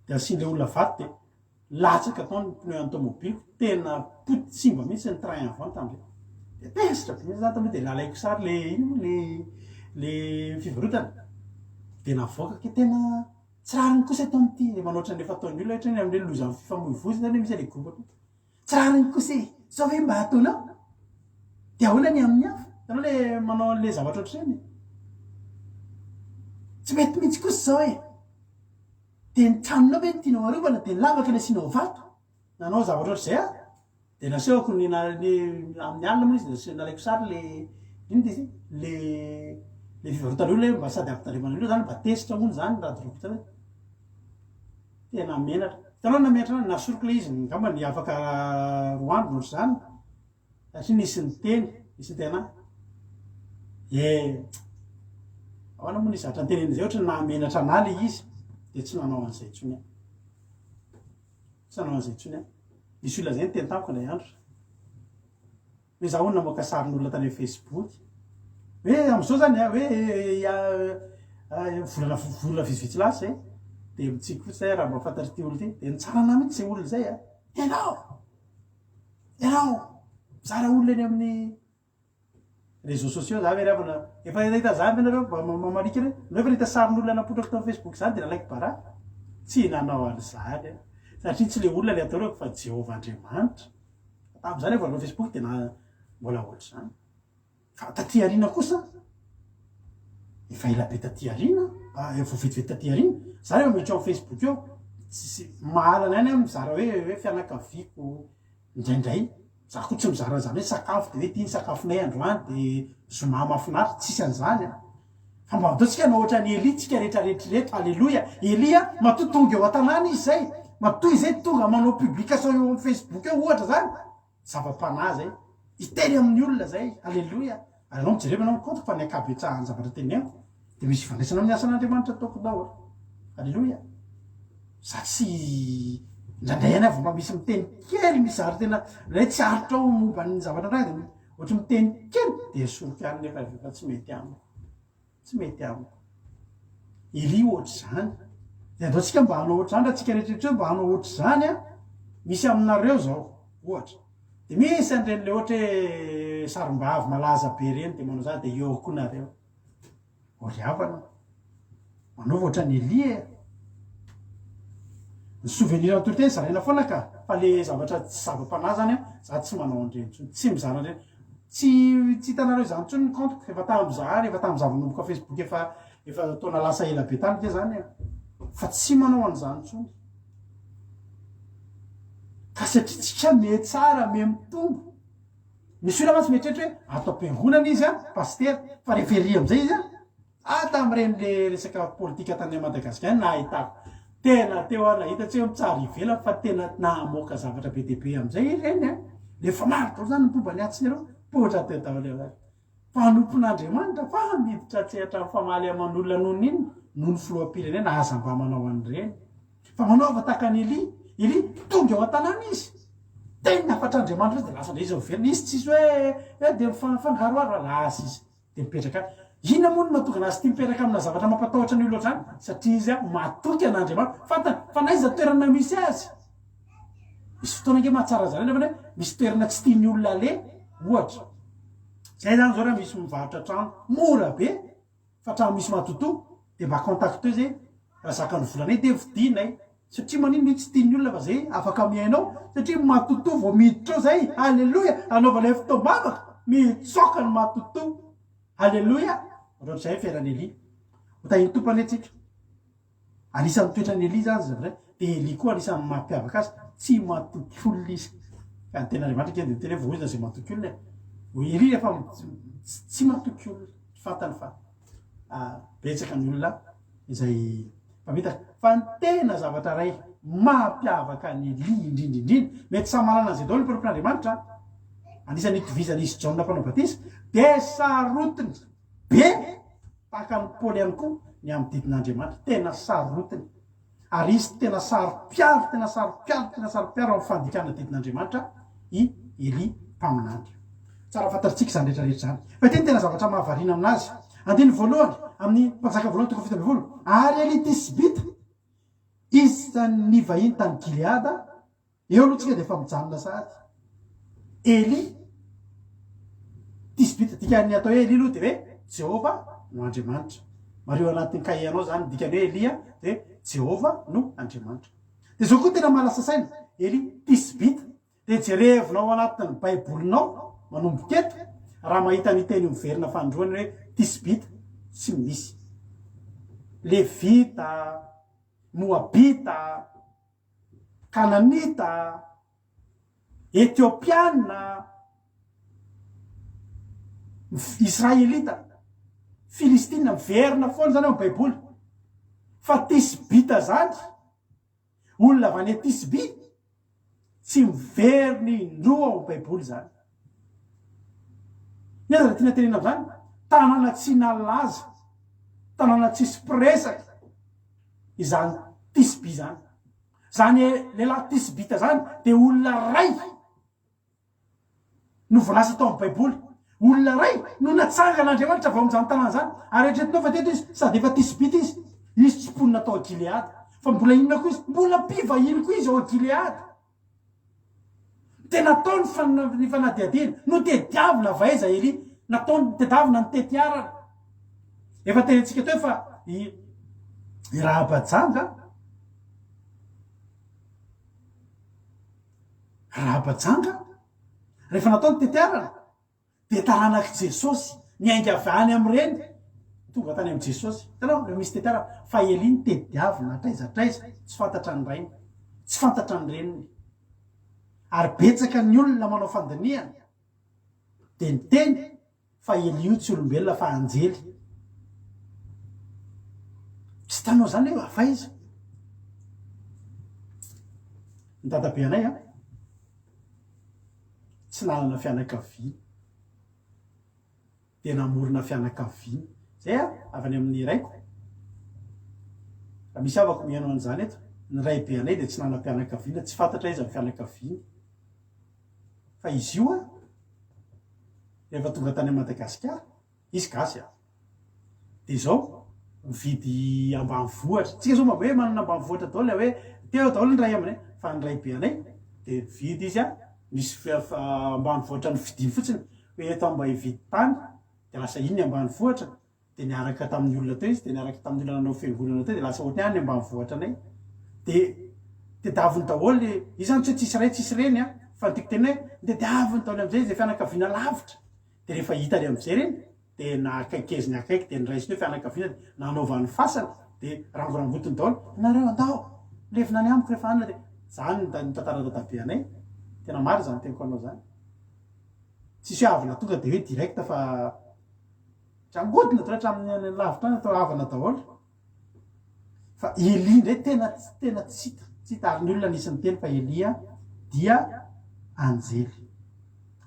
de asian'le olona vaty de latsaka tao ny pneu automobile tena potsimba mihitsy ny train avant tamin'izay de tesitra be za tami'y de nalaiko sary le ino le fivarotana de navoaka ke tena tsy rariny kosa eto amin'ity manoatra ny efa ataon'ny olona ohatra ny amin'le loza amin'ny fifamoivozy zany misy le groupe tsy rariny kosa sao hoe mba ataonao de ahoana ny amin'ny hafa tanao le manao an'le zavatra ohatr'ireny tsy mety mihitsy kosa zao e de ny tranonao hoe ny tianao arovana de ny lavaka ny asianao vato nanao zavatra ohatr'izay a de nasehoko ny amin'ny alina moa izy de nalaiko sary le ino de le fivarotana olona mba sady ampitaremana olona zany mba tesitra moa zany raha doroko zany tena menatra tanao nametrana nasoroko le izy ngamba ny afaka roandro nohatr' zany satria nisy ny teny nisy tena ahoana moa nisy zatra ny tenen'izay ohatra namenatra ana le izy de tsy nanao an'izay intsony tsy nanao an'izay intsony misy olona zay ny teny tamiko ilay andro hoe za hono namoaka sarin'olona tany amin'ny Facebook hoe am'izao zany hoe volana vitsivitsy lasy zay de mitsiko fotsy zay raha mba fantatry ty olo ty de nitsarana mihitsy zay olona zay ianao mizara olona eny amin'ny réseaux sociaux za hoe ravana efa hita za menareo mamarika re no efa nahita sarin'olona napotrako tao Facebook zany de nalaiko bara tsy nanao an'izany satria tsy le olona le atao reo fa Jehova Andriamanitra tam'izany efa nanao Facebook de mbola ohatr' zany fa taty arina kosa efa ela be taty arina efa vetivety taty arina za rehefa miditra amin'ny Facebook eo mahalana any mizara hoe fianakaviako indraindray za ko tsy mizara zany hoe sakafo de hoe ty ny sakafonay androany de zoma mafinaritra tsisy an'izany fa mba ataontsika nao ohatra ny Eli tsika rehetrarehetrirehetra alleloia Elia matoa tonga eo an-tanàna izy zay matoa izay tonga manao publication eo amin'ny Facebook eo ohatra zany zava-panahy zay itery amin'ny olona zay alleloia anao mijereva anao mikontiko fa ny akabetsahany zavatra teneniko de misy fandraisana amin'ny asan'Andriamanitra ataoko daholo alleloia za tsy indraindray any avy mba misy miteny kely misy zary tena ray tsy aritra ao momba ny zavatra ray de ohatra miteny kely de soroko any nefa tsy mety amiko Eli ohatra zany de ataontsika mba hanao ohatra zany raha tsika rehetrarehetra mba hanao ohatra zany misy aminareo zao ohatra de misy an'ireny le ohatra hoe sarim-bavy malaza be reny de manao zany de eo koa nareo oriavana manaova ohatra ny Eli ny souvenir autorité zaraina foana ka fa le zavatra tsy zava-panahy zany za tsy manao an'ireny intsony tsy mizara an'ireny tsy hitanareo zany intsony ny compte efa tam'izany efa tam'y zava-nomboka Facebook efa taona lasa ela be tany ke zany fa tsy manao an'izany intsony ka satria tsika me tsara me mitombo misy olona mantsy mieritreritra hoe atao am-piangonana izy paster fa refery am'izay izy tam'ireny le resaka politika tany Madagasikara nahitako tena teo nahita tsy hoe mitsara ivela fa tena namoaka zavatra be dehibe am'izay ireny lefa marotro zany mipomba ny atsiny reo pohatra teo daholo mpanompon'Andriamanitra fa miditra tsehatra famaly aman'olona nohony iny noho ny filoham-pirenena aza mba manao an'ireny fa manaova tahaka ny Eli tonga eo an-tanàna izy tena afatr'Andriamanitra izy de lasa ndray izy overina izy tsisy hoe de mifangaroaro lasa izy de mipetraka ina moa no mahatonga anazy ty mipetraka amina zavatra mampatahotra ny olona zany satria izy matoky an'Andriamanitra fantany fa na izy toerana misy azy misy fotoana nge mahatsara zany nefa hoe misy toerana tsy tiany olona le ohatra zay zany zao raha misy mivarotra trano mora be fa trano misy matoto de mba contacteo zay raha zakany volanay de vidinay satria manino ny tsy tiany olona fa zay afaka mihainao satria matoto vao miditra ao zay alleloia anaovana fotoam-bavaka mitsoka ny matoto alleloia ohatr'izay fiaran'ny Eli otahiny tompany atsika anisan'ny toetrany Eli zany zavatra de Eli koa anisan'ny mampiavaka azy tsy matoky olona izy ka ny tena Andriamanitra ke de tena hoe voizina zay matoky olona Eli rehefa tsy matoky olona fantany fa betsaka ny olona izay mpamita fa ny tena zavatra ray mampiavaka ny Eli indrindrindrindra mety samy manana an'izay daholo ny mpampian'Andriamanitra anisan'ny itovizana izy Jaona mpanao batisa de sarotiny be tahaka ny Paoly ihany koa ny amin'ny didin'Andriamanitra tena sarotiny ary izy tena sarom-piaro tena sarom-piaro tena sarom-piaro amin'ny fandikana tetin'Andriamanitra i Eli mpaminany tsara fantatritsika zany rehetrarehetra zany fa tena zavatra mahavariana aminazy andiny voalohany amin'ny mpanjaka voalohany toko 70 ary Eli Tisbita izy zany vahiny tany Gileada eo aloha tsika dia efa mijanona sady Eli Tisbita dikany atao hoe Eli aloha dia hoe Jehova no Andriamanitra mareo anatin'ny kahianao zany dikany hoe Elia dia Jehova no Andriamanitra dia zao koa tena malasa saina Eli Tisbita dia jerevinao anatin'ny baibolinao manomboka eto raha mahita miteny miverina fandroany hoe Tisbita tsy misy Levita Moabita Kananita Etiopiana Israelita Filistina miverina foana zany ao baiboly fa Tisbita zany olona avy any Tisby tsy miveriny indroa ao baiboly zany ny aza tiana tenena am'zany tanàna tsy nalaza tanàna tsisy mpiresaka izany Tisby zany zany lehilahy Tisbita zany dia olona ray no voalasa tao amin'ny baiboly olona ray no natsangan'Andriamanitra vao amin'izany tanàna zany ary eritreretinao fa teto izy sady efa Tisbita izy tsy mponina tao a Gileada fa mbola inona koa izy mbola mpivahiny koa izy ao a Gileada dia nataony ny fanadiadiana no tediavina vaiza Eli nataony tediavina ny tetiarana efa tenentsika teo fa i Rahabajanga rehefa nataony tetiarana dia taranak'i Jesosy niainga avy any amin'ireny tonga tany amin'i Jesosy tanao le misy tetiarana fa Eli ny tediavina traizatraiza tsy fantatra ny rainy tsy fantatra ny reniny ary betsaka ny olona manao fandiniana dia niteny fa Eli io tsy olombelona fa anjely tsy tanao zany hoe afa izy ny dadabe anay tsy nanana fianakaviana dia namorona fianakaviana zay avy any amin'ny raiko raha misy avako mihaino an'izany eto ny ray be anay dia tsy nanana fianakaviana tsy fantatra izy amin'ny fianakaviana fa izy io rehefa tonga tany Madagasikara izy gasy dia izao mividy ambanivohitra tsika zao hoe manana ambanivohitra daoly hoe teo daoly ny ray aminay fa ny ray be anay dia vidy izy misy ambanivohitra ny vidiny fotsiny hoe eto mba hividy tany dia lasa iny ny ambanivohitra dia niaraka tamin'ny olona teo izy dia niaraka tamin'ny olona nanao fiangonana teo dia lasa ohatry any ambanivohitra anay dia tediaviny daholy izany tsy tsisy ray tsisy reny fa ny tiako teny hoe tediaviny daholy amin'izay izay fianakaviana lavitra dia rehefa hitany amin'izay reny dia nakaikeziny akaiky dia niraisiny hoe fianakaviana nanaovany fasana dia rangorangotiny daholy nareo andao levina ny amiko rehefa anina dia zany ny tantara dadabe anay tena maro zany teniko anao zany tsisy hoe avina tonga dia hoe direkta fa trangodina toretra amin'ny lavitra any atao avana daholy fa Eli ndray tena tsy hita ary ny olona nisy ny teny fa Elia dia anjely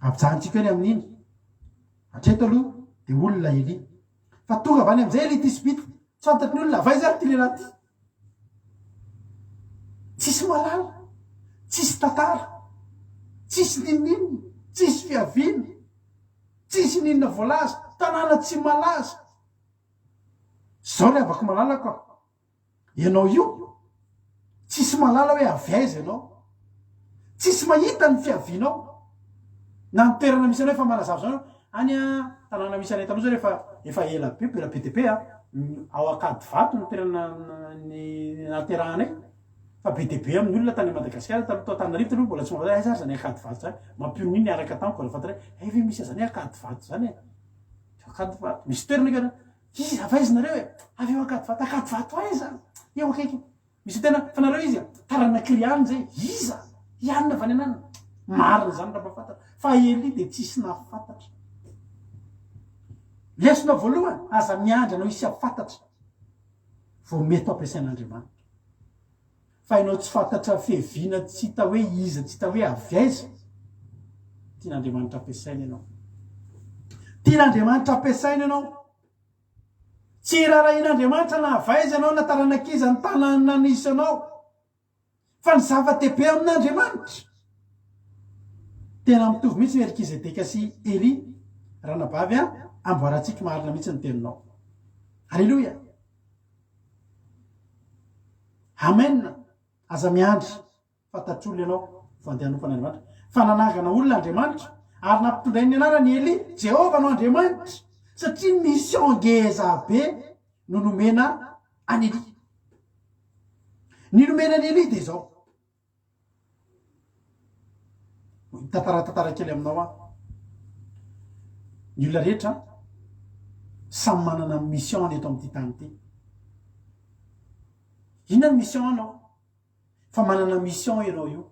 ampijanontsika hoe ny amin'iny hatreto aloha dia olona Eli fa tonga avy any amin'izay Eli Tisbita tsy fantatry ny olona avay zany ty lehilahy ty tsisy malala tsisy tantara tsisy ninina tsisy fiaviana tsisy ninona voalaza tanàna tsy malaza zao le avako malalako ianao io tsisy malala hoe avy aiza ianao tsisy mahita ny fiavianao na ny toerana misy anao efa malazava zao any tanàna misy anay taloha zao efa ela be dia be ao Akady vato ny toerana ny naterahanay fa be dia be amin'ny olona tany Madagasikara taloha Tananarivo taloha mbola tsy mahafantatra aiza zany Akady vato zany mampioniny niaraka tamiko raha fantatra hoe ve misy azany Akady vato zany Akady vato misy toerana kara izy avy aiza nareo avy eo Akady vato aiza eo akaiky misy tena fa nareo izy taranakiriany zay iza ianona avy any anana marina zany raha mahafantatra fa Eli dia tsisy nahafantatra lesona voalohany aza miandry anao isy afantatra vao mety ampiasain'Andriamanitra fa ianao tsy fantatra fiaviana tsy hita hoe iza tsy hita hoe avy aiza tian'Andriamanitra ampiasaina ianao tian'Andriamanitra ampiasaina ianao tsy raharahin'Andriamanitra na havaizanao na taranankiza ny tanana nisy anao fa ny zava-dehibe amin'Andriamanitra tena mitovy mihitsy Melkizedeka sy Eli ranabavy amboarantsika marina mihitsy ny teninao. Alleluia. Amen. Aza miandry fantatr'olona ianao fandehanompan'Andriamanitra fa nanangana olona Andriamanitra ary nampitondray ny anarany Eli Jehova no Andriamanitra satria mission ngeza be no nomena any Eli. Ny nomena any Eli dia izao. Tantara kely aminao ny olona rehetra samy manana mission eto amin'ity tany ity. Inona ny mission anao? Fa manana mission ianao io.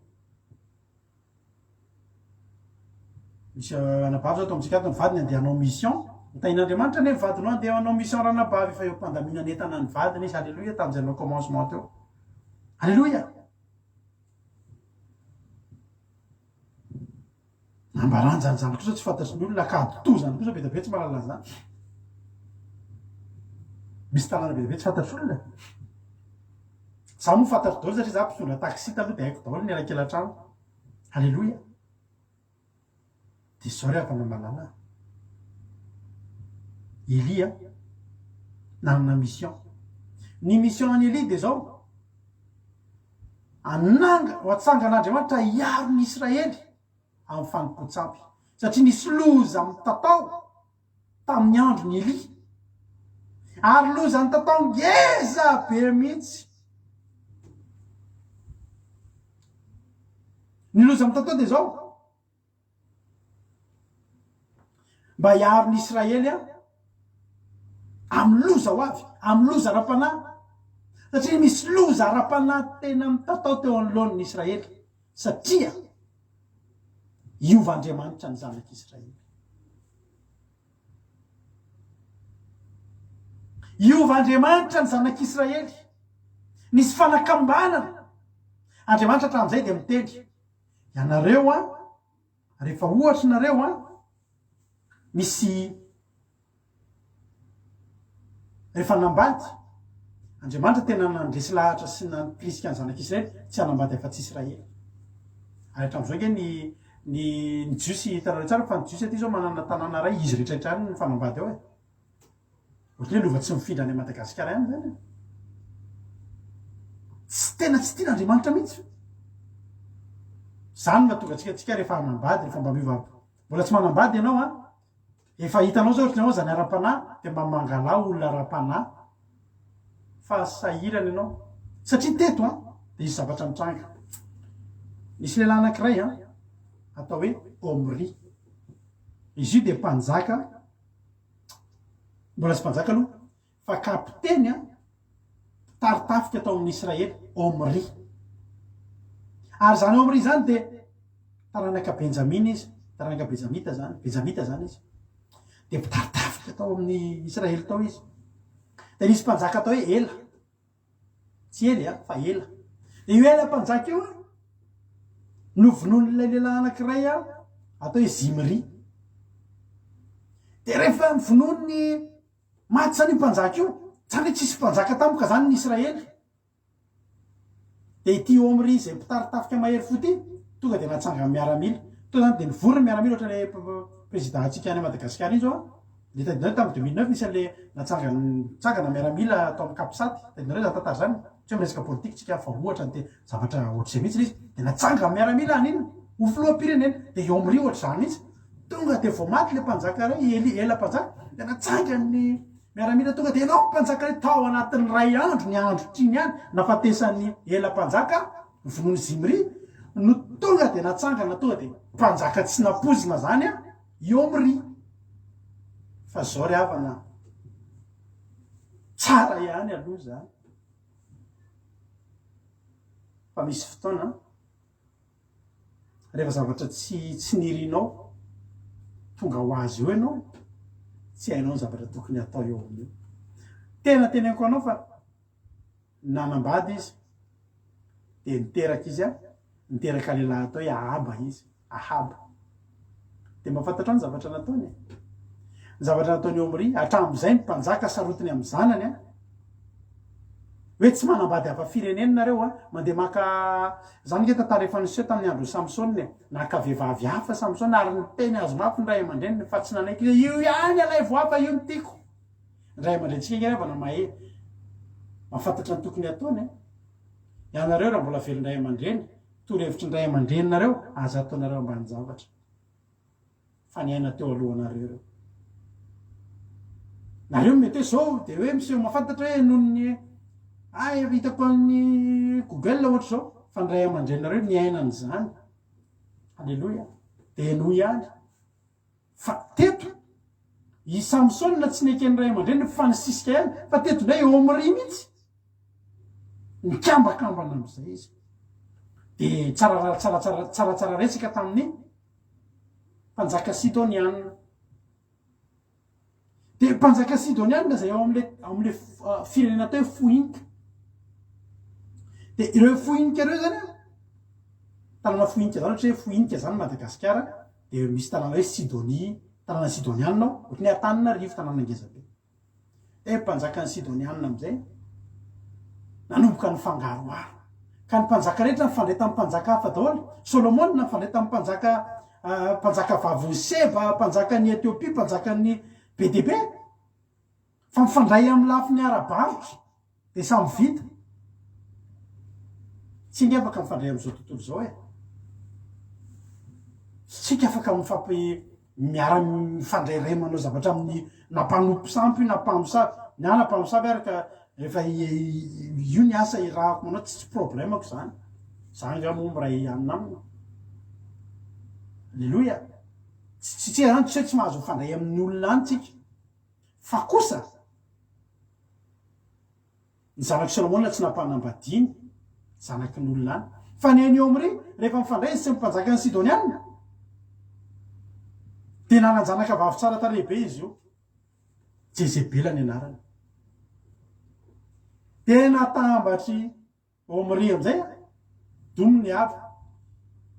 Misy anabavy zao atao amintsika ato ny vadiny andeha hanao mission. Tain'Andriamanitra ne vadinao andeha hanao mission ranabavy fa eo mpandaminana entana ny vadiny izy. Alléluia. Tamin'izay commencement teo. Alléluia. Ambarany zany zany kosa tsy fantatry ny olona ka to zany kosa be tsy mahalala zany. Misy tanàna be tsy fantatry olona. Za moa fantatry daholo satria za mpitondra taxi taloha dia haiko daholo ny elakelan-trano. Alléluia. Dia zao rehefa mamalala. Elia nanana mission. Ny mission any Eli dia zao ananga ho atsangan'Andriamanitra hiaro ny Israely amin'ny fanimpotsampy satria nisy loza mitatao tamin'ny andro ny Eli ary loza ny tatao ngeza be mihitsy. Ny loza mitatao dia zao mba hiaro ny Israely amin'ny loza ho avy, amin'ny loza ara-panahy satria misy loza ara-panahy tena mitatao teo anoloan'ny Israely satria iova-Andriamanitra ny zanak'Israely. Iova-Andriamanitra ny zanak'Israely. Nisy fanakambanana. Andriamanitra hatramin'izay dia miteny ianareo rehefa ohatra nareo misy rehefa nambady Andriamanitra tena nandresy lahatra sy nampirisika ny zanak'Israely tsy hanambady afa-tsy Israely. Ary hatramin'izao nge ny jiosy hitanareo tsara fa ny jiosy aty zao manana tanàna ray izy rehetrarehetra any ny fanambady ao ohatry hoe lova tsy mifindra any Madagasikara ihany zany. Tsy tena tsy tian'Andriamanitra mihitsy. Zany mahatonga atsika rehefa hanambady rehefa mba miova mbola tsy manambady ianao efa hitanao zao ohatry zany ara-panahy dia mba mangala olona ara-panahy fa sahirana ianao satria teto dia izy zavatra mitranga. Nisy lehilahy anankiray atao hoe Omri. Izy io dia mpanjaka, mbola tsy mpanjaka aloha fa kapiteny taritafika atao amin'ny Israely, Omri. Ary zany Omri zany dia taranaka Benjamina izy, taranaka Benjamita zany izy. Dia taritafika atao amin'ny Israely tao izy. Dia nisy mpanjaka atao hoe Ela. Tsy Ely fa Ela. Dia io Ela mpanjaka io novononin'ilay lehilahy anankiray atao hoe Zimri. Dia rehefa nivonony maty zany mpanjaka io, zany hoe tsisy mpanjaka tamoka zany ny Israely. Dia ity Omri izay mpitaritafika mahery fo ity tonga dia natsanga miaramila. Tonga zany dia nivorona miaramila ohatra ilay président antsika any Madagasikara iny zao le tadinareo tamin'ny 2009 nisy an'ilay natsangana miaramila atao amin'ny Kapisaty. Tadinareo zany tantara zany tsy resaka politika tsika fa ohatra ny zavatra ohatr'izay mihitsy izy dia natsanga miaramila any iny ho filoham-pirenena. Dia io Omri ohatra zany mihitsy tonga dia vao maty le mpanjaka ray Eli Ela mpanjaka dia natsanga ny miaramila tonga dia ianao mpanjaka ray tao anatin'ny ray andro ny andro triny any nafatesan'ny Ela mpanjaka vonony Zimri no tonga dia natsangana tonga dia mpanjaka tsy napozina zany i Omri. Fa zao ry havana tsara ihany aloha zany fa misy fotoana rehefa zavatra tsy nirinao tonga ho azy eo ianao tsy hainao ny zavatra tokony atao eo amin'io. Tena teneniko anao fa nanambady izy dia niteraka izy niteraka lehilahy atao hoe Ahaba izy, Ahaba. Dia mba fantatra ny zavatra nataony. zavatra nataony Omri hatramin'izay ny mpanjaka sarotiny amin'ny zanany a hoe tsy manambady hafa-firenena nareo a mandeha maka zany ke tantara efa niseho tamin'ny andro Samsona naka vehivavy hafa Samsona ary ny teny azo mafy ny ray aman-dreniny fa tsy nanaiky hoe io ihany alay voafa io ny tiako ny ray aman-drentsika ngerevana mahe mahafantatra ny tokony ataony ianareo raha mbola velondray aman-dreny toro-hevitry ny ray aman-dreny nareo aza ataonareo ambany zavatra fa ny aina teo alohanareo reo nareo mety hoe zao de hoe miseho mahafantatra hoe nohony ay hitako amin'ny Google ohatra zao fa ny ray aman-drenareo ny ainan'izany alleloia de noho ihany fa teto i Samsona tsy nekeny ray aman-dreny fa nisisika ihany fa teto indray Omri mihitsy nikambakambana am'izay izy de tsaratsara resaka tamin'ny mpanjaka Sidonianina de mpanjaka Sidonianina zay ao am'le firenena teo fohinika de ireo fohinika reo zany tanàna fohinika zany ohatra hoe fohinika zany Madagasikara de misy tanàna hoe Sidonia tanàna Sidonianina ao ohatry ny Antananarivo tanàna ngezabe de mpanjaka ny Sidonianina am'izay nanomboka ny fangaroaro ka ny mpanjaka rehetra nifandray tamin'ny mpanjaka hafa daholo Solomon nifandray tamin'ny mpanjaka vavony Seba mpanjaka ny Etiopia mpanjaka ny BDB fa mifandray amin'ny lafiny ara-barotra de samy vita tsy nge afaka mifandray am'izao tontolo zao tsika afaka miara mifandray ray manao zavatra amin'ny nampanompo sampy nampamosavy ny nampamosavy araka rehefa io ny asa irahako manao tsy problemako zany ga momby ray anina amina alleloia tsy zany tsy hoe tsy mahazo mifandray amin'ny olona any tsika fa kosa ny zanaky Solomona tsy nampanambadiny zanaky ny olona any fa ny Omri rehefa mifandray izy tsy mpanjaka ny Sidonianina de nananjanaka vavy tsara tarehibe izy io Jezebela ny anarany de natambatry Omri am'izay dominy avy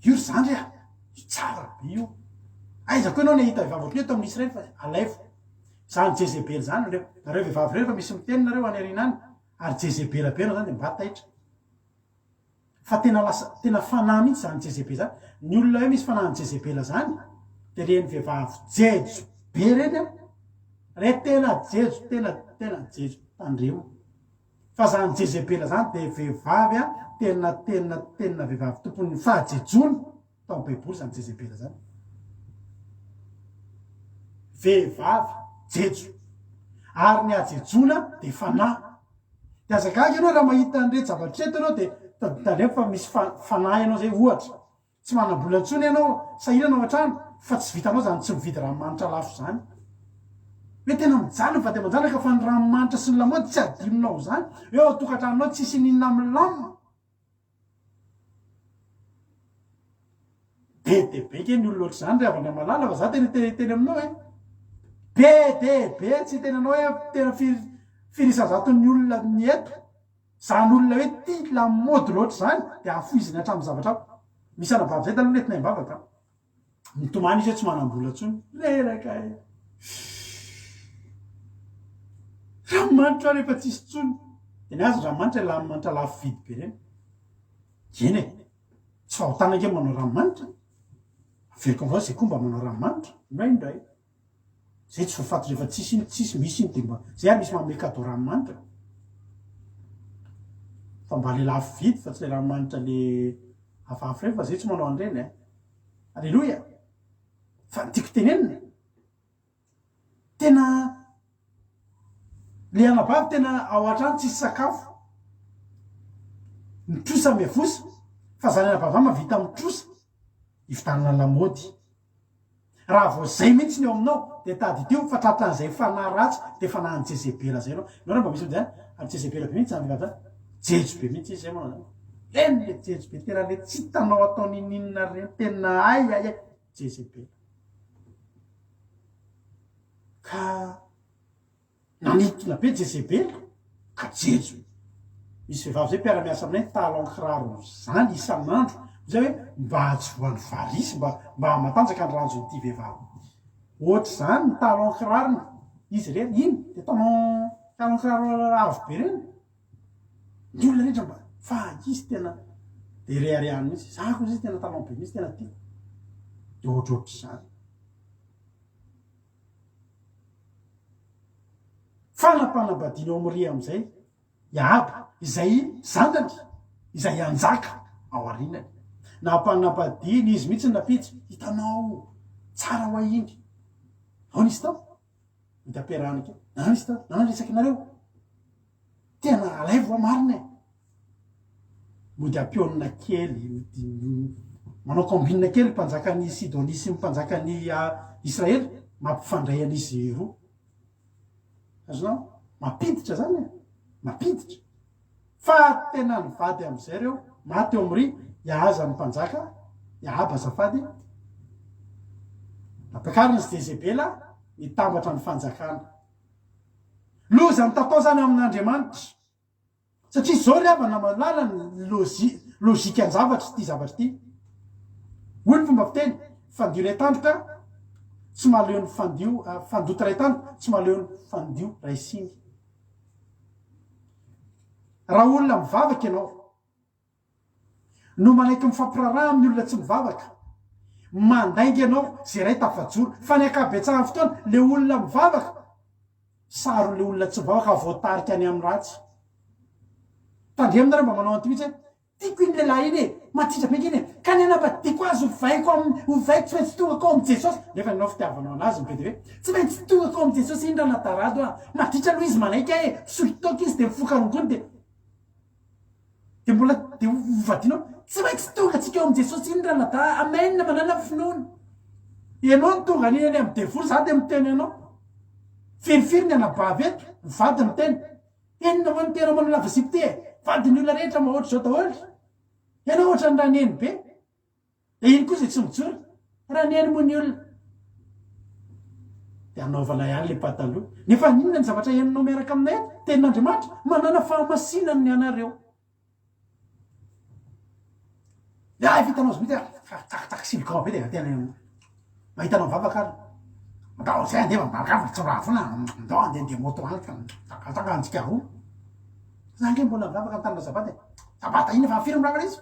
io zany io tsara be io aizako ianao ny hita vehivavy eto amin'ny Israely fa alaifo zany Jezebela zany nareo vehivavy reo fa misy miteny nareo any arinany ary Jezebela be anao zany de mba taitra fa tena fanahy mihitsy zany Jezebela zany ny olona hoe misy fanahy ny Jezebela zany de reny vehivavy jejo be reny re tena jejo tena jejo tandremo fa zany Jezebela zany de vehivavy tena vehivavy tompony fahajejony tao amin'ny baiboly zany Jezebela zany vehivavy jejo ary ny ajejona de fanahy de azagaga ianao raha mahita andre zavatreto ianao de tadalefa fa misy fanahy ianao zay ohatra tsy manambola ntsony ianao sahirana ao an-trano fa tsy vitanao zany tsy mividy ranomanitra lafo zany hoe tena mijano fa de manjanaka fa ny ranomanitra sy ny lamaody tsy adininao zany eo atokatranonao tsisy ninona amin'ny lamina be ke ny olona ohatry zany ry avany malala fa za teny aminao be tsy tenanao hoe tena firisazaton'ny olona ny eto zany olona hoe ty lamody loatra zany de afoiziny hatramin'ny zavatra misy anabavy zay taloha netina imbavaka mitomany izy hoe tsy manambola ntsony leraka ranomanitra rehefa tsisy tsony de ny azy ranomanitra ranomanitra lafo vidy be reny eny tsy fahotana nke manao ranomanitra averiko avao zay koa mba manao ranomanitra indray zay tsy voafato rehefa tsisy misy iny de mba zay ary misy manome cadeau ranomanitra fa mba le lafo vidy fa tsy le ranomanitra le afafy reny fa zay tsy manao an'ireny alleloia fa tiako tenenina tena le anabavy tena ao an-trano tsisy sakafo mitrosa miavosa fa zany anabavy mavita mitrosa ivitanana lamaody raha vao zay mihitsy ny eo aminao de tady teo fa tratran'izay fanahy ratsy de fanahany Jezebela zay anao mba misy zany ary Jezebela be mihitsy zany vehivavy zany jejo be mihitsy izy zay manao zany eny le jejo be tena le tsy hitanao ataony ninona reny tena ay Jezebela ka nanitona be Jezebela ka jejo misy vehivavy zay mpiara-miasa aminay talon kiraro zany isan'andro zay hoe mba tsy voan'ny varisy mba matanjaka ny ranjon'ity vehivavy ohatr' zany ny talon kirarony izy reny iny de taonao talon kiraro avo be reny ny olona rehetra mba fa izy tena de rehareany mihitsy za koa izy tena talon be mihitsy tena ty de ohatrohatr' zany fanampanambadiana eo am'ry am'izay iaba izay zandany izay anjaka ao arinany nampanambadiany izy mihitsy napitsy hitanao tsara ho ahiny ao nisy tao mitamperahana ke nanisy tao nanresaky nareo tena alay voa marina mody ampionina kely manao kombinina kely mpanjakany Sidonisy mpanjakany Israely mampifandray an'izy roa azonao mampiditra zany mampiditra fa tena nivady am'izay reo maty eo am'ry iahaza ny mpanjaka iahaba azafady nampiakarina zy Jezebela nitambatra ny fanjakana loza ny tatao zany amin'Andriamanitra satria zao ry avana malala ny lozika ny zavatra ty zavatra ty hoy ny fomba fiteny fandio ray tandroka tsy mahaleo ny fandota ray tandroka tsy mahaleo ny fandio ray singy raha olona mivavaka ianao no manaiky mifampiraraha amin'ny olona tsy mivavaka mandaingy ianao zay ray tafajoro fa ny akabetsahany fotoana le olona mivavaka saro le olona tsy mivavaka voatarika any amin'ny ratsy tandremina re mba manao anty mihitsy tiako iny lehilahy iny matitra meky iny ka ny anamba tiako azy hovaiko tsy maintsy tongako ao am' Jesosy nefa anao fitiavanao anazy mipety hoe tsy maintsy tongako ao am' Jesosy iny raha natarado matitra aloha izy manaiky solitoky izy de mifokarongony de mbola de hovadinao tsy maintsy tonga atsika eo am' Jesosy iny raha nata amainina manana finoana ianao ny tonga aniny any am' devoly za de miteny anao firifiry ny anabavy eto mivady miteny enina moa ny tena manao lavasipy ty vadiny olona rehetra mahoatra zao daholy ianao ohatra ny raneny be de iny koa zay tsy mijoro raneny moa ny olona de anaovana ihany le pataloha nefa ninona ny zavatra henonao miaraka aminay eto tenin'Andriamanitra manana fahamasinany ny anareo vitanao zmity takitaky silikan be de tena mahitanao mivavaka ary ndao zay andeva mbakava tsy raha fona ndao andehandeha moto any fa takantsika roa zange mbola mivavaka am'tanana zabata zabata iny fa firy mirava izy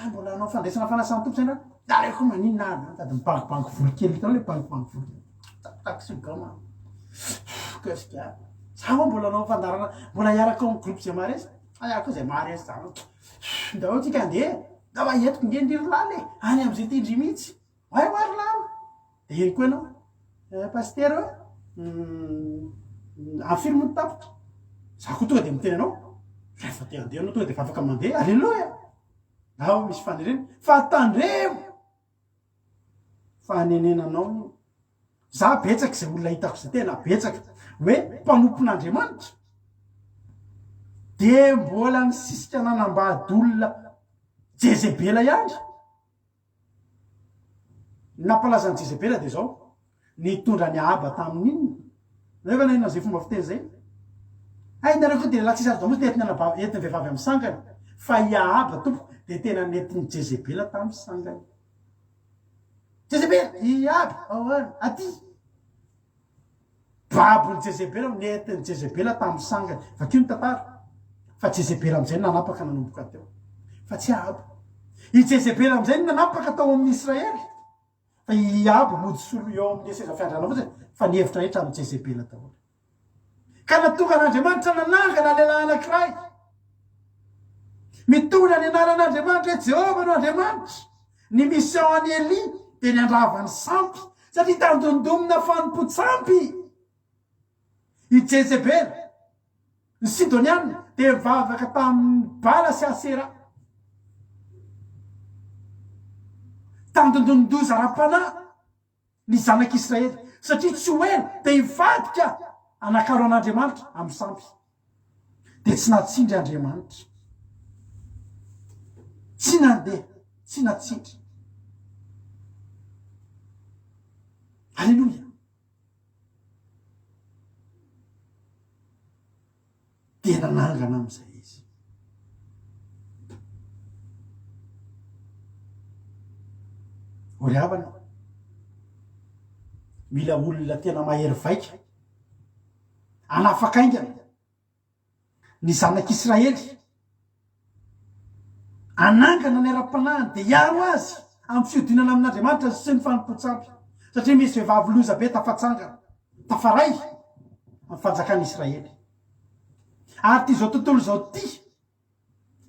mbola anao fandraisana fanasany tompo zay na dareko maninona tady mibankibanky voly kely hitanao le bankibanky voly taky silikama kasika za moa mbola anao fandarana mbola iaraka amin'ny groupe zay maresy iaraka zay maresy za ndao tsika andeha da va entiko ngendriry lala any am'izay tindry mihitsy ay maro lala de iny koa ianao pasteur afiry mo tapitra za koa tonga de miteny anao rehefa te andeha anao tonga de fa afaka mandeha alleloia ao misy fanireny fa tandremo fanenenanao za betsaky zay olona hitako zay tena betsaky hoe mpanompon'Andriamanitra de mbola nisisika nanambadolona Jezebela ihany nampalazany Jezebela de zao nitondra ny aba tamin'iny nefa nainona zay fomba fiteny zay nareo koa de la tsisy azo mozy entiny vehivavy amin'ny sangany fa iahaba tompo de tena netiny Jezebela tamin'ny sangany Jezebela iahaba aty babony Jezebela netiny Jezebela tamin'ny sangany vakio ny tantara fa Jezebela am'izay nanapaka nanomboka teo fa tsy ahaba i Jezebela am'izay nanapaka tao amin'ny Israely fa iahaba mody solo eo amin'ny seza fiandrana fotsiny fa nihevitra rehetra amin'ny Jezebela tao ka natonga n'Andriamanitra nanangana lehilahy anankiray mitondra ny anaran'Andriamanitra hoe Jehova no Andriamanitra ny mission any Eli de ny andravany sampy satria tandondomina fanompotsampy i Jezebela ny Sidonianina de mivavaka tamin'ny Bala sy Asera tandondondoza ra-panahy ny zanak'Israely satria tsy hoena de hivadika anakaro an'Andriamanitra amin'ny sampy de tsy natsindry Andriamanitra tsy nandeha tsy natsindry alleloia de nanangana am'izay izy ry havana mila olona tena mahery vaika anafakaingana ny zanak'Israely anangana ny ara-panahiny dia iaro azy amin'ny fiodinana amin'Andriamanitra sy ny fanompotsapy satria misy vehivavy loza be tafatsangana tafaray amin'ny fanjakan'Israely ary ty zao tontolo zao ty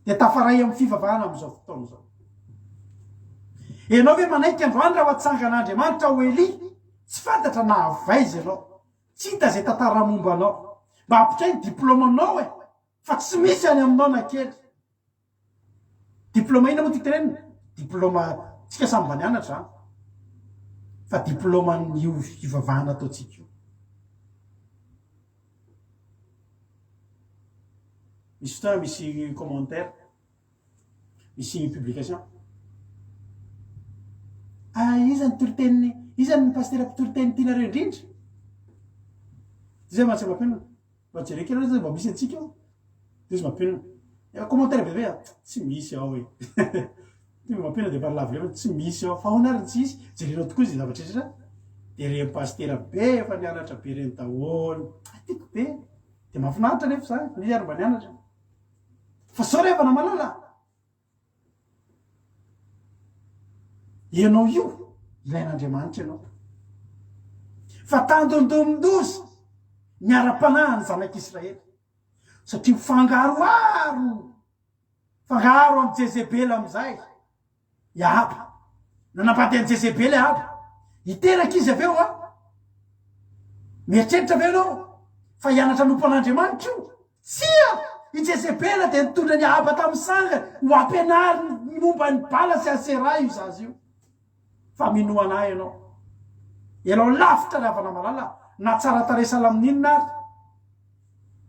dia tafaray amin'ny fivavahana amin'izao fotoana zao. Ianao ve manaiky androany raha hatsangan'Andriamanitra ho Eli tsy fantatra na avaiza ianao, tsy hita zay tantara momba anao, mba hampitray ny diplomanao fa tsy misy any aminao na kely. Diplôma ina moa ty tenenina? Diplôma tsika samy mba nianatra fa diplôma io fivavahana ataotsika io. Misy fotoana misy commentaire, misy publication. Iza ny toriteniny, iza ny pastera mpitoriteniny tianareo indrindra? Zay mahatsy mampinona. Mba jereka ianao zay mba misy antsika io. Izy mampinona. Commentaire bebe tsy misy ao e. Ty mampinona dia parlavo tsy misy ao. Fa honariny tsy isy. Jerenao tokoa zay zavatra rehetra. Dia reny pastera be efa nianatra be reny daholo. Tiako be. Dia mahafinaritra nefa zany. Ny ary mba nianatra. Fa sao rehefa namalala. Ianao io ilain'Andriamanitra ianao. Fa tandondomindozy ny ara-panahy ny zanak'Israely. Satria fangaroaro amin'ny Jezebely amin'izay. Iahaba. Nanapady an'i Jezebely Iahaba. Hiteraka izy aveo mieritreritra aveo ianao fa hianatra nompo an'Andriamanitra io. Tsia! I Jezebely dia nitondra ny Iahaba tamin'ny sanga ho ampianary ny momba ny bala sy Asera io zazy io. Fa minoana ianao. Ianao lavitra ny havana malala na tsara tare salamin'inona ary.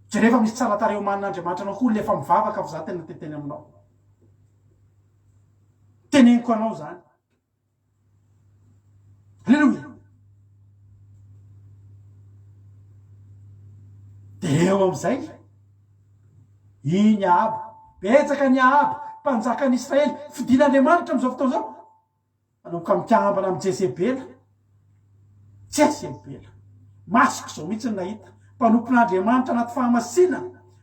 Tsy rehefa misy tsara tare omanin'Andriamanitra anao koa lefa mivavaka fa za tena teteny aminao. Teneniko anao zany. Alleluia. Dia eo amin'izay iny Iahaba, betsaka ny Iahaba, mpanjakan'Israely, fidin'Andriamanitra amin'izao fotoana izao. Manomboka mikambana amin'ny Jezebela. Jezebela. Masoko zao mihitsy ny nahita. Mpanompon'Andriamanitra anaty fahamasina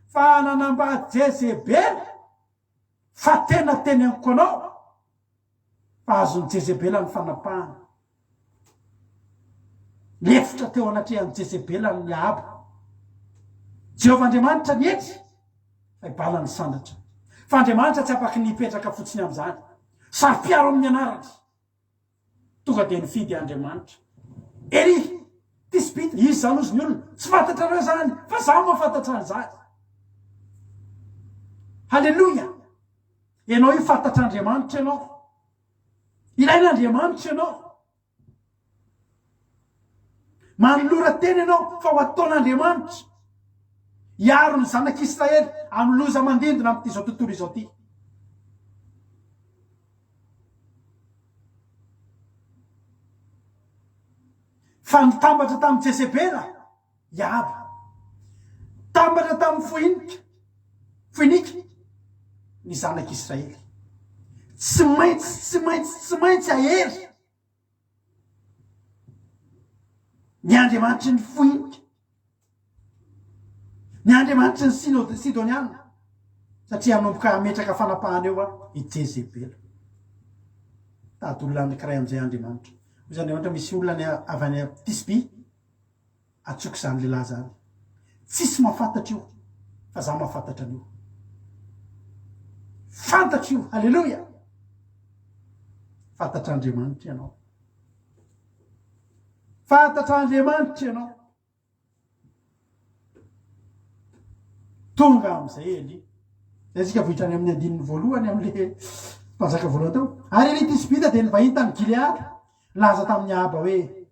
fa nanambady Jezebela fa tena teneniko anao fa azon'ny Jezebela ny fanapahana. Lefitra teo anatrehan'ny Jezebela ny Iahaba. Jehovah-Andriamanitra nihetry fa ibala ny sandatra. Fa Andriamanitra tsy afaky nipetraka fotsiny amin'izany. Sary-piaro amin'ny anarany. Tonga dia nifidy Andriamanitra. Eli Tisbita, izy zany ozy ny olona. Tsy fantatra reo zany, fa za mahafantatra an'izany. Halleluia. Ianao io fantatra Andriamanitra ianao. Ilain'Andriamanitra ianao. Manolora teny ianao fa ho ataon'Andriamanitra. Iaro ny zanak'Israely amin'ny loza mandindona amin'ity zao tontolo izao ty. Fa nitambatra tamin'ny Jezebela, Iahaba. Tambatra tamin'ny Foinika, ny zanak'Israely. Tsy maintsy ahery ny Andriamanitra ny Foinika, ny Andriamanitra ny Sidoniana, satria hanomboka ametraka fanapahana eo i Jezebela. Tady olona anankiray amin'izay Andriamanitra. Izy Andriamanitra misy olona avy any Tisby atsoky zany lehilahy zany. Tsisy mahafantatra io fa za mahafantatra an'io. Fantatra io. Halleluia. Fantatra Andriamanitra ianao. Fantatra Andriamanitra ianao. Tonga amin'izay Eli. Zay tsika vohitrany amin'ny andininy voalohany amin'le mpanjaka voalohany tao. Ary Eli Tisbita dia nivahiny tany Gileady. Laza tamin'ny Iahaba hoe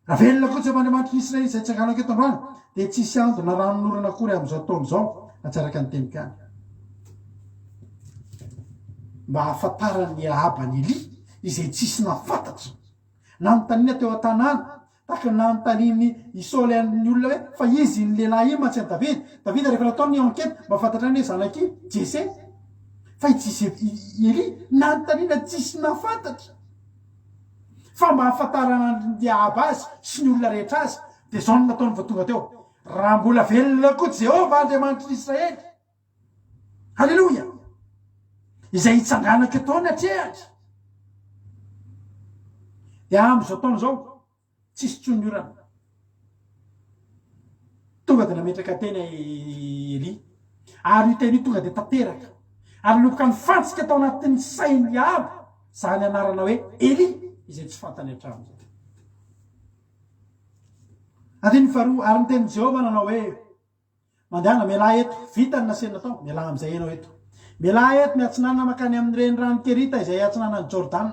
ravelona koa Jehovah-Andriamanitra Israely izay tsanganako eto androany dia tsisy andro na ranonorana akory amin'izao taona izao natsaraka ny tenikany. Mba hahafantaran'ny Iahaba ny Eli izay tsisy nafantatra. Nanontaniana teo an-tanàna tahaka nanontaniany Isaoly amin'ny olona hoe fa izy ny lehilahy iny matsy Davida. Davida rehefa nataony ny enquête mba fantatra ny hoe zanaky Jese. Fa Eli nanontaniana tsisy nafantatra. fa mba hafantarana ny aba azy sy ny olona rehetra azy dia zao no nataony voatonga teo raha mbola velona koa Jehovah Andriamanitr'Israely halleloia izay hitsanganaka taona atrehatra dia am'izao taona zao tsisy tsony orana tonga dia nametraka tena Elia ary io tena io tonga dia tanteraka ary loka ny fantsika tao anatin'ny sainy aby zany anarana hoe Elia izay tsy fantany hatramin'izay andiny faharoa ary nyteny Jehovah nanao hoe mandehana mialahy eto vita ny nasena tao mialahy amin'izay ianao eto mialahy eto miatsinana makany amin'ny renirano Kerita izay atsinanany Jordana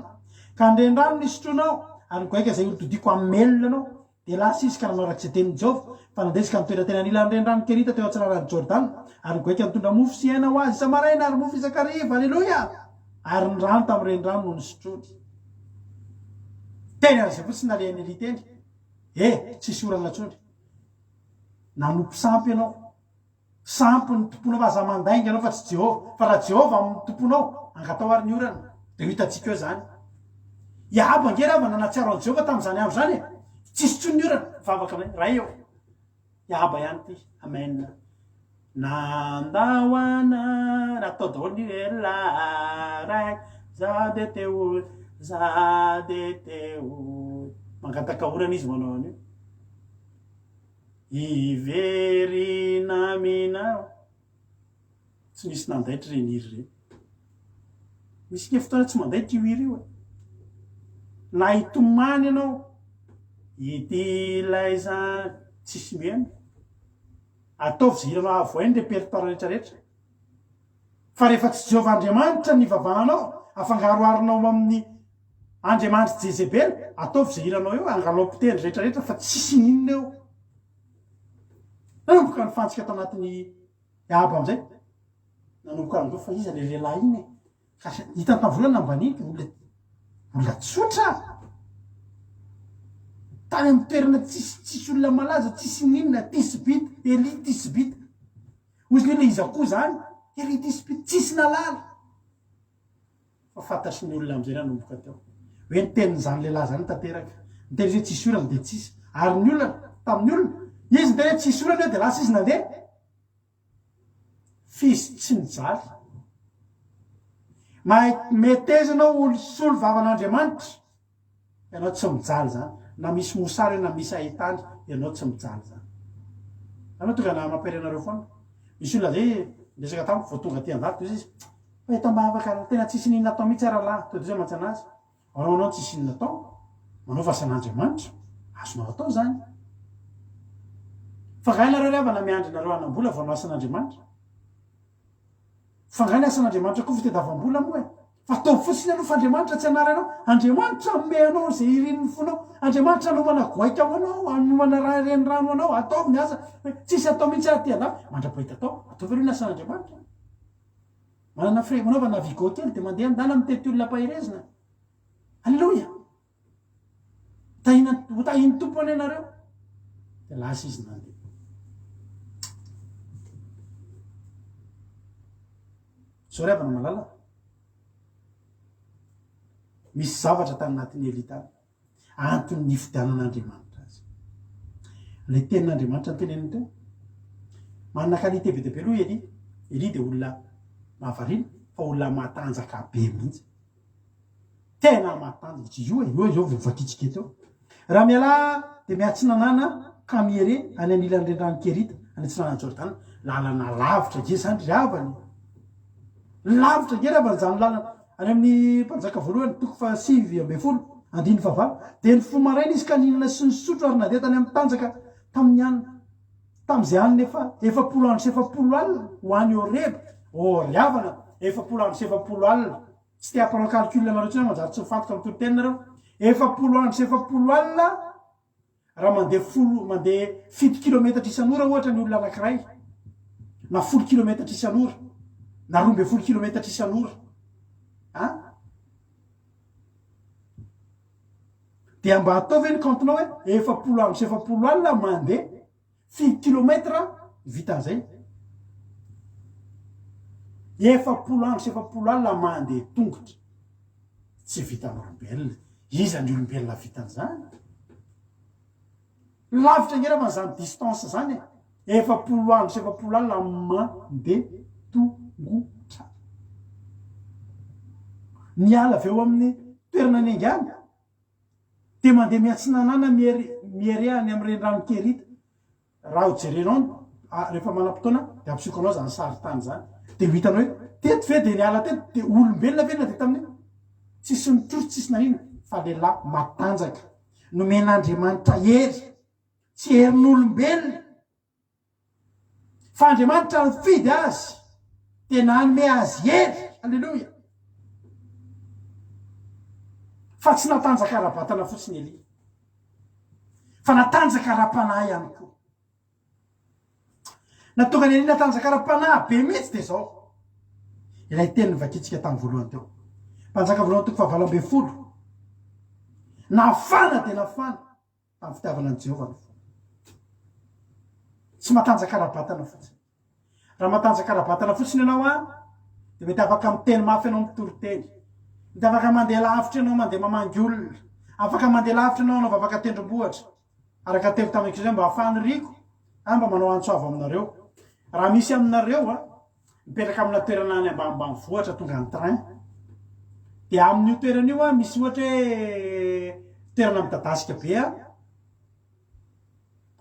ka ny renirano nisotronao ary goaika izay olododiko amin'ny melona anao dia lasa izy ka nanao arak'izay tenin'i Jehovah fa nandesika nitoera tena anila ny renirano Kerita teo atsinanany Jordana ary goaika nitondra mofo sy hena ho azy isamaraina ary mofo isakariva halleloia ary ny rano tamin'ny renirano no nisotrony teny aryzay fotsy nalehan'ny Elia teny tsisy orana tsony nanompo sampy ianao sampy ny tomponao fa aza mandainga ianao fa tsy Jehovah fa raha Jehovah amin'ny tomponao angatao ary ny orana dia hitantsika eo zany iaba angera ava nanatsiaro an'i Jehovah tamin'izany andro zany tsisy tsony ny orana vavaka aminay raha eo iaba ihany ty amen nandahoana natao daholo ny elaray za de teo mangataka orana izy manao an'io iverina minao tsy misy nandaitra reny iry reny misy nye fotoana tsy mandaitra io iry io na hitomany ianao ity ilay zany tsisy mihena ataovy zay iranao avoainy le peritara rehetrarehetra fa rehefa tsy Jehovah Andriamanitra ny vavananao afangaroaronao amin'ny Andriamanitra Jezebely ataovy zay iranao eo angalaopiteny rehetrarehetra fa tsisy ninona eo nanomboka ny fantsika tao anatin'ny aba amin'izay nanomboka an'izao fa iza le lehilahy iny ka hitany tavolana mbaniny olona tsotra tany amin'ny toerana tsisy olona malaza tsisy ninona tisibita Elia tisibita ozy ny le iza koa zany Elia tisibita tsisy nalala fa fantatry ny olona amin'izay nanomboka teo hoe ny tenin'izany lehilahy zany tanteraka ny teny hoe tsisy orana dia tsisy ary ny olona tamin'ny olona izy ny teny hoe tsisy orana dia lasa izy nandeha fizy tsy nijaly metezanao olo solo vavan'Andriamanitra ianao tsy mijaly zany na misy mosary na misy ahitany ianao tsy mijaly zany anao tonga na mampirenareo foana misy olona zay resaka tamiko vao tonga ty an-dato izy hoe tambavaka tena tsisy ninona atao mihitsy aralahy to zay mantsy anazy anao tsisy ninona atao manao vasan'Andriamanitra azonao atao zany fa ngai nareo reavana miandry nareo anam-bola vao no asan'Andriamanitra fa ngai ny asan'Andriamanitra koa fitadiavam-bola moa fa atao fotsiny aloha fa Andriamanitra tsy anaranao Andriamanitra ome anao zay irin'ny fonao Andriamanitra anomana goaika ho anao anomana raha renirano anao atao ny asa tsisy atao mihitsy aty anao mandrapaita atao atao veloha ny asan'Andriamanitra manana fre manaovana vigo kely dia mandeha andana mitety olona pahirezina halleloia tahiny tompo any ianareo dia lasa izy nandeha so reavana malala misy zavatra tany anatin'ny Elia tany antony ny fidianan'Andriamanitra azy le tenin'Andriamanitra ny teneniny teo manana kalite be dia be aloha Elia dia olona mahavariana fa olona matanjaka be mihitsy tena matanjaka io zao vovakitsika teo raha miala dia miatsinanana Kamiere any anilan'ny renirano Kerita any atsinanany Jordana lalana lavitra ge zany riavany lavitra ge riavany zany lalana any amin'ny mpanjaka voalohany toko fa 5:10 andiny favalo dia ny fomaraina izy ka ninona sy ny sotro ary nandeha tany amin'ny tanjaka tamin'ny anina tamin'izay anina efapolo andro sy efapolo alina ho any riavana efapolo andro sy efapolo alina tsy te hampanao calcul nareo tsy manjary tsy mifantoka amin'ny torotenina nareo efapolo andro sy efapolo alina raha mandeha 7 kilometatra isan'ora ohatra ny olona anankiray na 10 kilometatra isan'ora na 12 kilometatra isan'ora dia mba ataovy ny kantonao hoe efapolo andro sy efapolo alina mandeha 7 kilometra vitan'izay efapolo andro sy efapolo alina mandeha tongotra tsy vitan'olombelona iza ny olombelona vitan'izany lavitra nge raha fan'izany distance zany efapolo andro sy efapolo alina mandeha tongotra niala avy eo amin'ny toerana ny angany de mandeha miatsinanana miery any amin'ireny ranokerita raha ho jerenao rehefa manam-potoana de ampisoko anao zany sarytany zany de ho hitanao hoe teto ve de niala teto de olombelona ve na de tamin'ny tsisy mitroso tsisy nanina fa lehilahy matanjaka nomen'andriamanitra hery tsy herin'olombelona fa andriamanitra fidy azy tena anome azy hery alleloia fa tsy natanjaka ara-batana fotsiny Elia fa natanjaka ara-panahy ihany koa natonga ny Elia natanjaka ara-panahy be mihitsy de zao ilay teny vakitsika tamin'ny voalohany teo mpanjaka voalohany toko 7 nafana de nafana tamin'ny fitiavana an' Jehovah tsy matanjaka ara-batana fotsiny raha matanjaka ara-batana fotsiny ianao de mety afaka miteny mafy ianao mitory-teny mety afaka mandeha lavitra ianao mandeha mamangy olona afaka mandeha lavitra ianao anaova afaka tendrombohatra araka telo tamin'n'io zay mba hafahany riko mba manao antsoavo aminareo raha misy aminareo mipetraka amina toerana any ambanimbany vohatra tonga ny train de amin'io toerana io misy ohatra hoe toerana midadasika be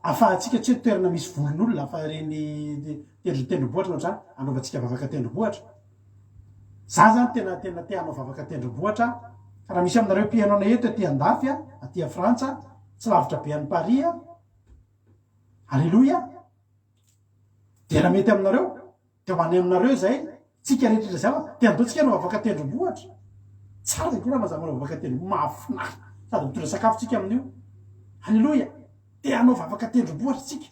afahantsika tsy hoe toerana misy volon'olona afa reny tendrombohatra zany anaovantsika vavaka tendrombohatra za zany tena te hanao vavaka tendrombohatra raha misy aminareo mpihainao na eto aty andafy aty Frantsa tsy lavitra be any Paris alleloia de raha mety aminareo de ho any aminareo zay tsika rehetra zava de andotsika hanao vavaka tendrombohatra tsara de raha mazava manao vavaka tendrombohatra mahafinaritra sady mitondra sakafo tsika amin'io alleloia de hanao vavaka tendrombohatra tsika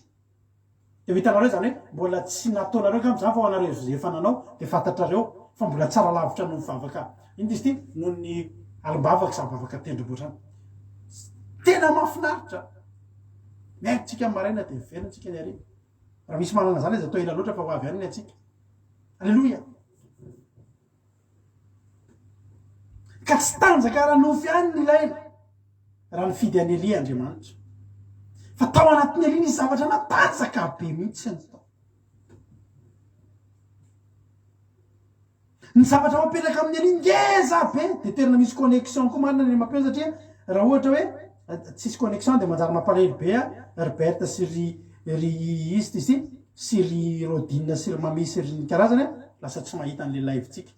de hitanareo zany hoe mbola tsy nataonareo ka zany fa ho anareo zay efa nanao de fantatrareo fa mbola tsara lavitra no vavaka iny izy ty noho ny alimbavaka sa vavaka tendrombohatra tena mahafinaritra miaintsika maraina de mivelantsika ny ary raha misy manana zany izy atao ela loatra fa ho avy any ny atsika alleloia ka tsy tanjaka raha nofy any ny ilaina raha nifidy any Elia Andriamanitra fa tao anatin'ny Elia nisy zavatra natanjaka be mihitsy ny tao ny zavatra mampelaka amin'ny Elia ngeza be de toerana misy connexion koa manana ny mampiasa satria raha ohatra hoe tsisy connexion de manjary mampalahelo be Herbert sy ry izy ty sy ry Rodine sy ry Mami sy ry karazany lasa tsy mahita an'le live-tsika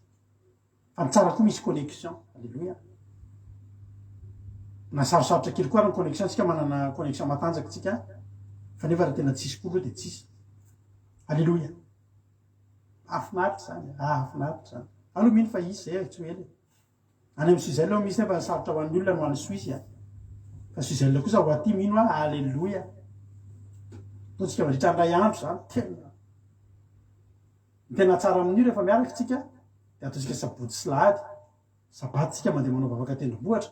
fa tsara koa misy connexion alleluia na sarosarotra kely koa raha ny connexion tsika manana connexion matanjaka tsika fa nefa raha tena tsisy koa de tsisy alleluia afinaritra zany afinaritra zany aloha mino fa isy zay tsy hoe any amin'ny Suisse aloha misy nefa sarotra ho an'ny olona no any Suisse fa Suisse kosa ho aty mino alleluia totsika mandritra ndray andro zany tena tsara amin'io rehefa miaraka tsika de ataotsika sabody sy lahady sabaty tsika mandeha manao vavaka tendrombohatra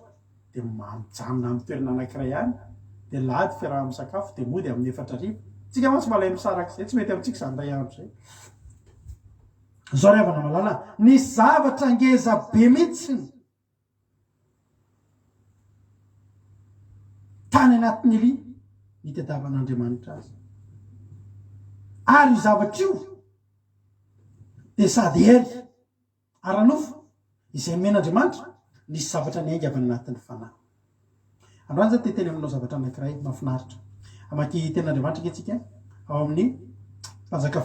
de mijanona amin'ny toerana anankiray any de lahady fiaraha amin'ny sakafo de mody amin'ny 4 arivo tsika mantsy malay misaraka zay tsy mety amintsika zany ndray andro zay zao ry havana malala ny zavatra ngeza be mihitsiny tany anatin'ny Elia nitadiavan'Andriamanitra azy ary io zavatra io de sady hery aranofo izay men'Andriamanitra nisy zavatra niainga avy anatin'ny fanahy androany zany teteny aminao zavatra anankiray mafinaritra amaky ten'Andriamanitra nge tsika ao amin'ny mpanjaka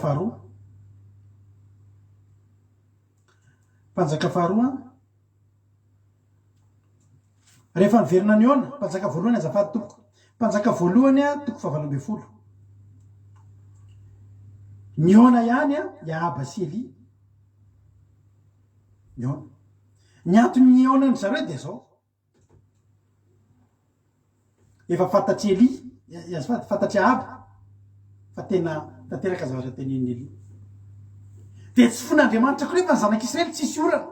faharoa rehefa niverina ny ona mpanjaka voalohany azafady tompoko mpanjaka voalohany toko 7 ny ona ihany Iahaba sy Elia ny ona ny antony onany zareo de zao efa fantatry Elia azafady fantatry Iahaba fa tena tanteraka zavatra tenenin'ny Elia de tsy fon'Andriamanitra koa nefa ny zanak'Israely tsisy orana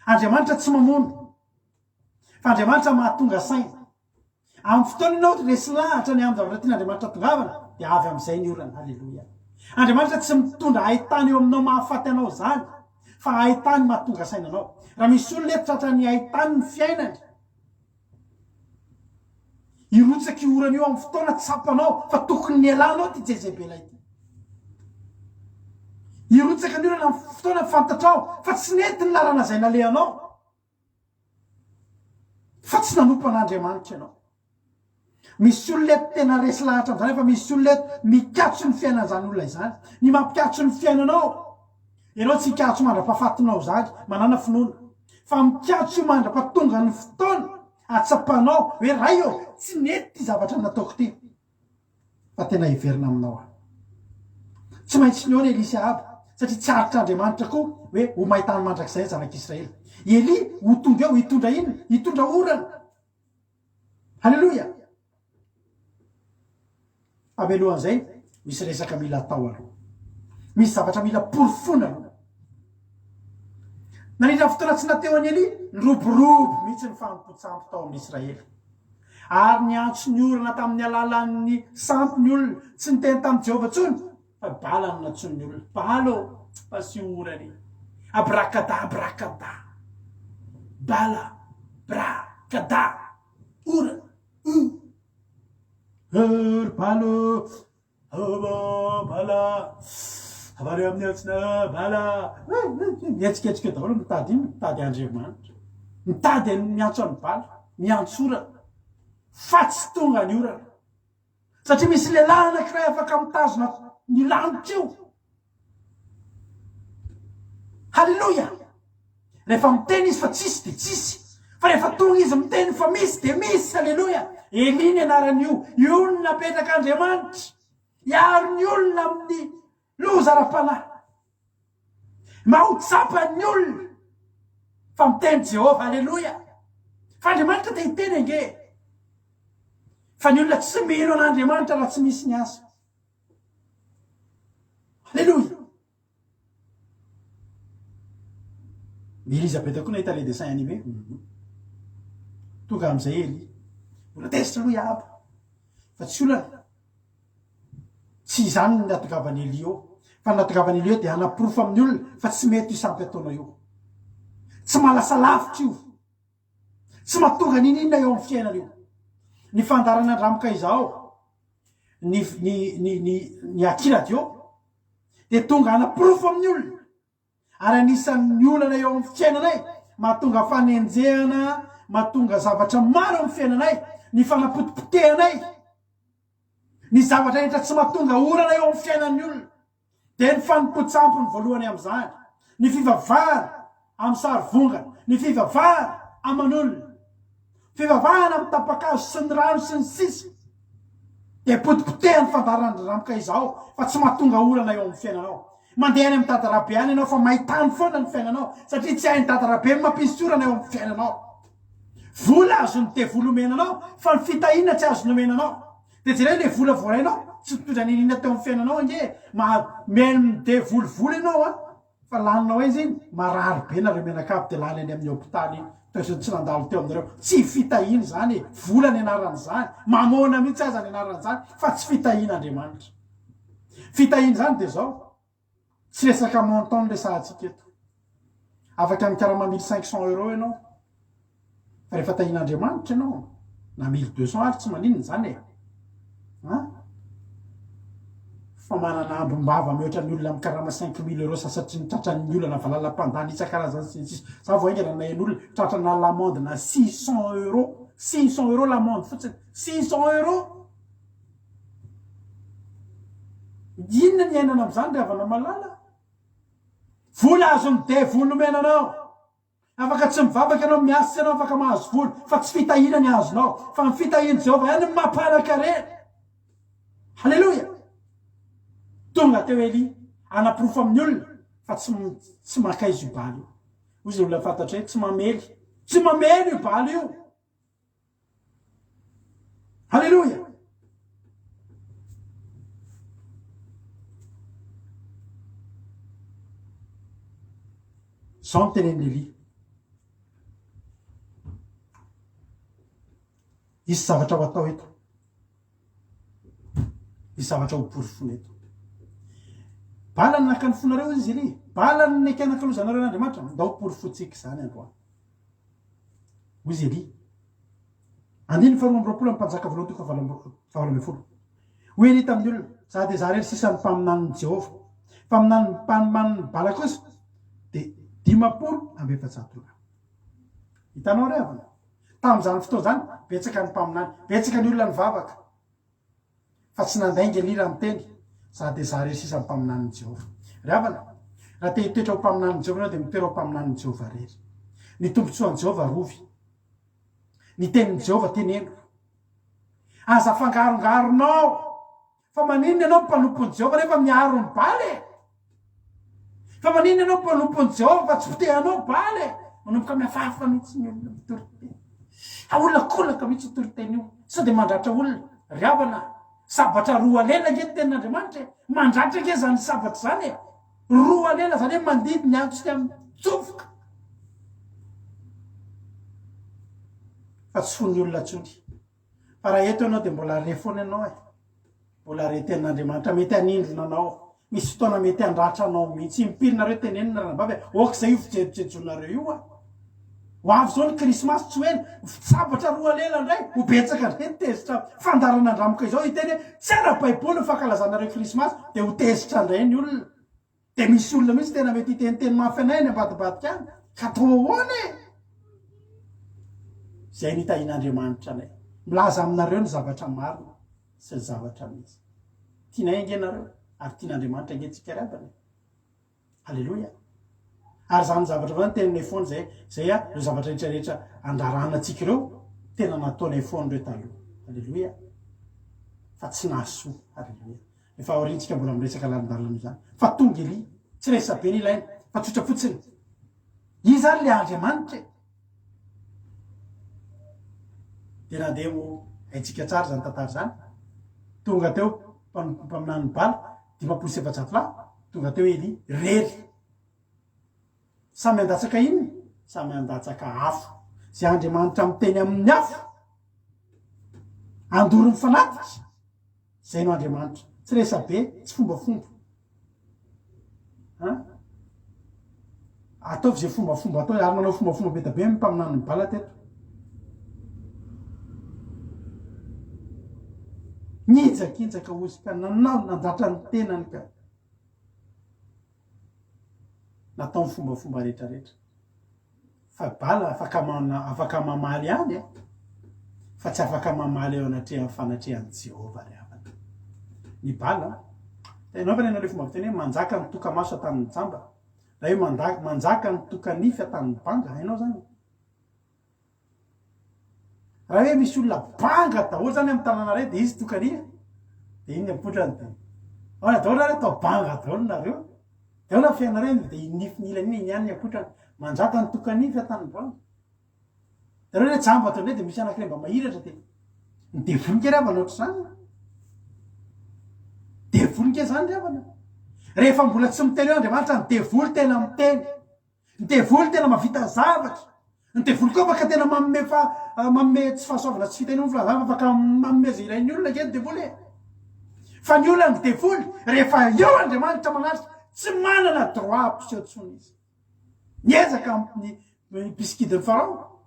Andriamanitra tsy mamono fa Andriamanitra mahatonga saina amin'ny fotoana ianao resy lahatra ny amin'ny zavatra tian'Andriamanitra tongavana de avy amin'izay ny orana alleloia Andriamanitra tsy mitondra haitany eo aminao mahafaty anao zany fa haitany mahatonga saina anao raha misy olona eto tratra ny haitany ny fiainany irotsaky orana io amin'ny fotoana tsapanao fa tokony ny alanao ty Jezebela ity. Irotsaka ny orana amin'ny fotoana fantatrao fa tsy nety ny lalana zay nalehanao fa tsy nanompo an'Andriamanitra ianao. Misy olona tena resy lahatra amin'izany fa misy olona mikatso ny fiainan'izany olona izany. Ny mampikatso ny fiainanao, ianao tsy mikatso mandra-pahafatinao zany manana finoana, fa mikatso mandra-pahatonga ny fotoana atsapanao hoe ray eo tsy nety ty zavatra nataoko ty fa tena hiverina aminao aho. Tsy maintsy ny eo ny Elisy aby satria tsy aritr'Andriamanitra koa hoe ho mahitany mandrakizay zanak'Israely. Eli ho tonga eo hitondra inona? Hitondra orana. Halleloja. Abelohan'izay misy resaka mila atao aloha, misy zavatra mila porofona aloha. Nanindra fotoana tsy nateo any Eli, niroborobo mihitsy ny fanompo-tsampy tao amin'ny Israely. Ary niantso ny orana tamin'ny alalan'ny sampy ny olona tsy niteny tamin'ny Jehovah tsony fa bala no natsony ny olona. Balo fa sy orany. Abrakada. Bala, brakada, orana. Balo, bala, avary amin'ny atsina, bala. Mihetsiketsika daholo mitady iny, mitady Andriamanitra. Mitady miantso amin'ny bala, miantso orana. Fa tsy tonga ny orana. Satria misy lehilahy anankiray afaka mitazona ny lanitra io. Halleloja. Rehefa miteny izy fa tsisy de tsisy. Fa rehefa tonga izy miteny fa misy de misy. Halleloja. Eli ny anaran'io. Io olona napetrak'Andriamanitra. Iaro ny olona amin'ny loza ara-panahy. Mahotsapa ny olona. Fa miteny Jehova. Halleloja. Fa Andriamanitra te hiteny ange. Fa ny olona tsy mino an'Andriamanitra raha tsy misy ny asa. Halleloja. Elisabeth koa nahita le dessin animé. Tonga amin'izay Eli. Olona tesitra aloha iaba. Fa tsy olana. Tsy izany ny natongavany Eli eo. Fa ny natongavany Eli eo dia hanaporofo amin'ny olona fa tsy mety io sampy ataonao io. Tsy malasa lavitra io. Tsy mahatonga ninina eo amin'ny fiainana io. Ny fandarana andramoka izao, ny akiradio, dia tonga hanaporofo amin'ny olona. Ary anisan'ny olana eo amin'ny fiainanay, mahatonga fanenjehana, mahatonga zavatra maro amin'ny fiainanay, ny fanapotipotehanay, ny zavatra rehetra tsy mahatonga orana eo amin'ny fiainan'ny olona. Dia ny fanompo-tsampy ny voalohany amin'izany, ny fivavahana amin'ny sarivongana, ny fivavahana aman'olona, fivavahana amin'ny tapakazo sy ny rano sy ny sisa. Dia potipotehany fandarana ramoka izao, fa tsy mahatonga orana eo amin'ny fiainanao. Mandeha any amin'ny dadarabe any ianao fa mahitany foana ny fiainanao satria tsy hain'ny dadarabe mampisy orana eo amin'ny fiainanao. Vola azony te volomenanao fa ny fitahiana tsy azo nomenanao. Dia jereo le vola voarainao tsy mitondra ninina teo amin'ny fiainanao ange meno de volovolo ianao fa laninao izy iny marary be nareo menakavy dia lany any amin'ny hôpitaly iny tsy nandalo teo aminareo. Tsy fitahiana zany vola ny anaran'izany, mamona mihitsy aza ny anaran'izany fa tsy fitahiana Andriamanitra. Fitahiana zany dia zao. Tsy resaka montant le sahatsika eto. Afaka mikarama 1500 € ianao. Fa rehefa tahian'Andriamanitra ianao, na 1200 ary tsy maninona zany e. Fa manana ambom-bava mihoatra ny olona mikarama 5000 € sasatry ny tratran'ny olona valalam-pandany isan-karazany sy ny sisa. Za vao aingana na en'olona tratrana l'amende na 600 €. 600 € l'amende fotsiny. 600 €. Inona ny ainana amin'izany ry havana malala? Vola azony de vola nomenanao. Afaka tsy mivavaka ianao miasa ianao afaka mahazo vola fa tsy fitahiana ny azonao fa ny fitahiany Jehova ihany mampanan-karena. Halleloja. Tonga teo Eli hanaporofo amin'ny olona fa tsy makaizy io balo io. Ozy olona fantatra hoe tsy mamely io balo io. Halleloja. Zao tenen'Eli. Isy zavatra ho atao eto. Isy zavatra ho porofona eto. Bala ny nakanofonareo izy Eli. Bala ny nekanankalozanareo n'Andriamanitra. Ndao porofontsika izany androany. Ozy Eli. andiny faharoa amby roapolo ampanjaka voalohany toko faharoa amby folo hoe ny tamin'ny olona za de za rery sisany mpaminaniny Jehova mpaminany mpanomany bala kosa de 500 amby efajato hitanao re avana tamin'izany fotoa zany betsaka ny mpaminany betsaka ny olona ny vavaka fa tsy nandaingy lira miteny za de za rery sisany mpaminaniny Jehova ry avana raha te hitoetra ho mpaminaniny Jehova anao de mitoera ho mpaminaniny Jehova rery ny tombontsoan'i Jehova rovy ny tenin'i Jehova teneno aza fangarongaronao fa maninona ianao mpanompon'i Jehova rehefa miaro ny baly fa maninona ianao mpanompon'i Jehova fa tsy potehanao baly manomboka miafafa mihitsy ny olona mitoroteny olona kolaka mihitsy toroteny io sao de mandratra olona ry avana sabatra roa lela nge tenin'Andriamanitra mandratra nge zany sabatra zany roa lela zany hoe mandidy ny antso sy amin'ny tsofoka fa tsy fony olona tsony fa raha eto ianao de mbola re foana ianao mbola re tenin'Andriamanitra mety anindrona anao misy fotoana mety andratra anao mihitsy mipirina tenenina ranabavy oka zay io fijejojonareo io ho avy zao ny krismasy tsy hoe sabatra roa lela ndray ho betsaka ndray tezitra fandarana andramoka izao hiteny hoe tsy ara-baiboly fankalazanareo krismasy de ho tezitra ndray ny olona de misy olona mihitsy tena mety hiteniteny mafy anay ny ambadibadika any ka to ahoany zay nitahin'Andriamanitra anay milaza aminareo ny zavatra marina sy ny zavatra mihitsy tianay angenareo ary tian'Andriamanitra angentsika riabana halleloia ary zany zavatra va tenanay foany zay reo zavatra rehetrarehetra andarana atsika ireo tena nataonay foany reo taloha halleloia fa tsy nahasoa halleloia efa aorintsika mbola miresaka lalindarana zany fa tonga ely tsy resa be ny ilaina fa tsotra fotsiny i zany le Andriamanitra de nandeha mo haitsika tsara zany tantara zany tonga teo mpaminany bala 500 lahy tonga teo Eli rery samy andatsaka inony samy andatsaka afo zay Andriamanitra miteny amin'ny afo andoro ny fanatitra zay no Andriamanitra tsy resa be tsy fombafomba ataovy zay fombafomba atao ary manao fombafomba be tabe mpaminany bala teto nitsakintsaka ozy ka nanao nandatra ny tenany ka natao ny fombafomba rehetrarehetra fa bala afaka mamaly any fa tsy afaka mamaly eo anatreha fanatrehan'i Jehova ry avana ny bala tenao fa nenao le fomba fiteny hoe manjaka ny toka maso atanin'ny jamba raha hoe manjaka ny toka nify atanin'ny banga hainao zany raha hoe misy olona banga daholo zany amin'ny tanàna rey de izy tokany de iny ampotrany de ana daholo zany atao banga daholo nareo de ao na fianareo de inify ny ilany iny ihany ny ampotrany manjaka ny tokanify atanin'ny banga de reo le jamba atao ndray de misy anakire mba mahiratra de ny devolinke ry avana ohatry zany devolinke zany ry avana rehefa mbola tsy miteny eo Andriamanitra ny devoly tena miteny ny devoly tena mavita zavatra ny devoly koa afaka tena manome tsy fahasoavana tsy fiteny filazava afaka manome zay ilain'ny olona ke ny devoly fa ny olona ny devoly rehefa eo Andriamanitra manatrika tsy manana droit ampiseho tsony izy niezaka amin'ny bisikidin'ny Farao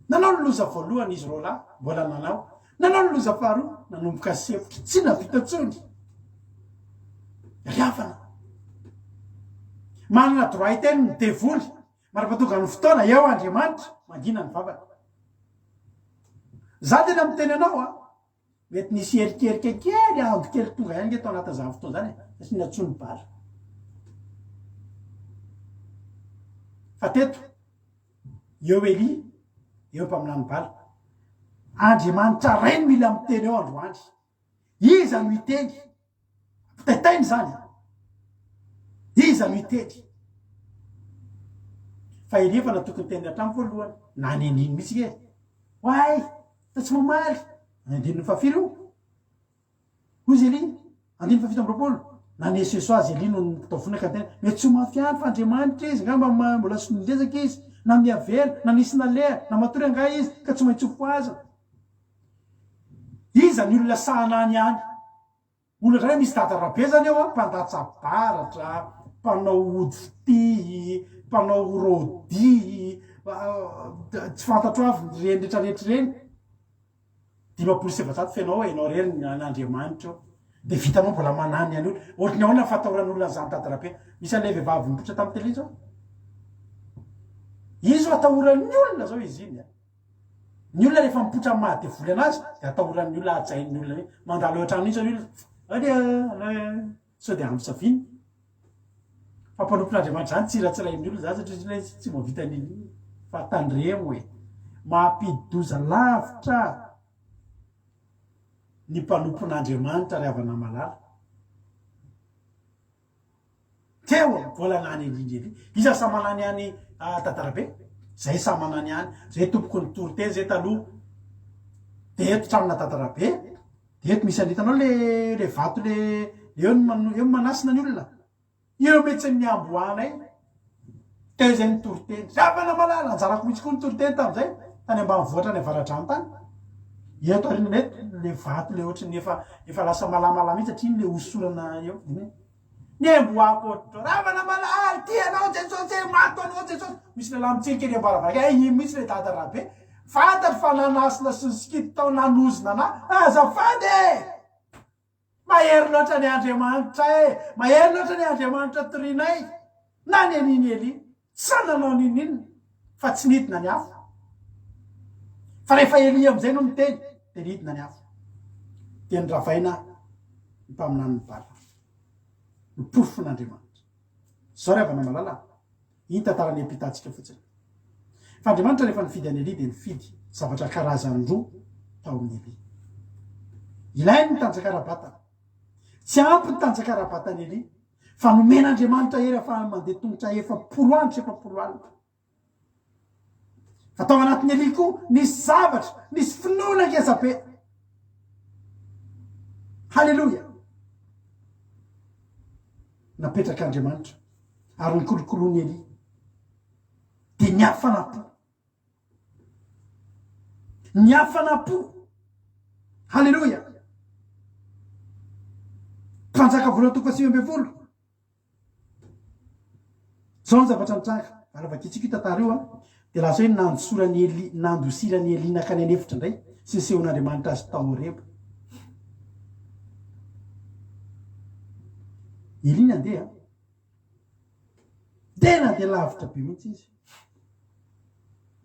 nanao ny loza voalohany izy roa lahy mbola nanao ny loza faharoa nanomboka sefotra tsy navita tsony riavana manana droit hiteny ny devoly marapatonga ny fotoana eo Andriamanitra mangina ny vavaka za tena miteny anao mety nisy erikerika kely ando kely tonga ihany nge tao anaty zany fotoana zany sy natsony bala fa teto eo Eli eo mpaminany bala Andriamanitra reny mila miteny eo androandry iza no iteny mpitaitainy zany iza no iteny fa Eli efa natokony teny hatramy voalohany naneniny mihitsy ke hoay ta tsy mamaly andininy fafiry io ozy Eli andiny fafito amby roapolo naneseso azy Eli no taofonaka tena mety tsy mafiany fa Andriamanitra izy ngamba mbola sonindezaka izy na miavela na nisy naleha na matory anga izy ka tsy maintsy ho aza iza ny olona sahanany any olona zany misy dadarabe zany eo mpandatsa baratra mpanao ody fity mpanao rôdy tsy fantatro avy reny rehetrarehetra reny dimapolo sevatrato fenao ianao rery n'Andriamanitra dia vitanao mbola manany any olo ohatrany ahoana fatahoran'olona zany tatarape misy an'ilay vehivavy mipotra tamin'ny tele zao izy ho atahoran'ny olona zao izy iny ny olona rehefa mipotra amin'ny maha devoly anazy dia atahoran'ny olona ajain'ny olona hoe mandalo eo an-trano itsy ny olona sao dia amin'ny saviny fampanompon'Andriamanitra zany tsiratsirain'ny olona zany satria tsy mahavita n'iny fa tandremo hoe mampidi-doza lavitra ny mpanompon'Andriamanitra ry havana malala teo volana any indrindra ery isa sa manany any tantarabe zay sa manany any zay tompoko ny toroteny zay taloha dia eto tramina tantarabe dia eto misy anditanao le vato le eo manasina ny olona eo metsy ny amboanay teo zay ny toroteny ravana malala anjarako mitsy koa ny toroteny tamin'izay tany ambany voatra ny avaradrano tany eto arinana eto le vato le ohatrany efa lasa malamalama mitsy satria le hosorana eo ny amboako ravana malala ty anao jesosy mato anao jesosy misy lehilahy mitserikely ambaravaraka iny mitsy le tantarabe fantatry fa nanasina sy ny sikity tao nanozina na azafady mahery loatra ny Andriamanitra mahery loatra ny Andriamanitra torinay na ny aniny eli sa nanao ninina fa tsy nidina ny afo fa rehefa Eli am'izay no miteny dia nidina ny afo dia nyravaina ny mpaminany ny bala ny porofon'Andriamanitra zao ry havana malala iny tantarany ampitantsika fotsiny fa Andriamanitra rehefa nifidy any Eli dia nifidy zavatra karazany roa tao amin'ny Eli ilainy ny tanjakarabatana tsy ampy ny tanjakarabatany Eli fa nomen'Andriamanitra hery afa mandeha tongotra efapolo alina fa tao anatin'ny Eli koa nisy zavatra nisy finoana ngezabe halleloia napetrak'Andriamanitra ary nikolokoloany Eli dia ny hafanapo halleloia mpanjaka voalohany toko faha 20 zao ny zavatra nitranga aravakitsika io tantara io dia lasa hoe nandosirany Eli nakany anefitra indray sy nisehon'Andriamanitra azy tao Horeba Eli nandeha tena dia lavitra be mihitsy izy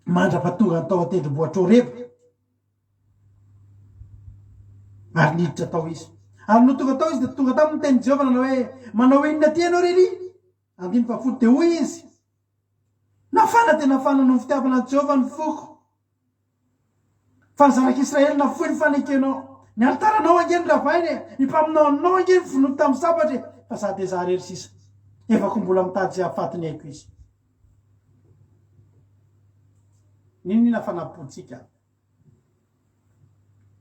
mandra-patonga ny tao atendrombohitra Horeba ary niditra tao izy ary no tonga tao izy dia tonga tamin'ny teny Jehovah nanao hoe manao inona ty ianao rery 1:10 dia hoy izy nafana dia nafana no fitiavana Jehovah ny foko fa ny zanak'Israely nafoy ny fanekenao ny altaranao ange ny ravainy ny mpaminao anao ange ny vonoto tamin'ny sabatra fa za dia za rery sisa efako mbola mitady zay afatiny haiko izy niny nafanapontsika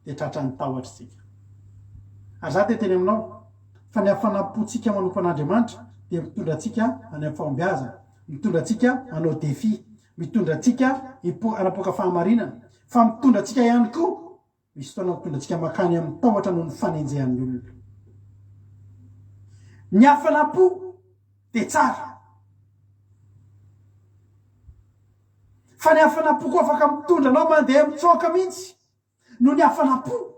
dia tratra ny tahotritsika ary za dia teny aminao fa ny hafanapontsika manompan'Andriamanitra dia mitondra antsika any amin'ny fahombiazana mitondra antsika hanao defi mitondra antsika anapoaka fahamarinana fa mitondra antsika ihany koa misy fotoana mitondra antsika makany amin'ny tahotra noho ny fanenjehan'ny olona ny hafanapo dia tsara fa ny hafanapo koa afaka mitondra anao mandeha mitsoaka mihitsy no ny hafanapo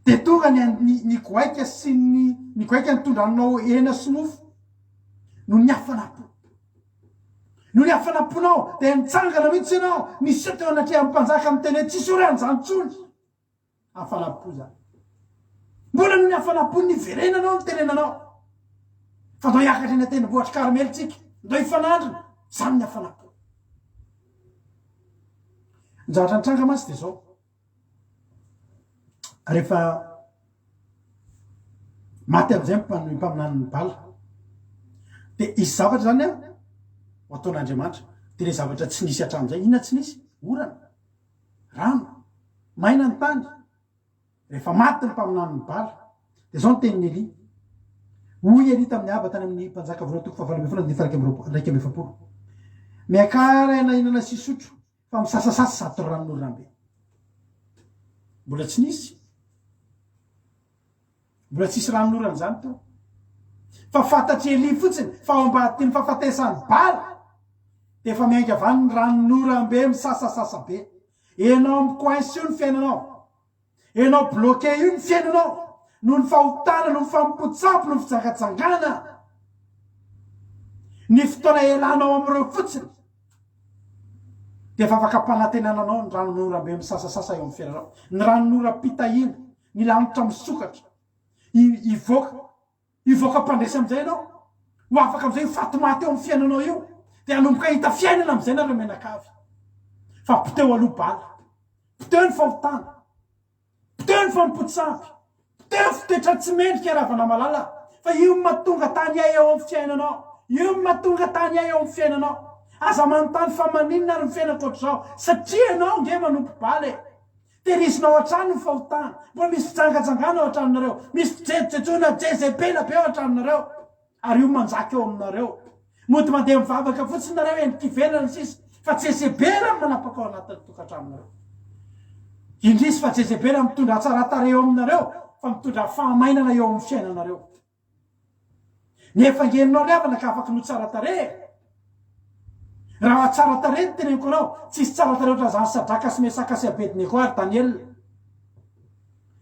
dia tonga ny goaika sy ny goaika nitondra anao hena sy mofo no ny hafanapo no ny hafanaponao dia nitsangana mihitsy ianao nisy teo anatria amin'ny mpanjaka amin'ny teny tsisy orany zany tsony hafanapo zany mbola no ny hafanapo ny verenanao ny tenenanao fa ndao hiakatra eny atendrombohitra Karamelitsika ndao hifanandrina zany ny hafanapo njatra nitranga masy dia zao rehefa maty amin'izay mpaminany ny bala dia isy zavatra zany ho ataon'Andriamanitra dia le zavatra tsy nisy hatramin'izay inona tsy nisy orana rano maina ny tany rehefa maty ny mpaminany ny bala dia zao ny teniny Eli hoy Eli tamin'ny aba tany amin'ny mpanjaka voalohany toko faha 20 miakara ihinana sisotro fa misasasasa zato ranon'olonambe mbola tsy nisy mbola tsisy ranon'orana zany to fa fantatry Eli fotsiny fa ao ambadiny ny fahafatesany bala dia efa miainga avany ny ranon'orambe misasasasa be enao mikoinsy io ny fiainanao, enao bloqué io ny fiainanao, no ny fahotana, no ny fampotsampy, no ny fijagatsangana, ny fotoana elanao am'ireo fotsiny, dia efa afaka ampanantenananao ny ranon'orambe misasasasa eo amin'ny fiainanao, ny ranon'oram-pitahina, ny lanitra misokatra, ivoaka mpandresy am'izay ianao, ho afaka am'izay fatimaty eo amin'ny fiainanao io, dia anomboka hita fiainana am'izay nareo menakavy. Fa poteo aloha bala, poteo ny fahotana, poteo ny fampotsampy, poteo fitoetra tsy mendrika ravana malala, fa io mahatonga tany ay eo amin'ny fiainanao, io mahatonga tany ay eo amin'ny fiainanao. Aza manontany fa maninona ary ny fiainako ohatr'izao, satria ianao nge manompo bala terisinao an-trano ny fahotana, mbola misy fijangajangana ao an-tranonareo, misy fijejojejoina jezebela be ao an-tranonareo, ary io manjaka eo aminareo. Mody mandeha mivavaka fotsiny nareo endrikivelana sisy, fa jezebela manapaka ao anatin'ny tokantranonareo. Indrisy fa jezebela mitondra tsaratare eo aminareo, fa mitondra fahamainana eo amin'ny fiainanareo. Nefa ngeninao ry havana ka afaka no tsaratare. Raha tsaratare ny teneniko anao, tsisy tsaratare oatra zany Sadraka sy Mesaka sy Abednego ary Daniel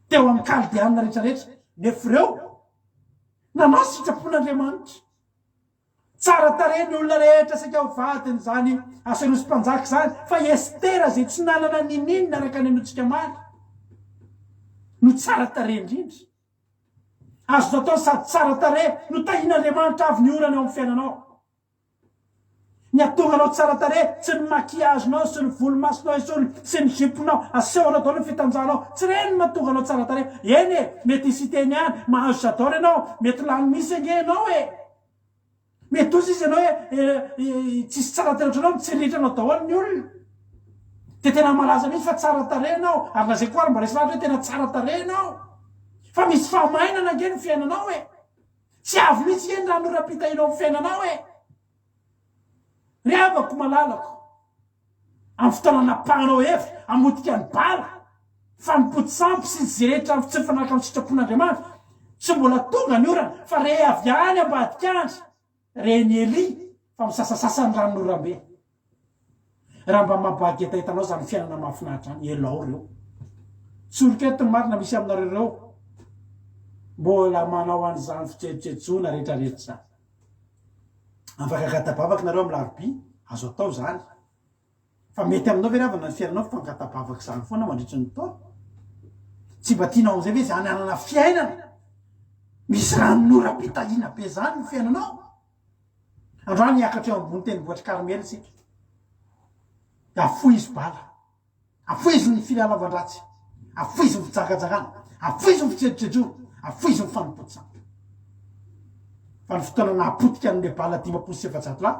teo amin'ny kaldiana rehetrarehetra, nefa ireo nanao sitrapon'Andriamanitra. Tsara tare ny olona rehetra saika ho vadiny zany aserosim-panjaka zany, fa Estera zay tsy nanana ninina araka ny anotsika maly no tsara tare indrindra. Azo atao sady tsara tare no tahin'Andriamanitra avy ny orana eo amin'ny fiainanao. Ny atonganao tsara tare tsy ny makiazinao sy ny volomasonao sy ny jiponao asehonao daholo ny fitanjahanao, tsy reny mahatonganao tsara tare. Eny e, mety isiteny any mahazo jador ianao, mety lany misy ange ianao mety ozy izy ianao tsisy tsara tare ohatranao mitsiriritranao daholo ny olona, dia tena malaza mihitsy fa tsara tare ianao, ary nazay koa ary mba resy lahatra hoe tena tsara tare ianao, fa misy fahamainana ange ny fiainanao tsy avy mihitsy eny raha noram-pitahinao amin'ny fiainanao ry havako malalako, amin'ny fotoana napahanao hevitra hamotika ny bala, fampotsampy sy ny zay rehetra tsy fanaraka amin'ny sitrapon'Andriamanitra, tsy mbola tonga ny orana, fa re avy any ambadikandry, reny Eli fa misasasasa ny ranon'orambe. Raha mba mabageta hitanao zany fiainana mahafinaritra any, elao reo. Tsoriketo ny marina misy aminareo reo, mbola manao an'izany fijejojejoina rehetrarehetra zany. Afaka katabavaka nareo amin'ny larobia, azo atao zany. Fa mety aminao ve ravana ny fiainanao fa katabavaka zany foana mandritra ny taona. Tsy mba tianao am'izay ve zany anana fiainana, misy ranon'oram-pitahina be zany ny fiainanao. Androany niakatra eo ambony tendrombohitra Karmely sika. Afoizy bala, afoizy ny filalavan-dratsy, afoizy ny fijagajagana, afoizy ny fijejojejoina, afoizy ny fanompotsana. Fa ny fotoana nahapotika an'le bala 500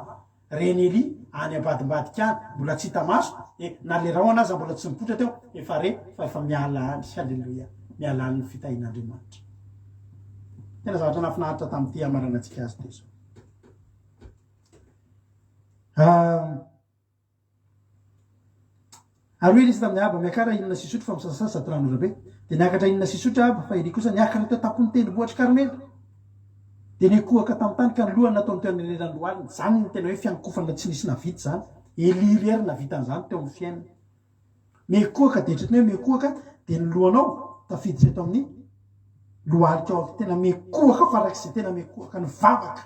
reny Eli any ambadimbadika any, mbola tsy hita maso, na le raona aza mbola tsy mipotra teo, efa miala any, halleloia, miala any ny fitahin'Andriamanitra. Tena zavatra nafinaritra tamin'ity amaranantsika azy teo. Ary izy tamin'ny aba miakara inona sisotra fa misasasa sady ranon'orambe, dia niakatra inona sisotra aba fa Eli kosa niakatra teo tapon'ny tendrombohitra Karmely, dia nikohaka tamin'ny tany ka ny lohany nataony teo amin'ny lelandohaliny. Zany ny tena hoe fiankofana tsy nisy navita zany, Eli rery navitan'izany teo amin'ny fiainana. Mikohaka dia tretiny hoe mikohaka dia ny lohanao tafiditra eto amin'ny lohalika ao, tena mikohaka farak'izay tena mikohaka ny vavaka.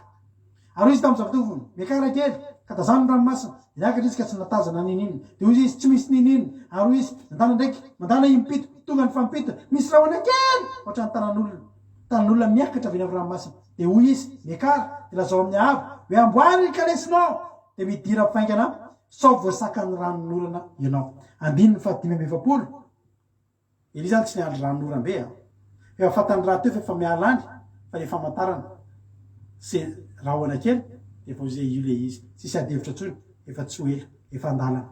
Ary izy tamin'ny zava-tovony miakara kely ka tazany ranomasina, niakatra izy ka tsy natazana ninina, dia izy tsy misy ninina. Ary izy mandana ndraiky, mandana impito, tonga ny fampito, misy rahona kely ohatran'ny tanan'olona miakatra avy amin'ny ranomasina. Dia hoy izy miakara, dia lazao amin'ny avo hoe amboary ny kalesinao, dia midira faingana sao voasaka ny ranon'orana ianao. Andininy fa 570. Eli zany tsy niandry ranon'orambe efa fatany raha teo efa miala any, fa le famantarana sy rahona kely efa zay io le izy, tsisy adevitra tsony, efa tsy ho ela, efa andalana.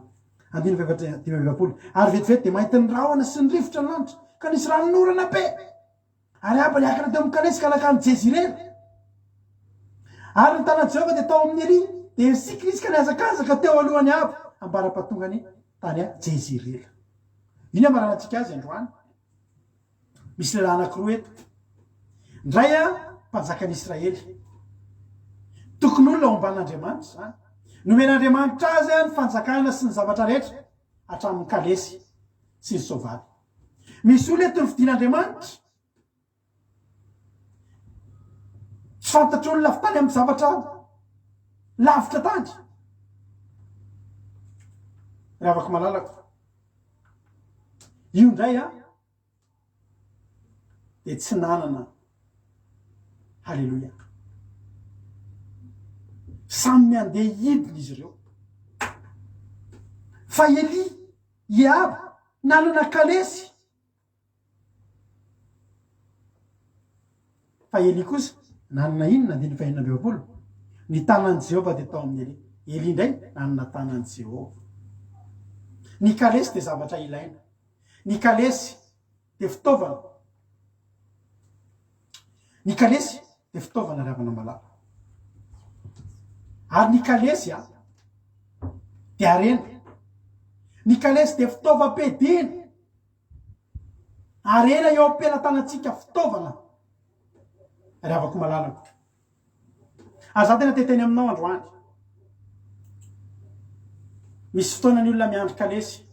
Andininy fa 570. Ary vetivety dia mahita ny rahona sy ny rivotra ny lanitra ka nisy ranon'orana be. Ary aba niakatra teo amin'ny kalesy ka lakany Jezirely. Ary ny tanan'i Jehovah dia tao amin'ny Eli, dia misika izy ka niazakazaka teo alohan'ny aba ambara-patongany tany a Jezirely. Iny amaranantsika azy androany. Misy lehilahy anankiroa eto. Ndray mpanjakan'Israely. Tokony olona ao ambanin'Andriamanitra zany. Nomen'Andriamanitra azy ny fanjakana sy ny zavatra rehetra hatramin'ny kalesy. sy ny soavaly. Misy olona eto ny fidin'Andriamanitra tsy fantatra olona lafitany amin'ny zavatra lavitra tany. Raha afaka malalako io ndray dia tsy nanana. Halleloja. Samy mandeha hidina izy ireo. Fa Eli, Iab, nanana kalesy. Fa Eli kosa nanana inona andiny fahinana amby roapolo? Ny tanan'i Jehovah dia tao amin'ny Eli. Eli indray nanana tanan'i Jehovah. Ny kalesy dia zavatra ilaina. Ny kalesy dia fitaovana. Ny kalesy dia fitaovana ravana malala. Ary ny kalesy dia arena. Ny kalesy dia fitaovam-piadiana. Arena eo am-pelantanantsika fitaovana. Ravako malalako. Aza tena teteny aminao androany. Misy fotoana ny olona miandry kalesy,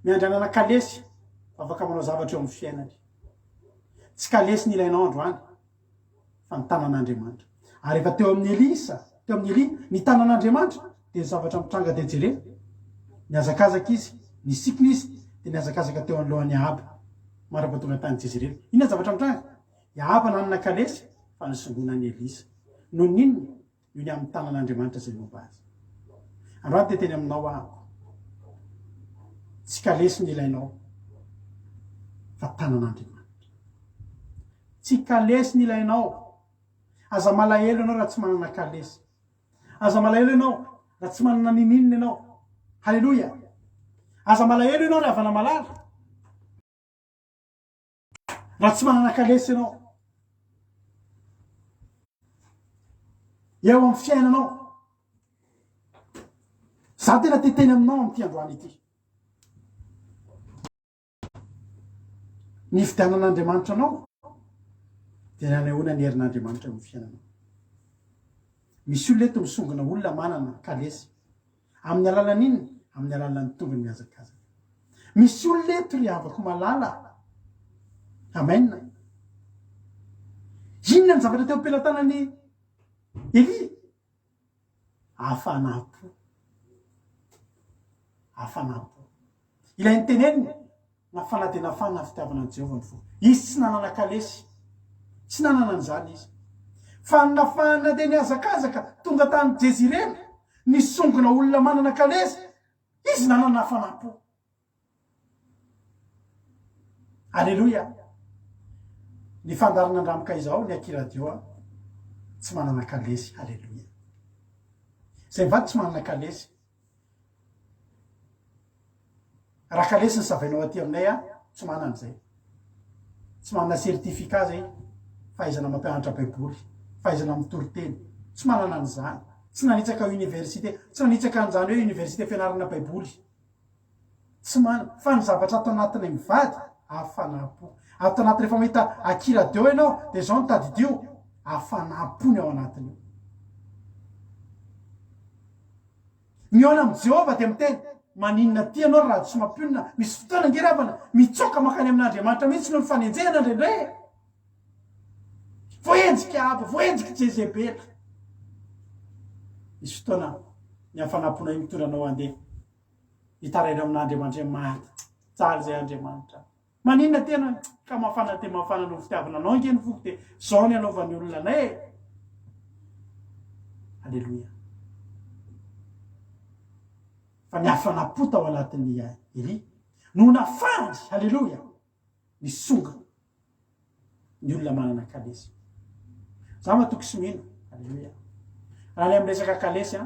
miandry anana kalesy, afaka manao zavatra eo amin'ny fiainany. Tsy kalesy ny ilainao androany, fa ny tanan'Andriamanitra. Ary efa teo amin'ny Elisa, teo amin'ny Eli, ny tanan'Andriamanitra dia zavatra mitranga dia jerena. Niazakazaka izy, nisikina izy, dia niazakazaka teo anolohan'ny Ahaba. Mara-patonga tany Jezreel. Inona zavatra mitranga? Ahaba nanana kalesy, fa nisongonan'ny Elisa. No ninona? Io ny amin'ny tanan'Andriamanitra izay momba azy. Androany teteny aminao ahako. Tsy kalesy ny ilainao, fa tanan'Andriamanitra. Tsy kalesy ny ilainao. Aza malahelo ianao raha tsy manana kalesy. Aza malahelo ianao raha tsy manana ninina ianao. Halleluja. Aza malahelo ianao raha avana malala. Raha tsy manana kalesy ianao. Eo amin'ny fiainanao. Za tena teteny aminao amin'ity androany ity. Ny fidianan'Andriamanitra anao dia nanehoana ny herin'Andriamanitra amin'ny fiainanao. Misy olona eto misongona olona manana kalesy. Amin'ny alalan'inona? Amin'ny alalan'ny tongony miazakazaka. Misy olona eto ry havako malala. Amen. Inona ny zavatra teo am-pelantanan'ny Eli? Hafanapo. Hafanapo. Ilay ny teneniny, nafana dia nafana fitiavana ny Jehovah ny fo. Izy tsy nanana kalesy. Tsy nanana an'izany izy. Fa nafana dia niazakazaka tonga tany Jezreel, nisongona olona manana kalesy, izy nanana hafanapo. Alleluja. Ny fandarana andramika izao, ny akiradio, tsy manana kalesy. Alleluja. Zay mivady tsy manana kalesy. Raha kalesy ny savainao aty aminay, tsy manana an'izay. Tsy manana sertifika zay, fahaizana mampianatra baiboly, fahaizana mitory-teny. Tsy manana an'izany. Tsy nanitsaka université, tsy nanitsaka an'izany hoe université fianarana baiboly. Tsy manana. Fa ny zavatra ato anatiny mivady, hafanapo. Ato anaty rehefa mahita akiradio ianao, dia zao ny tadidio, hafanapony ao anatiny. Miona amin'ny Jehovah dia miteny, maninona ty ianao raha tsy mampionina, misy fotoana ngeravana, mitsoka makany amin'Andriamanitra mihitsy no ny fanenjehana indraindray. Voenjika Ahaba, voenjika Jezebela. Misy fotoana ny hafanapona io mitondra anao handeha hitaraina amin'Andriamanitra maty. Tsara izay Andriamanitra. Maninona tena ka mafana dia mafana no fitiavana anao nkeny foko dia zao ny anaovan'ny olona anay. Alleluja. Fa ny hafanapota ao anatin'ny Eli no nafany. Alleluja. Ny songa ny olona manana kalesy. Za matoky sy mino. Alleluja. Raha ny amin'ny resaka kalesy,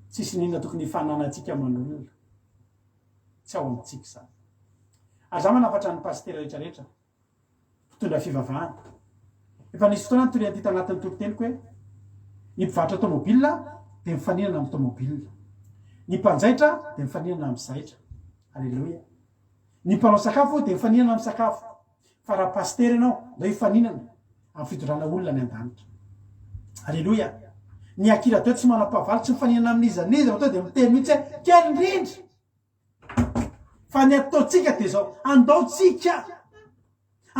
tsisy ninona tokony hifananantsika man'olona. Tsy ao amintsika izany. Ary za manafatra ny pasitera rehetrarehetra mpitondra fivavahana. Efa nisy fotoana nytory anty tanatin'ny toro-teniko hoe ny mpivarotra tômôbilina dia mifaninana amin'ny tômôbilina. Ny mpanjaitra dia mifaninana amin'ny zaitra. Alleluja. Ny mpanao sakafo dia mifaninana amin'ny sakafo. Fa raha pasitera ianao, ndray hifaninana amin'ny fitondrana olona ny an-danitra. Alleluja. Ny akiradio tsy manam-pahavaly, tsy mifaninana amin'iza n'iza, dia miteny mihitsy hoe kely indrindra. fa ny ataontsika dia zao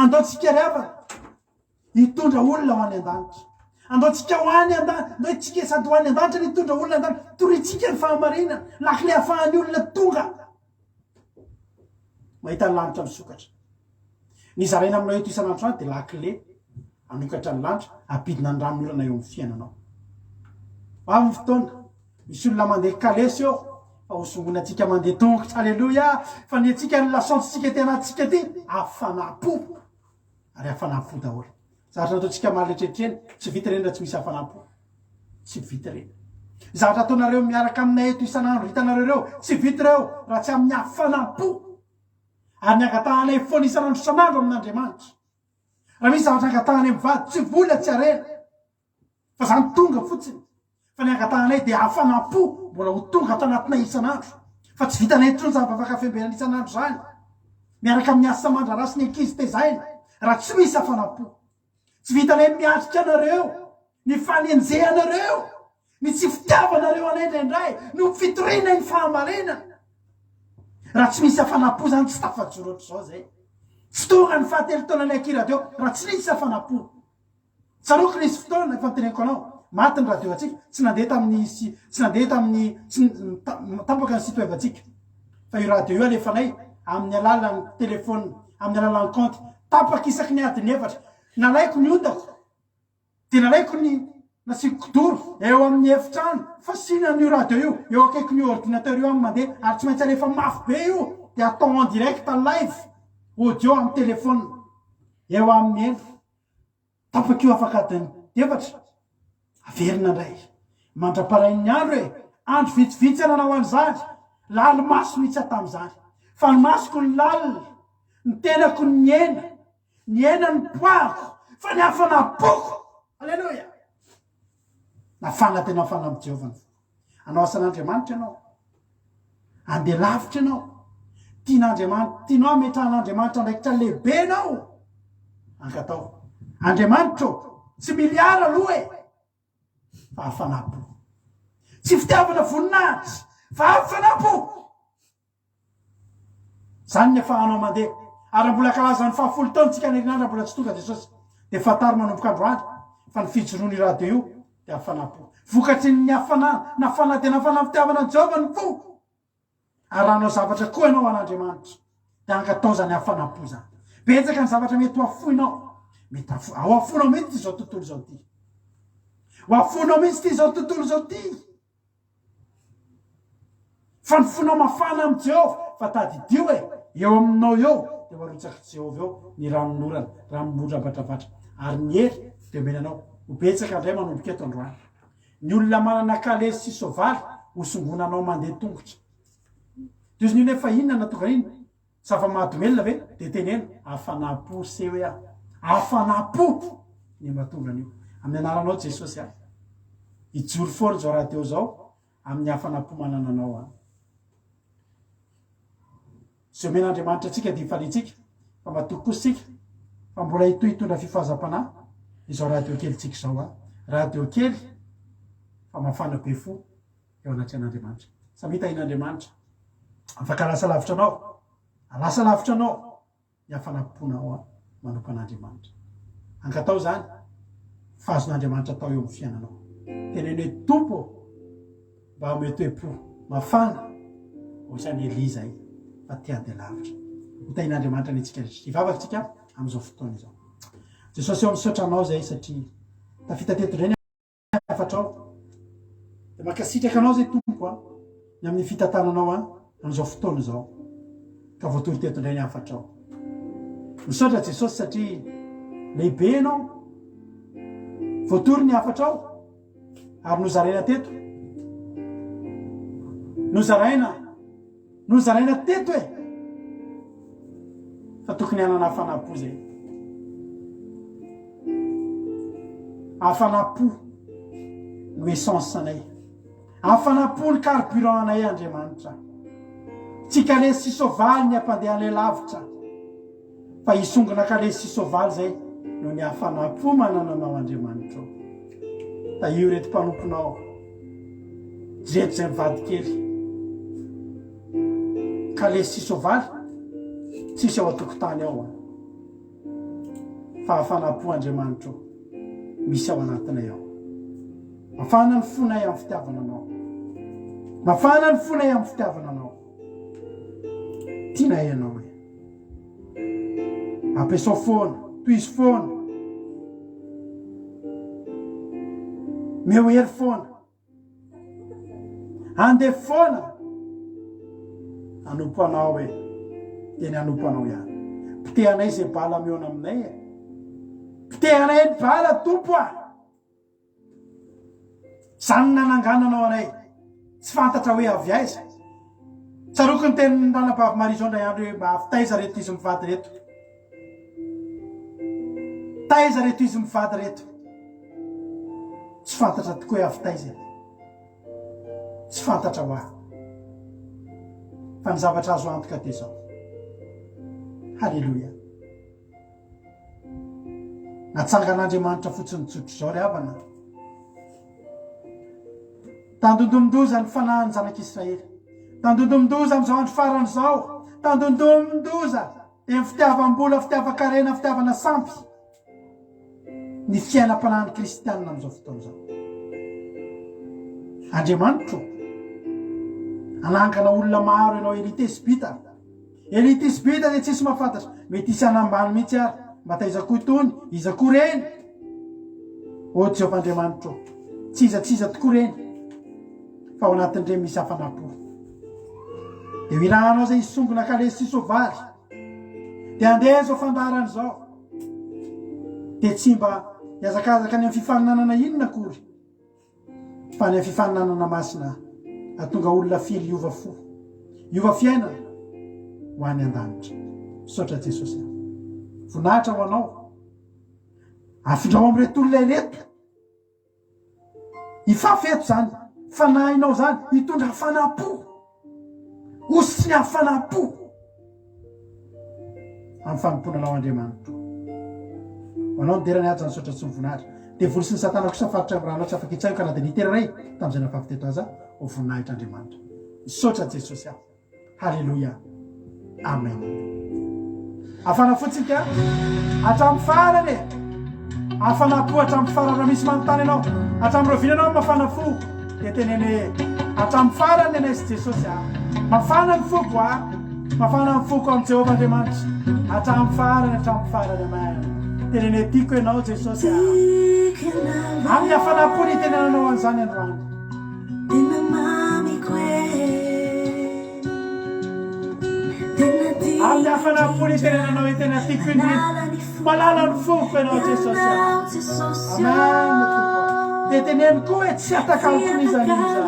andaotsika rehefa hitondra olona ho any an-danitra andaotsika ho any andaotsika sady ho any an-danitra ny hitondra olona an-danitra toritsika ny fahamarinana lakile ahafahany olona tonga mahita ny lanitra misokatra ny zaraina aminao eto isan'andro any dia lakile anokatra ny lanitra ampidina ny ranon'olana eo amin'ny fiainanao amin'ny fotoana misy olona mandeha kalesy eo fa hosongonatsika mandeha tongotra alleloia fa ny atsika ny lasantsika ty anatsika ty afanapo ary afanapo daholo zavatra ataontsika maletretreny tsy vita reny raha tsy misy afanapo tsy vita reny zavatra ataonareo miaraka aminay eto isan'andro hitanareo reo tsy vita reo raha tsy amin'ny afanapo ary ny angatahanay foana isan'andro isan'andro amin'Andriamanitra raha misy zavatra angatahanay mivady tsy vola tsy arena fa zany tonga fotsiny fa ny angatahanay dia afanapo mbola ho tonga tanatinay isan'andro fa tsy vitanay intsony zavatra afaka fiambenana isan'andro zany miaraka amin'ny asa mandrarasy ny ankizy tezaina raha tsy misy afanapo tsy vitanay miatrika anareo ny fanenjehanareo ny tsy fitiavanareo anay indraindray no fitoriana ny fahamarinana raha tsy misy afanapo zany tsy tafajoro ohatr'izao zay tsy tonga ny fahatelotaonany akiradio raha tsy misy afanapo tsaroky nisy fotoana efa nyteneniko anao maty ny radio atsika tsy nandeha tamin'ny tapaka ny site web atsika fa io radio io alefanay amin'ny alalan'ny telefôna amin'ny alalan'ny compte tapaka isaky ny adiny efatra nalaiko ny ondako dia nalaiko ny nasiko kodoro eo amin'ny efitrano fa sinan'io radio io eo akaiky ny ordinateur io amin'ny mandeha ary tsy maintsy alefa mafy be io dia atao en direct live audio amin'ny telefôna eo amin'ny eno tapaka io afaka adiny efatra averina indray mandraparain'ny andro hoe andro vitsivitsy ananao an'izany lalo maso mihitsy tamin'izany fa ny masoko ny lalina ny tenako ny ena ny poako fa ny hafanapoko alleloia nafana tena hafana amin'ny Jehovah anao asan'Andriamanitra ianao andeha lavitra ianao tian'Andriamanitra tianao ametrahan'Andriamanitra andraikitra lehibe ianao ankatao Andriamanitra tsy miliara aloha fa hafanapo tsy fitiavana voninahitra fa hafanapo zany ny afahanao mandeha ary mbola kalazany fahafolo taona tsika nerinandra mbola tsy tonga Jesosy dia fatary manomboka androany fa ny fijoroany radio io dia hafanapo vokatry ny nafana dia nafana fitiavana ny Jehovah ny fo ary ranao zavatra koa ianao an'Andriamanitra dia angatao zany hafanapo zany betsaka ny zavatra mety ho afoinao mety ao afonao mihitsy zao tontolo zao ty ho afonao mihitsy ty zao tontolo zao ty fa ny fonao mafana amin'ny Jehovah fa tadidio hoe eo aminao eo dia marotsaky Jehovah eo ny ranon'orana ranombodrabatravatra ary ny hery dia menanao ho betsaka indray manomboka eto androany ny olona manana kalesy sy sovaly hosongonanao mandeha tongotra tozy ny efa inona natonga iny zava-mahadomelona ve dia tenena hafanapo se hoe hafanapo ny mahatonga an'io amin'ny anaranao Jesosy ahy hijory foana zao raha teo zao amin'ny hafanapo manana anao any zay omen'Andriamanitra atsika dia hifalitsika fa matoko kositsika fa mbola hitondra fifahazam-panahy izao raha teo kely tsika zao raha teo kely fa mafana be fo eo anaty an'Andriamanitra samita in'Andriamanitra afaka lasa lavitra anao alasa lavitra anao ny hafanaponao manompo an'Andriamanitra ankatao zany fahazon'Andriamanitra atao eo amin'ny fiainanao teneny hoe tompo mba hametoepo mafana ho isany Eliza fa tiady lavitra hitain'Andriamanitra ny antsika hivavaka tsika amin'izao fotoana izao Jesosy eo misotranao zay satria tafita teto indray ny afatrao dia mankasitraka anao zay tompo ny amin'ny fitantananao amin'izao fotoana izao ka voatory teto indray ny afatrao misaotra Jesosy satria lehibe ianao voatory ny afatrao ary nozaraina teto nozaraina teto fa tokony hanana hafanapo zay hafanapo no essence anay hafanapo ny carburant anay Andriamanitra tsy kalesy sy sovaly ny ampandehanay lavitra fa hisongona kalesy sy sovaly zay no ny hafanapo manananao Andriamanitra da io reto mpanomponao reto zay mivady kely ka le sisovaly tsisy ao atokotany ao fa afanapo Andriamanitra misy ao anatinay ao. Mafana ny fonay amin'ny fitiavana anao. Mafana ny fonay amin'ny fitiavana anao. Tianay ianao e. Ampiasao foana, toizy foana. Meo hery foana. Andeha foana. Anompo anao e. Teny anompo anao ihany. Pitehanay izay bala meona aminay e. Pitehanay ny bala tompo Zany nanangananao anay. Tsy fantatra hoe avy aiza. Tsaroky ny teny nanabavy Maria ndray andro hoe mba taiza reto izy mivady reto. Taiza reto izy mivady reto. Tsy fantatra tokoa hoe avy taiza. Tsy fantatra ho ahy. Fa ny zavatra azo antoka ty zao. Halleluja. Natsangan'Andriamanitra fotsiny tsotro zao ry havana. Tandondomondoza ny fanahin'ny zanak'Israely. Tandondomondoza amin'izao andro farany zao. Tandondomondoza ny fitiavam-bola, fitiavan-karena, fitiavana sampy. Ny fiainam-panahin'ny kristianina amin'izao fotoana zao. Andriamanitra anangana olona maro ianao elite sibita. Elite sibita dia tsisy mahafantatra. Mety isy anambany mihitsy ary. Mba taizako itony, izako reny. O Jehovah-Andriamanitra, tsiza tokoa reny. Fa ao anatin'ireny misy hafanapo. Dia ilahanao zay isongona kalesy sy sovaly. Dia andeha zao fandarany zao. Dia tsy mba hiazakazaka ny amin'ny fifaninanana inona akory. Fa ny amin'ny fifaninanana masina atonga olona fily hiova fo. Hiova fiainana ho any an-danitra. Misaotra Jesosy. Vonahitra ho anao. Afindrao amin'reto olona ireto. Ifafeto zany. Fanahinao zany. Hitondra hafanapo. Osy ny hafanapo. Amin'ny fanompona lao Andriamanitra. Anao niderany aja ny sotra tsy mivoninahitra. Dia voly sy ny satana kosa faritra amin'ny rano tsy afaka hitsahiko ka na dia niteray tamin'izay nafafiteto aza ho voninahitra Andriamanitra. Misaotra Jesosy aho. Halleluja. Amen. Afana fotsika hatramin'ny farany. Hafanapo hatramin'ny farany raha misy manontany ianao. Hatramin'ny rovinanao mafana fo. Dia tenene hatramin'ny farany anay Jesosy aho. Mafana ny foko mafana ny foko amin'ny Jehovah-Andriamanitra. Hatramin'ny farany amen. Tenene tiako ianao Jesosy aho. Amin'ny hafanapo ny tenenanao an'izany androany. Amin'ny hafanapo ny tenenanao tena tiako indrindra. Malala ny foko ianao Jesosy aho. Amen. Dia teneno koa hoe tsy atakaloko nizaniza.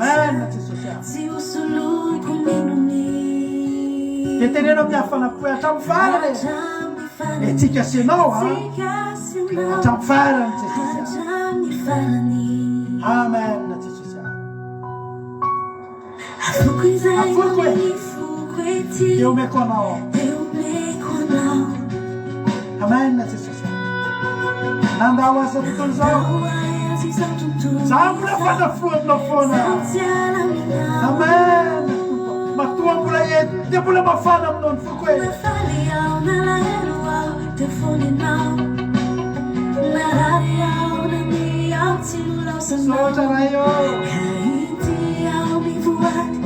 Amen Jesosy aho. Dia teneno amin'ny hafanapo hatramin'ny farany. Etsika sianao hatramin'ny farany Jesosy aho. Amen Jesosy aho. Afoko e. Dia omeko anao. Amen Jesosy aho. Nandao aza tontolo zao. Zaho mbola fanafo aminao foana. Amen. Matoa mbola ety. Dia mbola mafana aminao ny foko e. Misaotra raha io.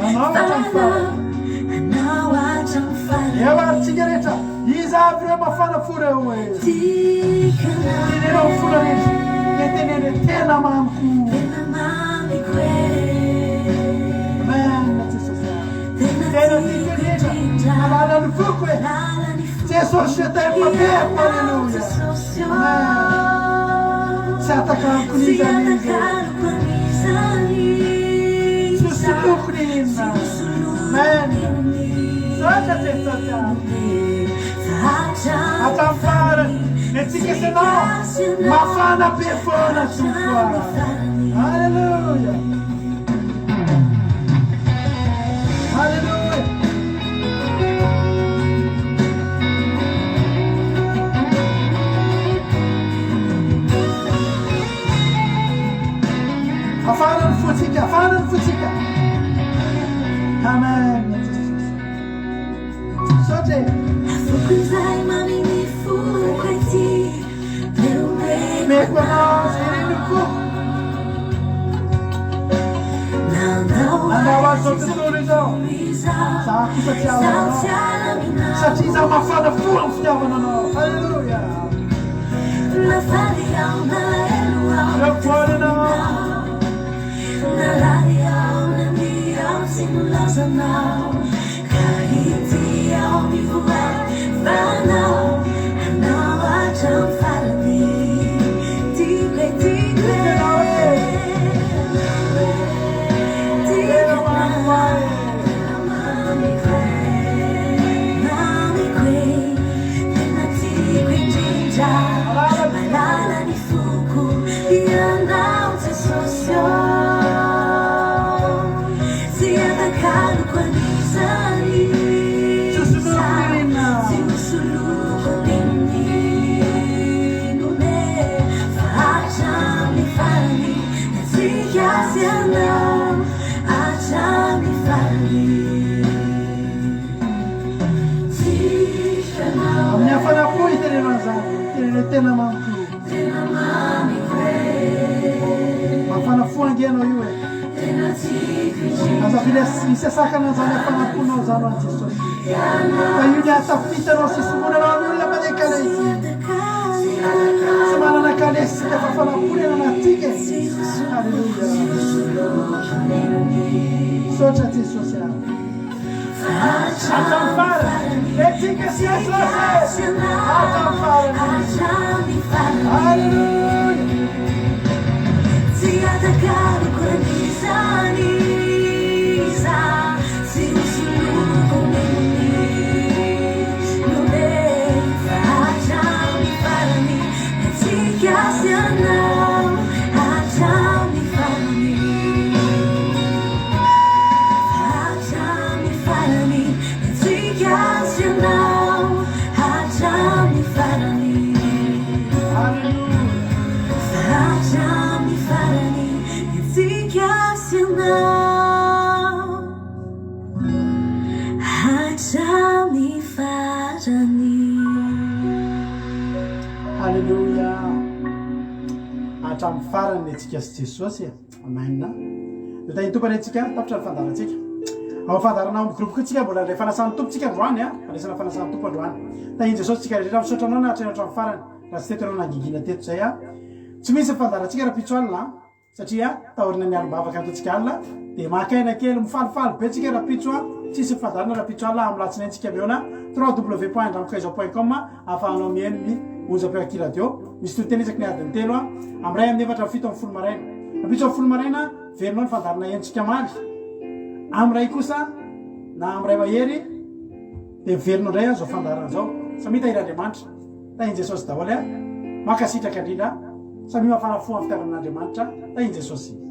Anao hatramin'ny farany. Eo aritsika rehetra. Iza avy ireo mafana fo reo e. Tenenao fola rehetra. Dia tenene tena mamiko. Amen Jesosy aho. Tena tiako rehetra. Alala ny foko e. Jesosy tena halleluja. Amen. Tsy atakaloko nizaniza. Susuloko ni inona. Amen. Sotra Jesosy aho. Hatramin'ny farany. Etsika sanao mafana be foana tompo. Halleluja. Halleluja. Afana ny fotsika. Afukuzai maminifu kweti meko anao zay reniko andao azy zao tontolo izao za kosa tiavananao satria za mafana fo amin'ny fitiavana anao halleluia repoany anao amin'ny hafanapo itenena zany tena mamiko mafana fo angianao io e aza misasakana zany hafanaponao zany any Jesosy fa io ny atafitanao sisomonanao amin'olona manekana izy sy manana kalesy sika fa fanapony ananatika halleluia sotra Jesosy Acham farany etika sy Jesosy acham farany halleluia tsy atakalo koran'izany iza sy misoloko nome fa acham farany etika sy anao acham farany halleluia hatramin'ny farany antsika sy Jesosy amaina io tany tompany antsika tapitra ny fandarantsika ao fandarana amin'ny groupe kotsika mbola ilay fanasan'ny tompontsika androany fanisana fanasan'ny tompo androany tahiny Jesosy tsika rehetra misotranao na hatreny hatramin'ny farany raha tsy teto anao nangingina teto zay tsy misy fandarantsika raha pitso alina satria taorina ny alom-bavaka antotsika alina dia makaina kely mifalifaly be tsika raha pitso tsisy fandarana raha pitso alina amin'ny latsiny antsika meona www.andramokaiza.com ahafahanao mihaino ny onjam-piaky radio misy toteny isaky ny adiny telo amin'ny ray amin'ny efatra fito amin'ny folo maraina rapitso amin'ny folo maraina verinao ny fandarana entsika maly amin'ny ray kosa na amin'ny ray mahery dia verinao indray zao fandarana zao samita irandriamanitra tahiny Jesosy daholo makasitraka indrindra samy mafana fo amin'ny fitiavan'Andriamanitra tahiny Jesosy